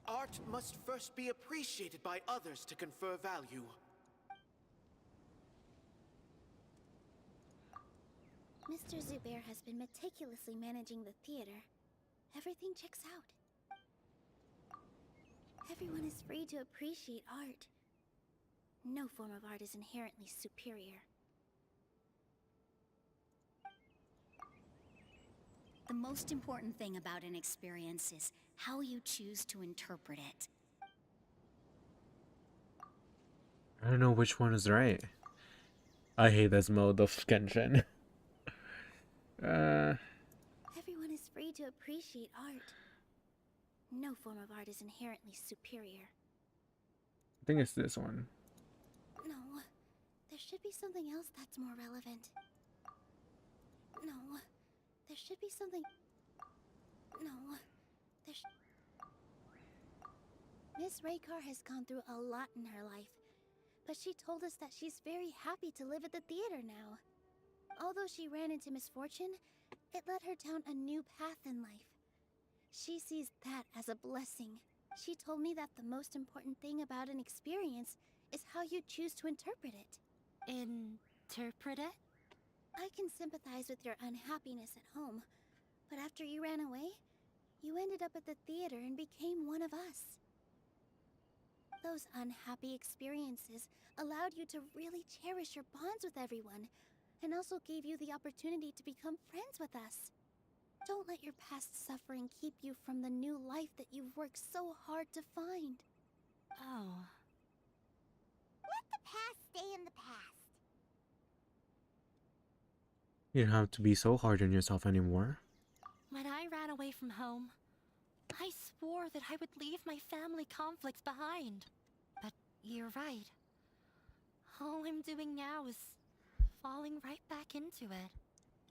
B: Art must first be appreciated by others to confer value.
N: Mr. Zubair has been meticulously managing the theater. Everything checks out. Everyone is free to appreciate art. No form of art is inherently superior.
R: The most important thing about an experience is how you choose to interpret it.
A: I don't know which one is right. I hate this mode of Genshin.
N: Everyone is free to appreciate art. No form of art is inherently superior.
A: I think it's this one.
N: No, there should be something else that's more relevant. No, there should be something... No, there Miss Raykar has gone through a lot in her life, but she told us that she's very happy to live at the theater now. Although she ran into misfortune, it led her down a new path in life. She sees that as a blessing. She told me that the most important thing about an experience is how you choose to interpret it.
S: Interpret it?
N: I can sympathize with your unhappiness at home, but after you ran away, you ended up at the theater and became one of us. Those unhappy experiences allowed you to really cherish your bonds with everyone, and also gave you the opportunity to become friends with us. Don't let your past suffering keep you from the new life that you've worked so hard to find.
S: Oh.
C: Let the past stay in the past.
A: You don't have to be so hard on yourself anymore.
S: When I ran away from home, I swore that I would leave my family conflicts behind. But you're right. All I'm doing now is falling right back into it.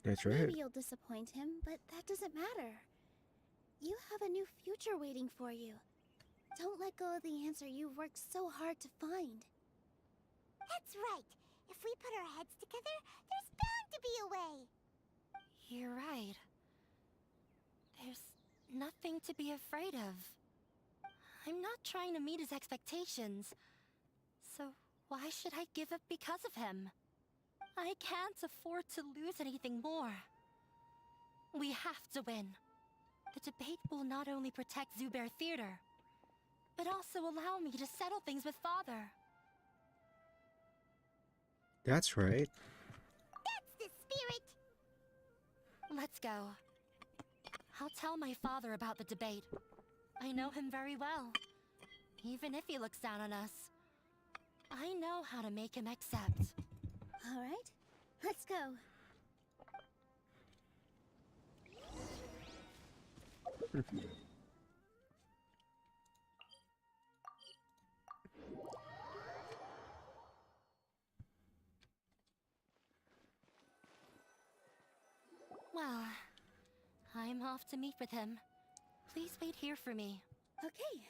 A: That's right.
N: Maybe you'll disappoint him, but that doesn't matter. You have a new future waiting for you. Don't let go of the answer you've worked so hard to find.
C: That's right. If we put our heads together, there's bound to be a way.
S: You're right. There's nothing to be afraid of. I'm not trying to meet his expectations. So why should I give up because of him? I can't afford to lose anything more. We have to win. The debate will not only protect Zubair Theater, but also allow me to settle things with Father.
A: That's right.
C: That's the spirit.
S: Let's go. I'll tell my father about the debate. I know him very well. Even if he looks down on us, I know how to make him accept.
N: All right, let's go.
S: Well, I'm off to meet with him. Please wait here for me.
N: Okay,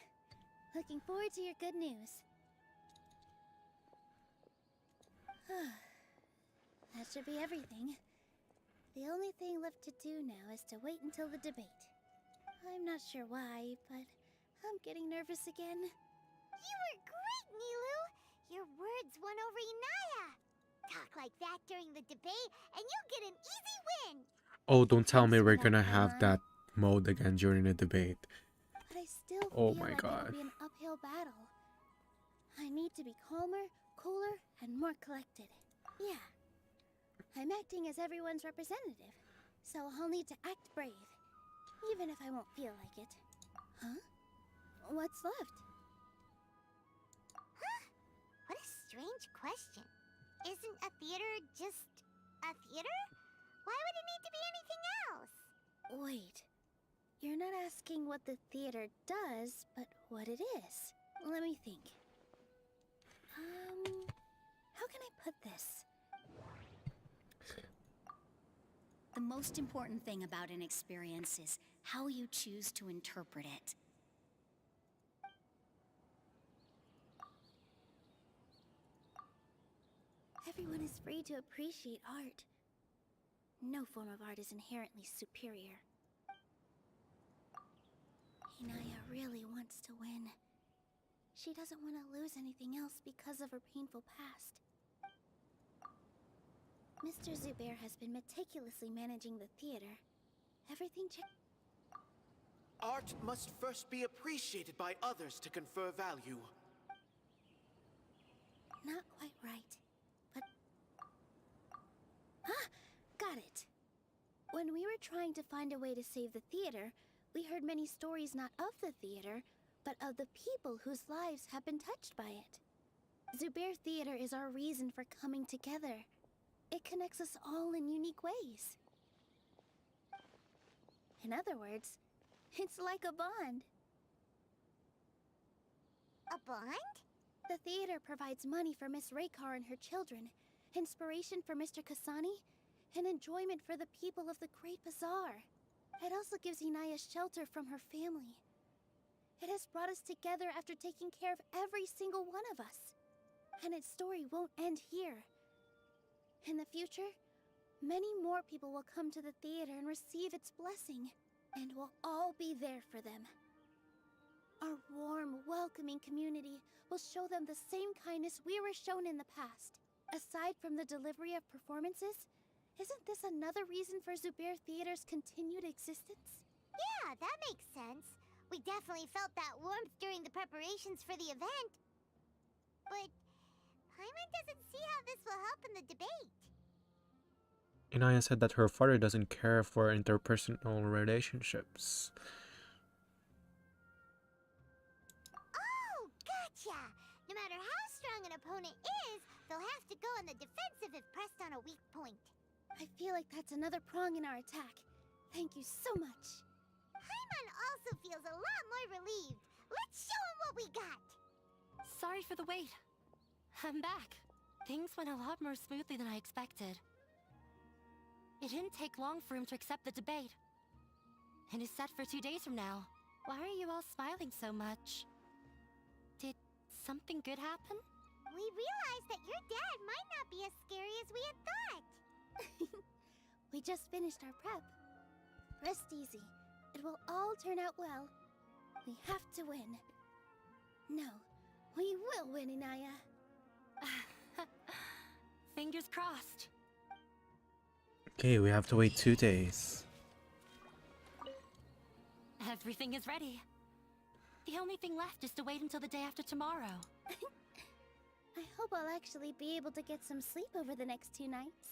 N: looking forward to your good news. That should be everything. The only thing left to do now is to wait until the debate. I'm not sure why, but I'm getting nervous again.
C: You were great, Nilou! Your words won over Inaya! Talk like that during the debate, and you'll get an easy win!
A: Oh, don't tell me we're gonna have that mode again during the debate.
N: But I still
A: Oh
N: feel
A: my
N: like
A: God.
N: it'll be an uphill battle. I need to be calmer, cooler, and more collected. Yeah. I'm acting as everyone's representative, so I'll need to act brave, even if I won't feel like it. Huh? What's left?
C: Huh? What a strange question. Isn't a theater just a theater? Why would it need to be anything else?
N: Wait. You're not asking what the theater does, but what it is. Let me think. How can I put this?
R: The most important thing about an experience is how you choose to interpret it.
N: Everyone is free to appreciate art. No form of art is inherently superior. Inaya really wants to win. She doesn't want to lose anything else because of her painful past. Mr. Zubair has been meticulously managing the theater. Everything
B: Art must first be appreciated by others to confer value.
N: Not quite right, but... Ah! Got it! When we were trying to find a way to save the theater, we heard many stories not of the theater, but of the people whose lives have been touched by it. Zubair Theater is our reason for coming together. It connects us all in unique ways. In other words, it's like a bond.
C: A bond?
N: The theater provides money for Miss Raykar and her children, inspiration for Mr. Kasani, and enjoyment for the people of the Great Bazaar. It also gives Inaya shelter from her family. It has brought us together after taking care of every single one of us. And its story won't end here. In the future, many more people will come to the theater and receive its blessing, and we'll all be there for them. Our warm, welcoming community will show them the same kindness we were shown in the past. Aside from the delivery of performances, isn't this another reason for Zubair Theater's continued existence?
C: Yeah, that makes sense. We definitely felt that warmth during the preparations for the event. But Paimon doesn't see how this will help in the debate.
A: Inaya said that her father doesn't care for interpersonal relationships.
C: Oh, gotcha! No matter how strong an opponent is, they'll have to go on the defensive if pressed on a weak point.
N: I feel like that's another prong in our attack. Thank you so much.
C: Paimon also feels a lot more relieved. Let's show him what we got!
S: Sorry for the wait. I'm back. Things went a lot more smoothly than I expected. It didn't take long for him to accept the debate. And it's set for 2 days from now. Why are you all smiling so much? Did something good happen?
C: We realized that your dad might not be as scary as we had thought.
N: We just finished our prep. Rest easy. It will all turn out well. We have to win. No, we will win, Inaya.
S: Fingers crossed.
A: Okay, we have to wait 2 days.
S: Everything is ready. The only thing left is to wait until the day after tomorrow.
N: I hope I'll actually be able to get some sleep over the next 2 nights.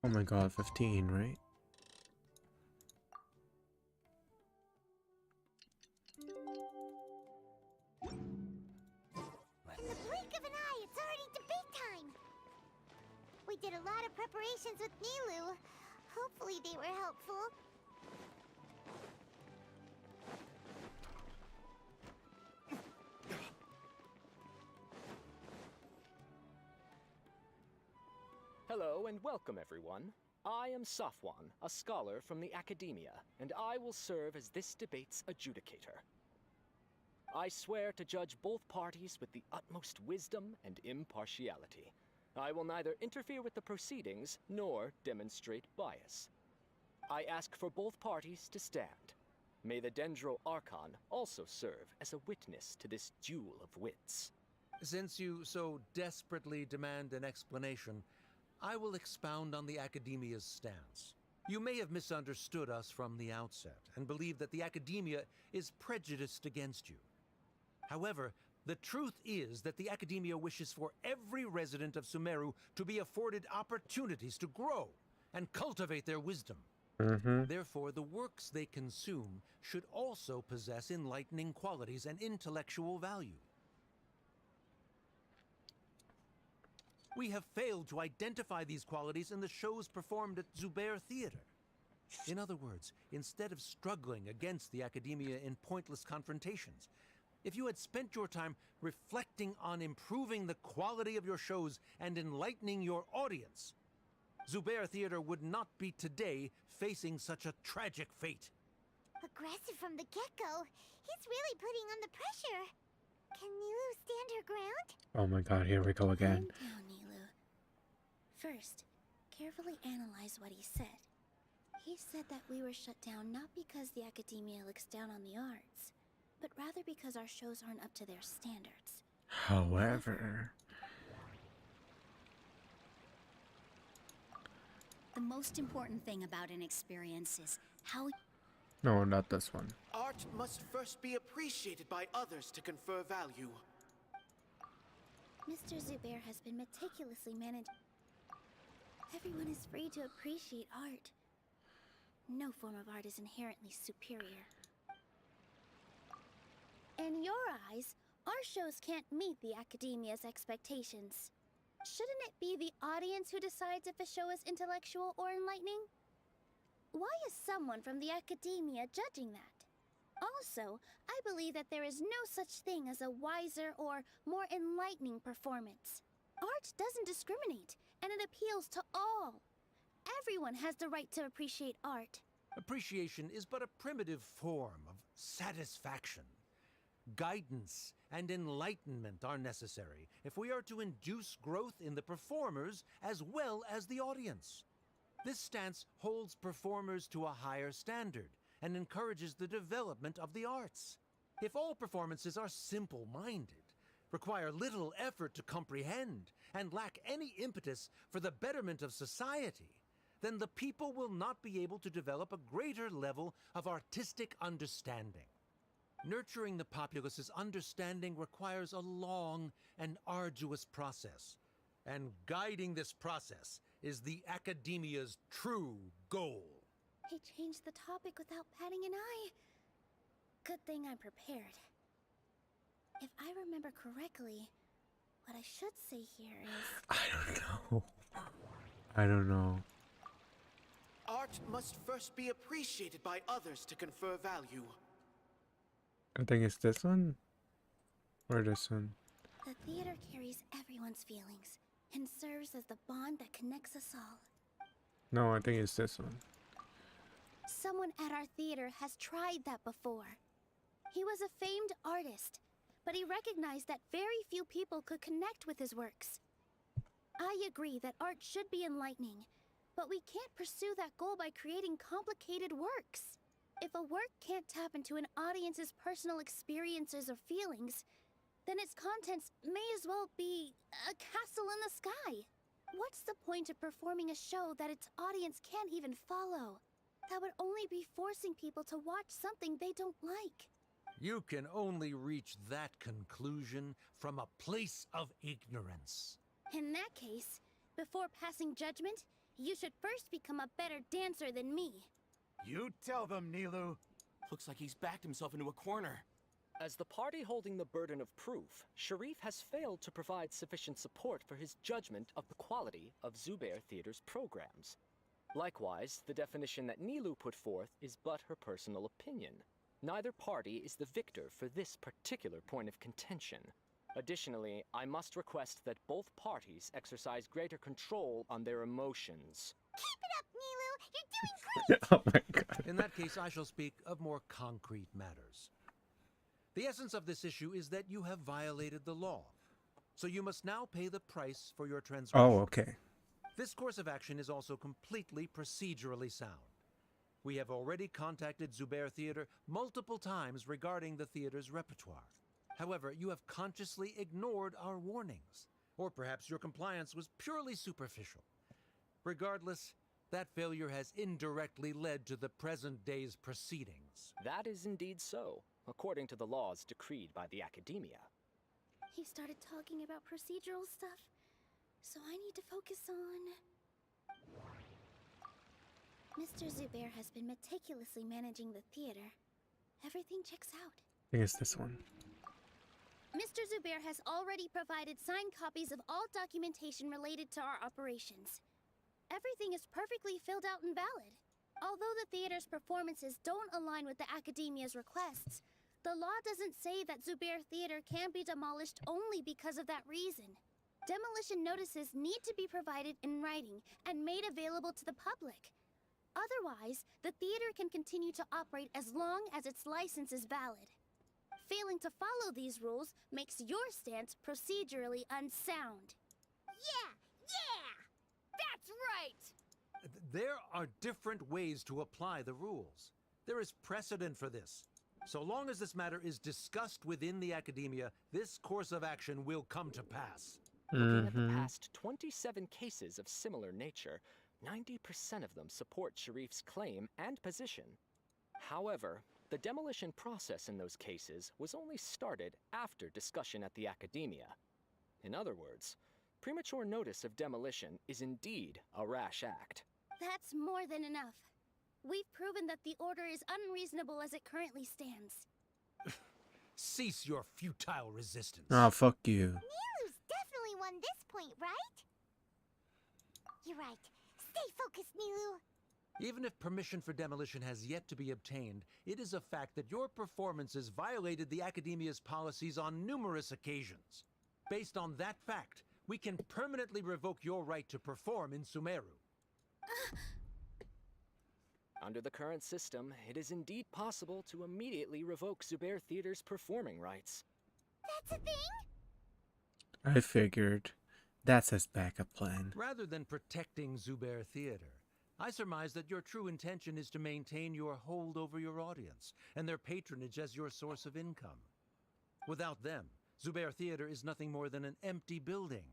A: Oh my god, 15, right?
C: In the blink of an eye, it's already debate time! We did a lot of preparations with Nilou. Hopefully they were helpful.
E: Hello and welcome, everyone. I am Safwan, a scholar from the Academia, and I will serve as this debate's adjudicator. I swear to judge both parties with the utmost wisdom and impartiality. I will neither interfere with the proceedings nor demonstrate bias. I ask for both parties to stand. May the Dendro Archon also serve as a witness to this duel of wits.
U: Since you so desperately demand an explanation, I will expound on the Academia's stance. You may have misunderstood us from the outset and believe that the Academia is prejudiced against you. However, the truth is that the Academia wishes for every resident of Sumeru to be afforded opportunities to grow and cultivate their wisdom. Therefore, the works they consume should also possess enlightening qualities and intellectual value. We have failed to identify these qualities in the shows performed at Zubair Theater. In other words, instead of struggling against the academia in pointless confrontations, if you had spent your time reflecting on improving the quality of your shows and enlightening your audience, Zubair Theater would not be today facing such a tragic fate.
C: Aggressive from the get-go. He's really putting on the pressure. Can Nilou stand her ground?
A: Oh my god, here we go again.
N: Calm down, Nilou. First, carefully analyze what he said. He said that we were shut down not because the academia looks down on the arts, but rather because our shows aren't up to their standards.
A: However,
R: The most important thing about an experience is how...
A: no, not this one.
B: Art must first be appreciated by others to confer value.
N: Mr. Zubair has been meticulously managed. Everyone is free to appreciate art. No form of art is inherently superior. In your eyes, our shows can't meet the academia's expectations. Shouldn't it be the audience who decides if a show is intellectual or enlightening? Why is someone from the academia judging that? Also, I believe that there is no such thing as a wiser or more enlightening performance. Art doesn't discriminate, and it appeals to all. Everyone has the right to appreciate art.
U: Appreciation is but a primitive form of satisfaction. Guidance and enlightenment are necessary if we are to induce growth in the performers as well as the audience. This stance holds performers to a higher standard and encourages the development of the arts. If all performances are simple-minded, require little effort to comprehend, and lack any impetus for the betterment of society, then the people will not be able to develop a greater level of artistic understanding. Nurturing the populace's understanding requires a long and arduous process, and guiding this process is the academia's true goal.
N: He changed the topic without batting an eye. Good thing I'm prepared. If I remember correctly, what I should say here is...
A: I don't know.
B: Art must first be appreciated by others to confer value.
A: I think it's this one or this one.
N: The theater carries everyone's feelings and serves as the bond that connects us all.
A: No, I think it's this one.
N: Someone at our theater has tried that before. He was a famed artist, but he recognized that very few people could connect with his works. I agree that art should be enlightening, but we can't pursue that goal by creating complicated works. If a work can't tap into an audience's personal experiences or feelings, then its contents may as well be a castle in the sky. What's the point of performing a show that its audience can't even follow? That would only be forcing people to watch something they don't like.
U: You can only reach that conclusion from a place of ignorance.
N: In that case, before passing judgment, you should first become a better dancer than me.
Q: You tell them, Nilou.
D: Looks like he's backed himself into a corner.
E: As the party holding the burden of proof, Sharif has failed to provide sufficient support for his judgment of the quality of Zubair Theater's programs. Likewise, the definition that Nilou put forth is but her personal opinion. Neither party is the victor for this particular point of contention. Additionally, I must request that both parties exercise greater control on their emotions.
C: Keep it up, Nilou! You're doing great!
A: Oh my god.
U: In that case, I shall speak of more concrete matters. The essence of this issue is that you have violated the law, so you must now pay the price for your transgression.
A: Oh, okay.
U: This course of action is also completely procedurally sound. We have already contacted Zubair Theater multiple times regarding the theater's repertoire. However, you have consciously ignored our warnings, or perhaps your compliance was purely superficial. Regardless, that failure has indirectly led to the present day's proceedings.
E: That is indeed so, according to the laws decreed by the Academia.
N: He started talking about procedural stuff, so I need to focus on... Mr. Zubair has been meticulously managing the theater. Everything checks out.
A: I think it's this one.
N: Mr. Zubair has already provided signed copies of all documentation related to our operations. Everything is perfectly filled out and valid. Although the theater's performances don't align with the Academia's requests, the law doesn't say that Zubair Theater can be demolished only because of that reason. Demolition notices need to be provided in writing and made available to the public. Otherwise, the theater can continue to operate as long as its license is valid. Failing to follow these rules makes your stance procedurally unsound.
C: Yeah! That's right!
U: There are different ways to apply the rules. There is precedent for this. So long as this matter is discussed within the Academia, this course of action will come to pass.
E: Looking at the past 27 cases of similar nature, 90% of them support Sharif's claim and position. However, the demolition process in those cases was only started after discussion at the Academia. In other words, premature notice of demolition is indeed a rash act.
N: That's more than enough. We've proven that the order is unreasonable as it currently stands.
U: Cease your futile resistance.
A: Ah, fuck you.
C: Nilou's definitely won this point, right? You're right. Stay focused, Nilou.
U: Even if permission for demolition has yet to be obtained, it is a fact that your performances violated the Academia's policies on numerous occasions. Based on that fact, we can permanently revoke your right to perform in Sumeru.
E: Under the current system, it is indeed possible to immediately revoke Zubair Theater's performing rights.
C: That's a thing?
A: I figured. That's his backup plan.
U: Rather than protecting Zubair Theater, I surmise that your true intention is to maintain your hold over your audience and their patronage as your source of income. Without them, Zubair Theater is nothing more than an empty building.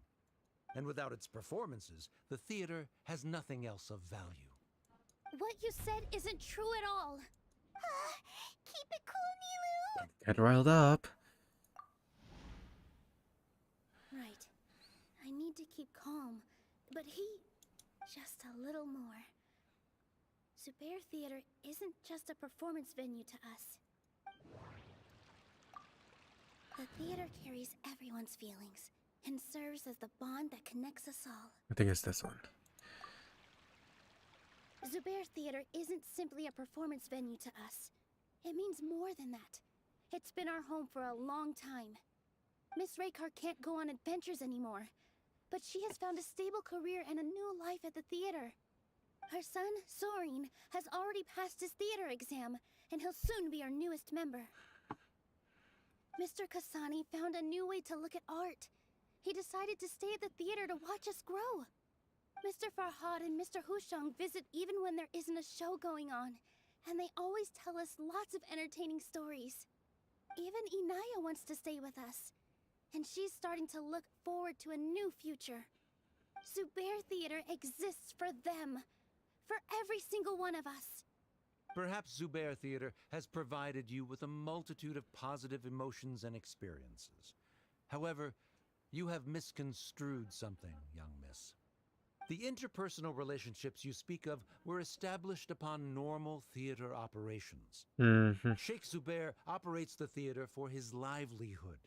U: And without its performances, the theater has nothing else of value.
N: What you said isn't true at all.
C: Keep it cool, Nilou.
A: Get riled up.
N: Right. I need to keep calm, but just a little more. Zubair Theater isn't just a performance venue to us. The theater carries everyone's feelings and serves as the bond that connects us all.
A: I think it's this one.
N: Zubair Theater isn't simply a performance venue to us. It means more than that. It's been our home for a long time. Miss Raykar can't go on adventures anymore, but she has found a stable career and a new life at the theater. Her son, Sorin, has already passed his theater exam, and he'll soon be our newest member. Mr. Kasani found a new way to look at art. He decided to stay at the theater to watch us grow. Mr. Farhad and Mr. Hushang visit even when there isn't a show going on, and they always tell us lots of entertaining stories. Even Inaya wants to stay with us, and she's starting to look forward to a new future. Zubair Theater exists for them, for every single one of us.
U: Perhaps Zubair Theater has provided you with a multitude of positive emotions and experiences. However, you have misconstrued something, young miss. The interpersonal relationships you speak of were established upon normal theater operations. Sheikh Zubair operates the theater for his livelihood.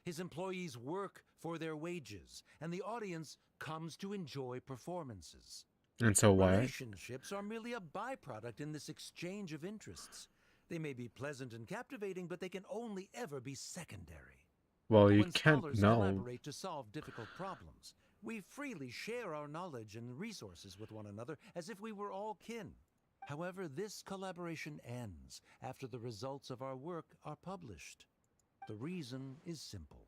U: His employees work for their wages, and the audience comes to enjoy performances.
A: And so why?
U: Relationships are merely a byproduct in this exchange of interests. They may be pleasant and captivating, but they can only ever be secondary.
A: Well, you
U: When
A: can't
U: scholars
A: know.
U: collaborate to solve difficult problems, we freely share our knowledge and resources with one another as if we were all kin. However, this collaboration ends after the results of our work are published. The reason is simple.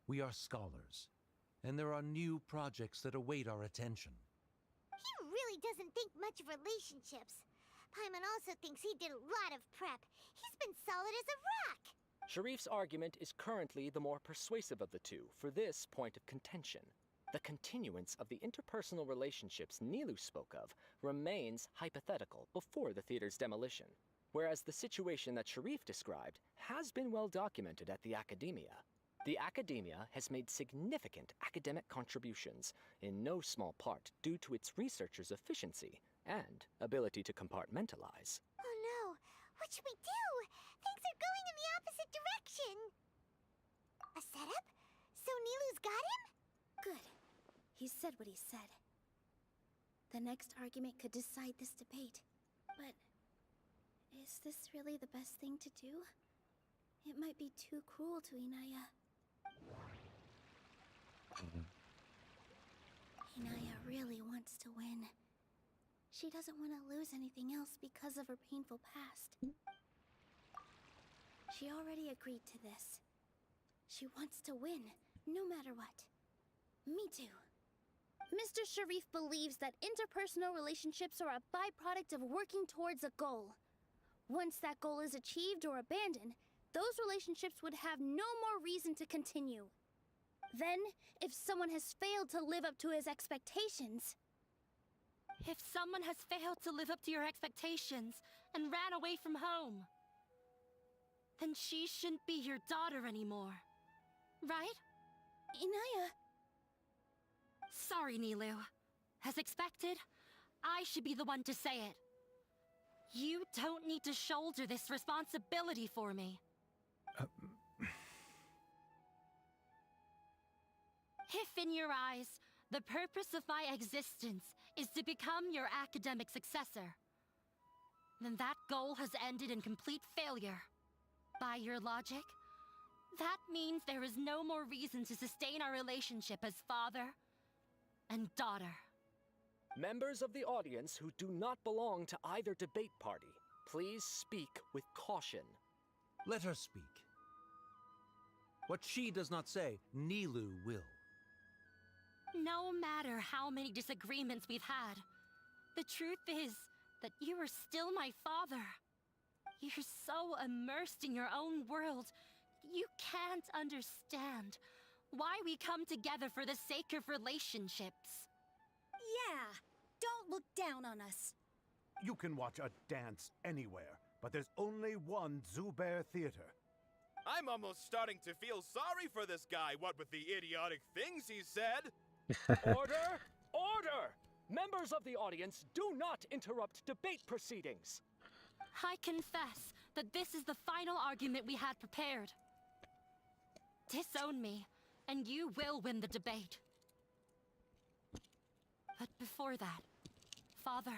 U: We are scholars, and there are new projects that await our attention.
C: He really doesn't think much of relationships. Paimon also thinks he did a lot of prep. He's been solid as a rock.
E: Sharif's argument is currently the more persuasive of the two for this point of contention. The continuance of the interpersonal relationships Nilou spoke of remains hypothetical before the theater's demolition, whereas the situation that Sharif described has been well documented at the Academia. The Academia has made significant academic contributions, in no small part due to its researchers' efficiency, and ability to compartmentalize.
C: Oh no! What should we do? Things are going in the opposite direction! A setup? So Nilou's got him?
V: Good. He said what he said. The next argument could decide this debate. But is this really the best thing to do? It might be too cruel to Inaya. Inaya really wants to win. She doesn't want to lose anything else because of her painful past. She already agreed to this. She wants to win, no matter what. Me too. Mr. Sharif believes that interpersonal relationships are a byproduct of working towards a goal. Once that goal is achieved or abandoned, those relationships would have no more reason to continue. Then, if someone has failed to live up to his expectations...
S: If someone has failed to live up to your expectations and ran away from home, then she shouldn't be your daughter anymore. Right?
V: Inaya...
S: Sorry, Nilou. As expected, I should be the one to say it. You don't need to shoulder this responsibility for me. If in your eyes, the purpose of my existence is to become your academic successor, then that goal has ended in complete failure. By your logic, that means there is no more reason to sustain our relationship as father and daughter.
E: Members of the audience who do not belong to either debate party, please speak with caution.
U: Let her speak. What she does not say, Nilou will.
S: No matter how many disagreements we've had, the truth is that you are still my father. You're so immersed in your own world, you can't understand why we come together for the sake of relationships.
R: Yeah, don't look down on us.
Q: You can watch a dance anywhere, but there's only one Zubair Theater.
T: I'm almost starting to feel sorry for this guy, what with the idiotic things he said.
E: Order! Order! Members of the audience, do not interrupt debate proceedings.
S: I confess that this is the final argument we had prepared. Disown me, and you will win the debate. But before that, Father,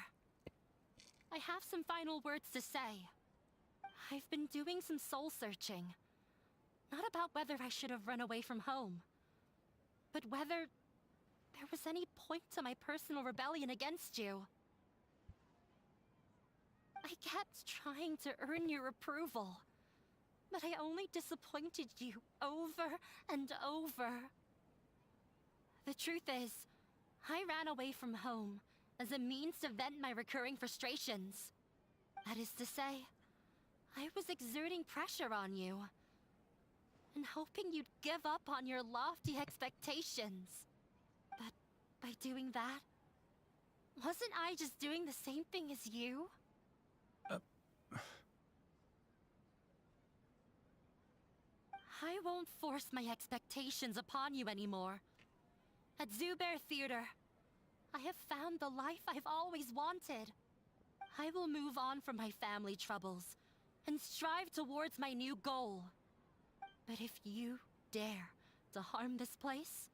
S: I have some final words to say. I've been doing some soul searching. Not about whether I should have run away from home, but whether there was any point to my personal rebellion against you. I kept trying to earn your approval, but I only disappointed you over and over. The truth is, I ran away from home as a means to vent my recurring frustrations. That is to say, I was exerting pressure on you, and hoping you'd give up on your lofty expectations. But by doing that, wasn't I just doing the same thing as you? I won't force my expectations upon you anymore. At Zubair Theater, I have found the life I've always wanted. I will move on from my family troubles and strive towards my new goal. But if you dare to harm this place,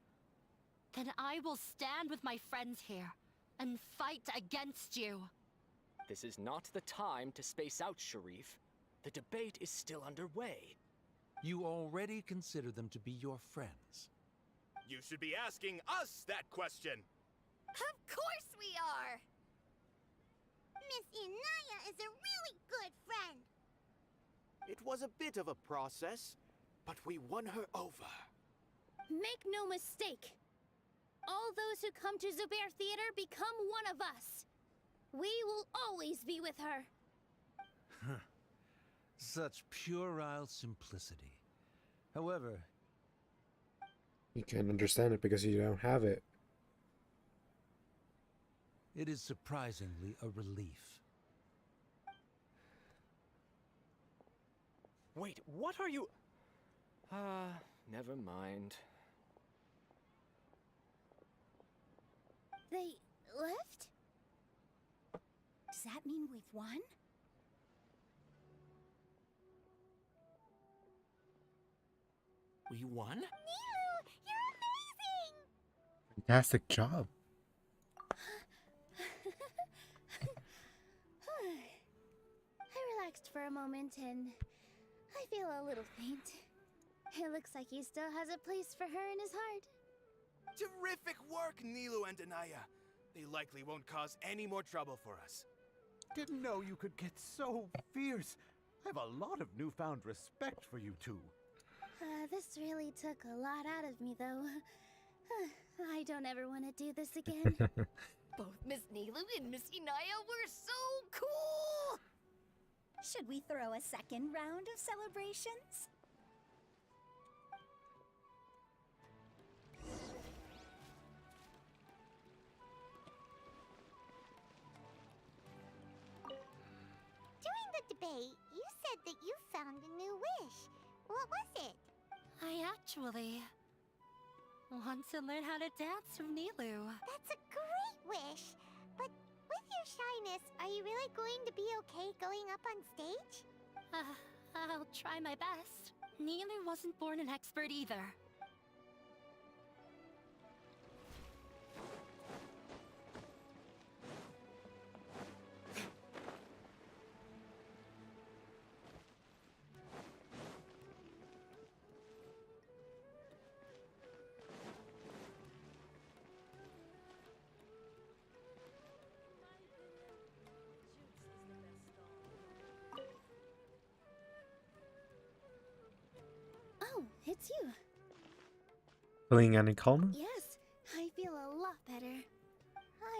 S: then I will stand with my friends here and fight against you.
E: This is not the time to space out, Sharif. The debate is still underway.
U: You already consider them to be your friends.
T: You should be asking us that question.
C: Of course we are! Miss Inaya is a really good friend.
B: It was a bit of a process, but we won her over.
V: Make no mistake. All those who come to Zubair Theater become one of us. We will always be with her.
U: Such puerile simplicity. However,
A: You can't understand it because you don't have it.
U: it is surprisingly a relief.
E: Wait, what are you... never mind.
V: They left?
R: that mean we've won?
D: We won?
C: Nilou, you're amazing!
A: Fantastic job.
N: I relaxed for a moment and I feel a little faint. It looks like he still has a place for her in his heart.
T: Terrific work, Nilou and Anaya. They likely won't cause any more trouble for us.
Q: Didn't know you could get so fierce. I have a lot of newfound respect for you two.
N: This really took a lot out of me, though. I don't ever want to do this again.
S: Both Miss Nilou and Miss Inaya were so cool!
R: Should we throw a second round of celebrations?
C: During the debate, you said that you found a new wish. What was it?
S: I actually want to learn how to dance from Nilou.
C: That's a great wish. But with your shyness, are you really going to be okay going up on stage?
S: I'll try my best. Nilou wasn't born an expert either.
N: Oh, it's you.
A: Feeling any calmer?
N: Yes, I feel a lot better.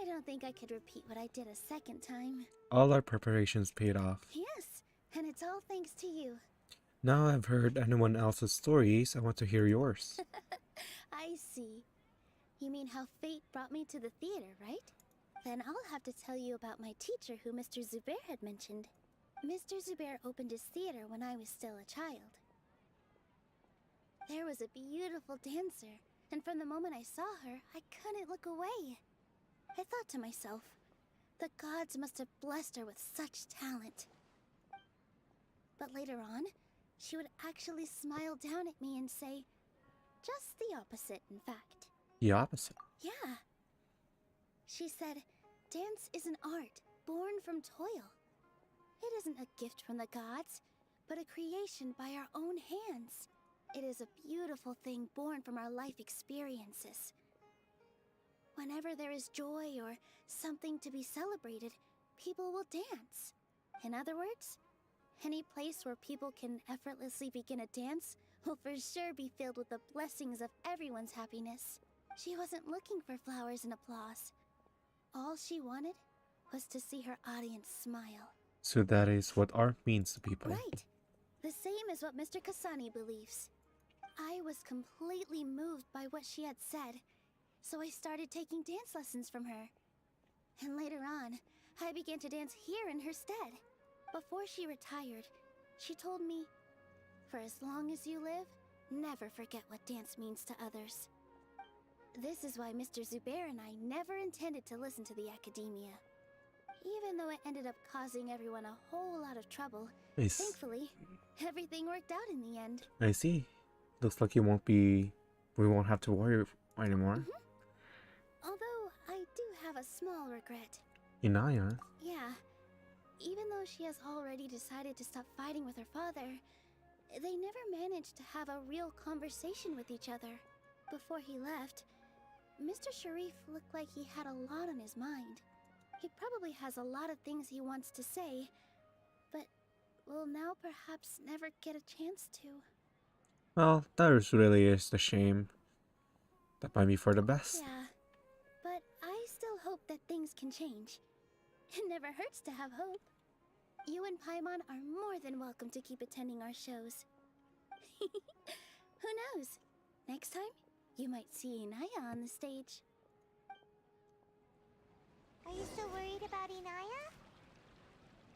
N: I don't think I could repeat what I did a second time.
A: All our preparations paid off.
N: Yes, and it's all thanks to you.
A: Now I've heard anyone else's stories, I want to hear yours.
N: I see. You mean how fate brought me to the theater, right? Then I'll have to tell you about my teacher who Mr. Zubair had mentioned. Mr. Zubair opened his theater when I was still a child. There was a beautiful dancer, and from the moment I saw her, I couldn't look away. I thought to myself, the gods must have blessed her with such talent. But later on, she would actually smile down at me and say, just the opposite, in fact.
A: The opposite.
N: Yeah. She said, dance is an art born from toil. It isn't a gift from the gods, but a creation by our own hands. It is a beautiful thing born from our life experiences. Whenever there is joy or something to be celebrated, people will dance. In other words, any place where people can effortlessly begin a dance will for sure be filled with the blessings of everyone's happiness. She wasn't looking for flowers and applause. All she wanted was to see her audience smile.
A: So that is what art means to people.
N: Right. The same as what Mr. Kasani believes. I was completely moved by what she had said, so I started taking dance lessons from her. And later on, I began to dance here in her stead. Before she retired, she told me, for as long as you live, never forget what dance means to others. This is why Mr. Zubair and I never intended to listen to the academia. Even though it ended up causing everyone a whole lot of trouble,
A: Nice.
N: thankfully, everything worked out in the end.
A: I see. Looks like we won't have to worry anymore.
N: Although, I do have a small regret.
A: Inaya?
N: Yeah. Even though she has already decided to stop fighting with her father, they never managed to have a real conversation with each other. Before he left, Mr. Sharif looked like he had a lot on his mind. He probably has a lot of things he wants to say, but will now perhaps never get a chance to.
A: Well, that really is the shame. That might be for the best.
N: Yeah, but I still hope that things can change. It never hurts to have hope. You and Paimon are more than welcome to keep attending our shows. Who knows? Next time, you might see Inaya on the stage.
C: Are you still worried about Inaya?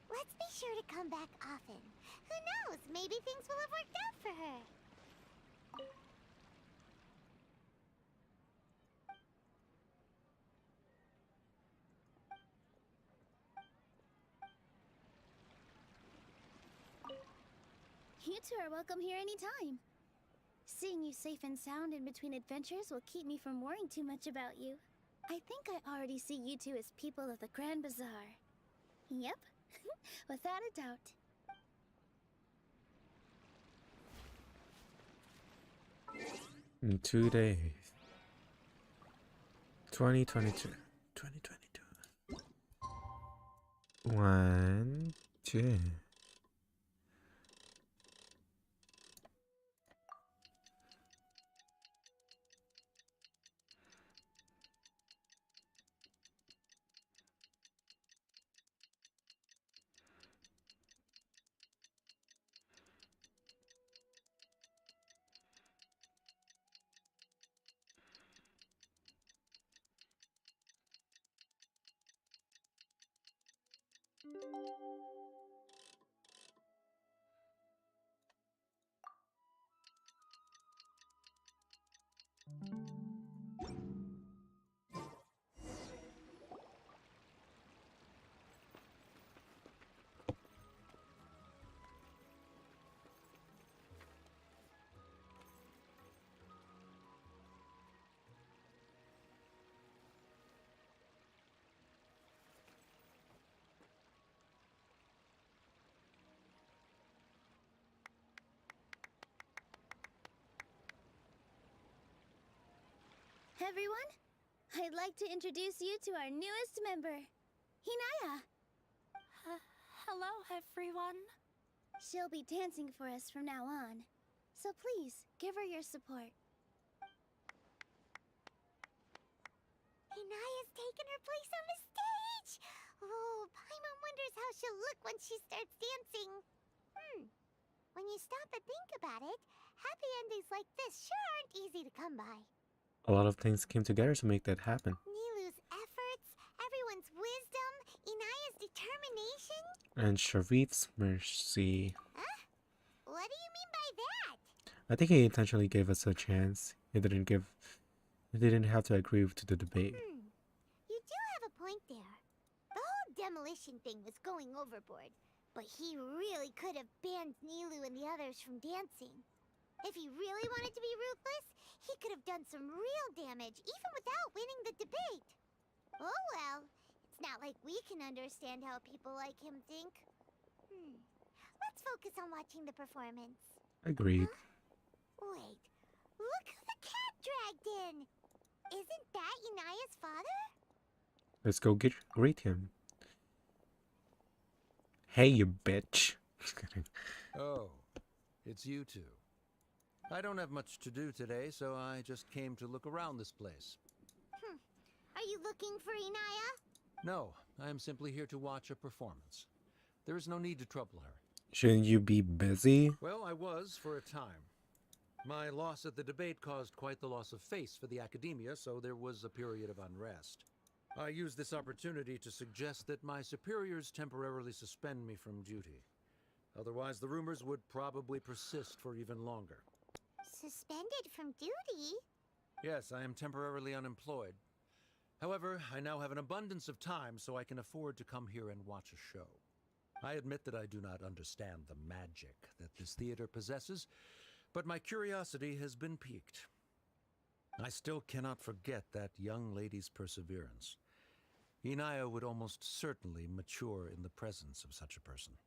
C: Let's be sure to come back often. Who knows? Maybe things will have worked out for her.
N: two are welcome here anytime. Seeing you safe and sound in between adventures will keep me from worrying too much about you. I think I already see you two as people of the Grand Bazaar. Yep, without a doubt.
A: In 2 days. 2022. 2022. 1, 2.
N: Everyone, I'd like to introduce you to our newest member, Hinaya.
S: Hello, everyone.
N: She'll be dancing for us from now on, so please give her your support.
C: Hinaya's taken her place on the stage! Oh, Paimon wonders how she'll look when she starts dancing. When you stop and think about it, happy endings like this sure aren't easy to come by.
A: A lot of things came together to make that happen.
C: Nilou's efforts, everyone's wisdom, Inaya's determination.
A: And Sharif's mercy.
C: Huh? What do you mean by that?
A: I think he intentionally gave us a chance. He didn't have to agree to the debate.
C: You do have a point there. The whole demolition thing was going overboard, but he really could have banned Nilou and the others from dancing. If he really wanted to be ruthless, he could have done some real damage, even without winning the debate. Oh well, it's not like we can understand how people like him think. Let's focus on watching the performance.
A: Agreed.
C: Wait, look who the cat dragged in! Isn't that Inaya's father?
A: Let's go greet him. Hey, you bitch. Just kidding.
U: Oh, it's you two. I don't have much to do today, so I just came to look around this place.
C: Are you looking for Inaya?
U: No, I am simply here to watch a performance. There is no need to trouble her.
A: Shouldn't you be busy?
U: Well, I was for a time. My loss at the debate caused quite the loss of face for the academia, so there was a period of unrest. I used this opportunity to suggest that my superiors temporarily suspend me from duty. Otherwise, the rumors would probably persist for even longer.
C: Suspended from duty?
U: Yes, I am temporarily unemployed. However, I now have an abundance of time, so I can afford to come here and watch a show. I admit that I do not understand the magic that this theater possesses, but my curiosity has been piqued. I still cannot forget that young lady's perseverance. Inaya would almost certainly mature in the presence of such a person.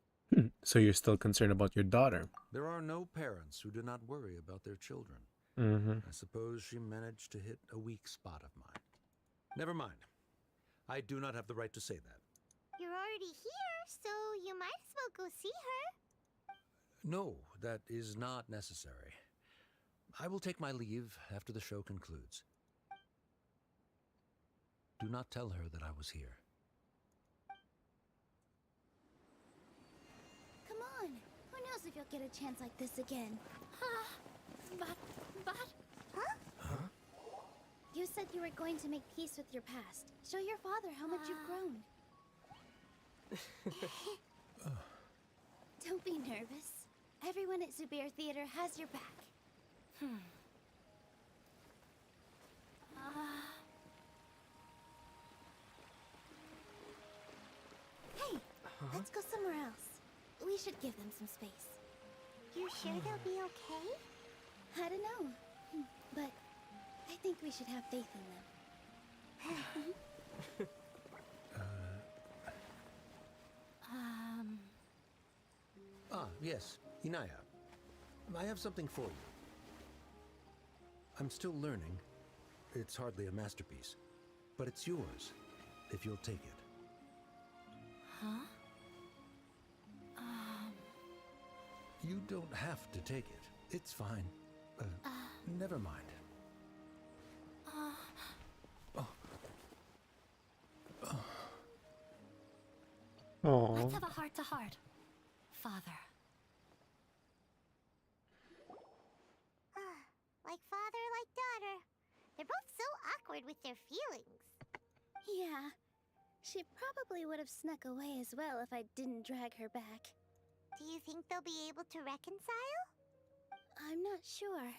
A: So you're still concerned about your daughter?
U: There are no parents who do not worry about their children. I suppose she managed to hit a weak spot of mine. Never mind. I do not have the right to say that.
C: You're already here, so you might as well go see her.
U: No, that is not necessary. I will take my leave after the show concludes. Do not tell her that I was here.
N: Come on. Who knows if you'll get a chance like this again?
S: But...
N: Huh? You said you were going to make peace with your past. Show your father how much you've grown. Don't be nervous. Everyone at Zubair Theater has your back. Hey, let's go somewhere else. We should give them some space.
C: You sure they'll be okay?
N: I don't know, but I think we should have faith in them.
U: Ah, yes, Inaya. I have something for you. I'm still learning. It's hardly a masterpiece, but it's yours, if you'll take it.
S: Huh?
U: You don't have to take it. It's fine. Never mind.
S: Let's have a heart-to-heart, Father.
C: Like father, like daughter. They're both so awkward with their feelings.
N: Yeah, she probably would have snuck away as well if I didn't drag her back.
C: Do you think they'll be able to reconcile?
N: I'm not sure.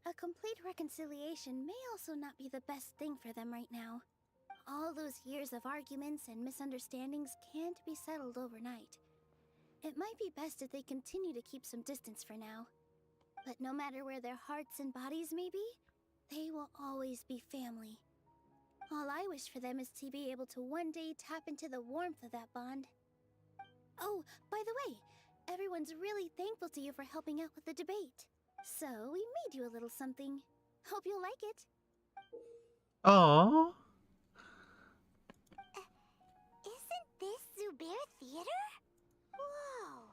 N: A complete reconciliation may also not be the best thing for them right now. All those years of arguments and misunderstandings can't be settled overnight. It might be best if they continue to keep some distance for now. But no matter where their hearts and bodies may be, they will always be family. All I wish for them is to be able to one day tap into the warmth of that bond. Oh, by the way, everyone's really thankful to you for helping out with the debate. So, we made you a little something. Hope you'll like it.
A: Aww.
C: Isn't this Zubair Theater? Whoa!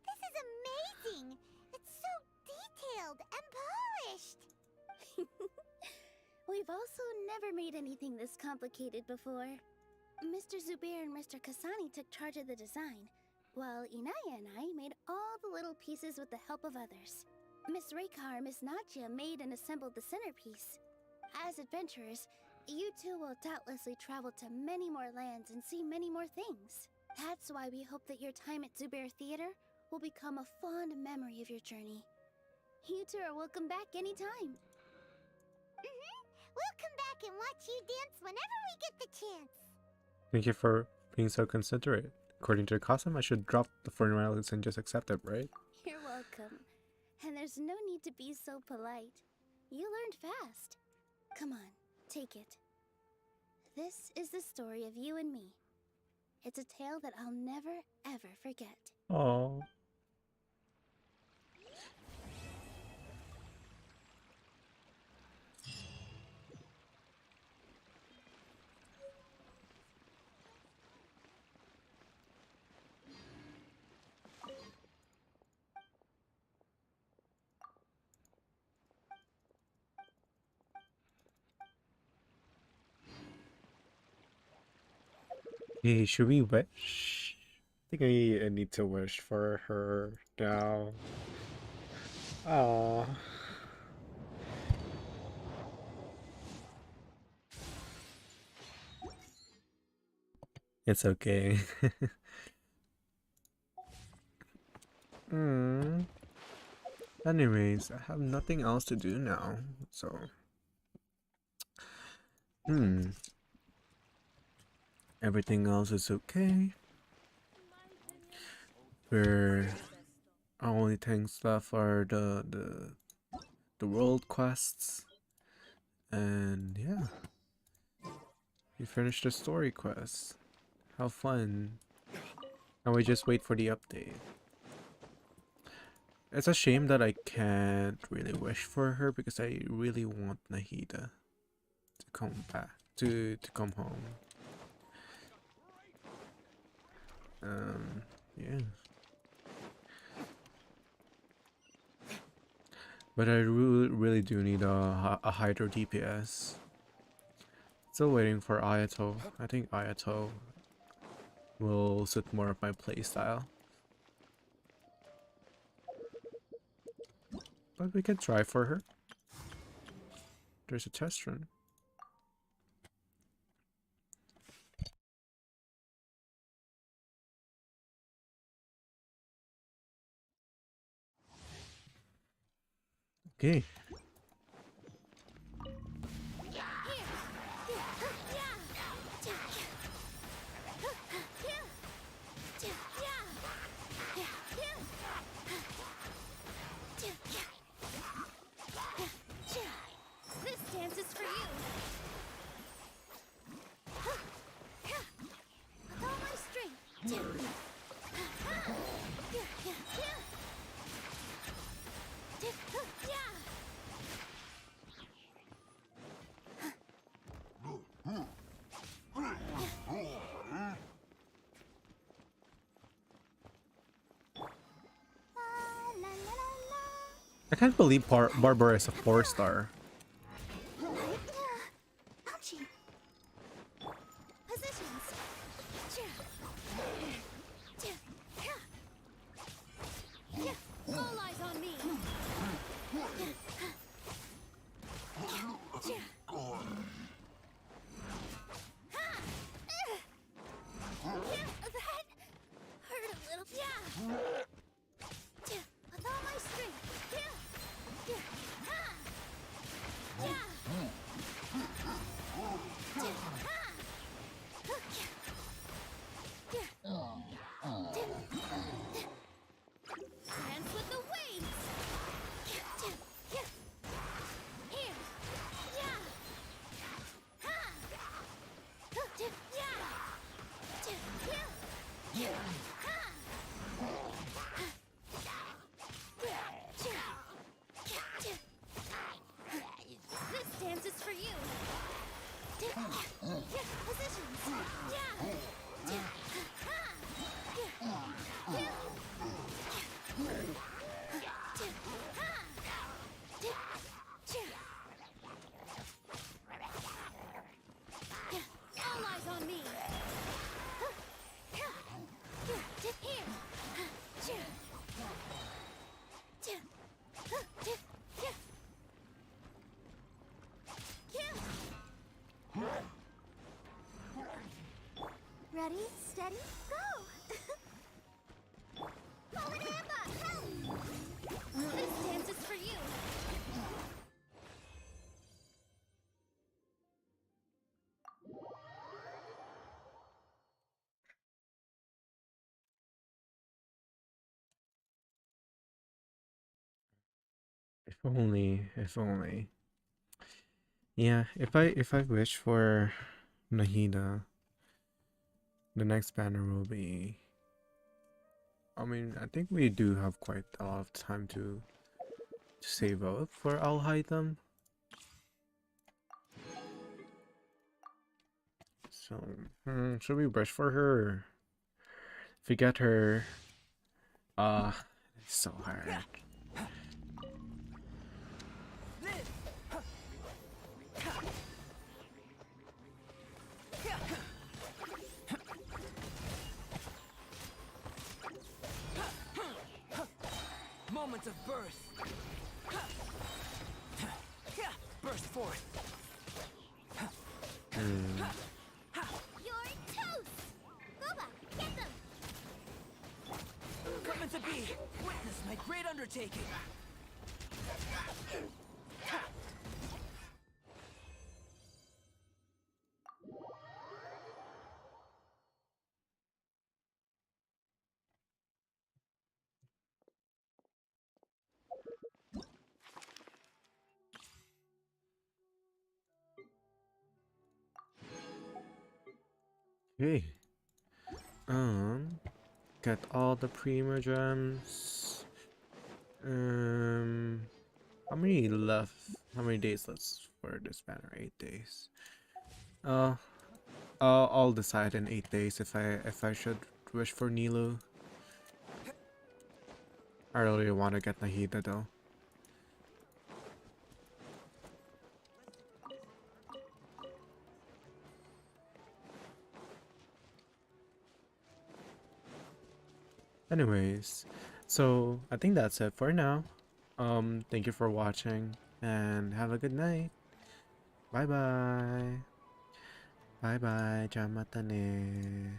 C: This is amazing! It's so detailed and polished!
N: We've also never made anything this complicated before. Mr. Zubair and Mr. Kasani took charge of the design, while Inaya and I made all the little pieces with the help of others. Miss Reika or Miss Nadja made and assembled the centerpiece. As adventurers, you two will doubtlessly travel to many more lands and see many more things. That's why we hope that your time at Zubair Theater will become a fond memory of your journey. You two are welcome back anytime.
C: We'll come back and watch you dance whenever we get the chance.
A: Thank you for being so considerate. According to the custom, I should drop the formalities and just accept it, right?
N: You're welcome. And there's no need to be so polite. You learned fast. Come on, take it. This is the story of you and me. It's a tale that I'll never, ever forget.
A: Aww. Hey, should we wish? I think I need to wish for her now. Aww. It's okay. Anyways, I have nothing else to do now, so... Everything else is okay. Our only things left are the world quests. And yeah. We finished the story quest. How fun. Now we just wait for the update. It's a shame that I can't really wish for her because I really want Nahida to come back, to come home. Yeah. But I really do need a Hydro DPS. Still waiting for Ayato. I think Ayato will suit more of my playstyle. But we can try for her. There's a test run. Okay. I can't believe Barbara is a 4-star.
V: Ouchie. Positions. All eyes on me. That hurt a little. With all my strength. Dance with the waves. Here. This dance is for you. Positions. All eyes on me. Ready, steady, go! Forward hammer, this dance is for you.
A: If only, if only. Yeah, if I wish for Nahida, the next banner will be, I mean, I think we do have quite a lot of time to save up for I'll hide them. So, should we brush for her? Or if we get her, it's so hard.
F: Moments of birth. Burst forth.
V: You're toast! Boba, get them!
F: Coming to be. Witness my great undertaking.
A: Okay. Get all the Prima gems. How many left? How many days left for this banner? 8 days. I'll decide in 8 days if I should wish for Nilou. I really want to get Nahida though. Anyways, so I think that's it for now. Thank you for watching and have a good night. Bye bye. Bye bye. Jamatane.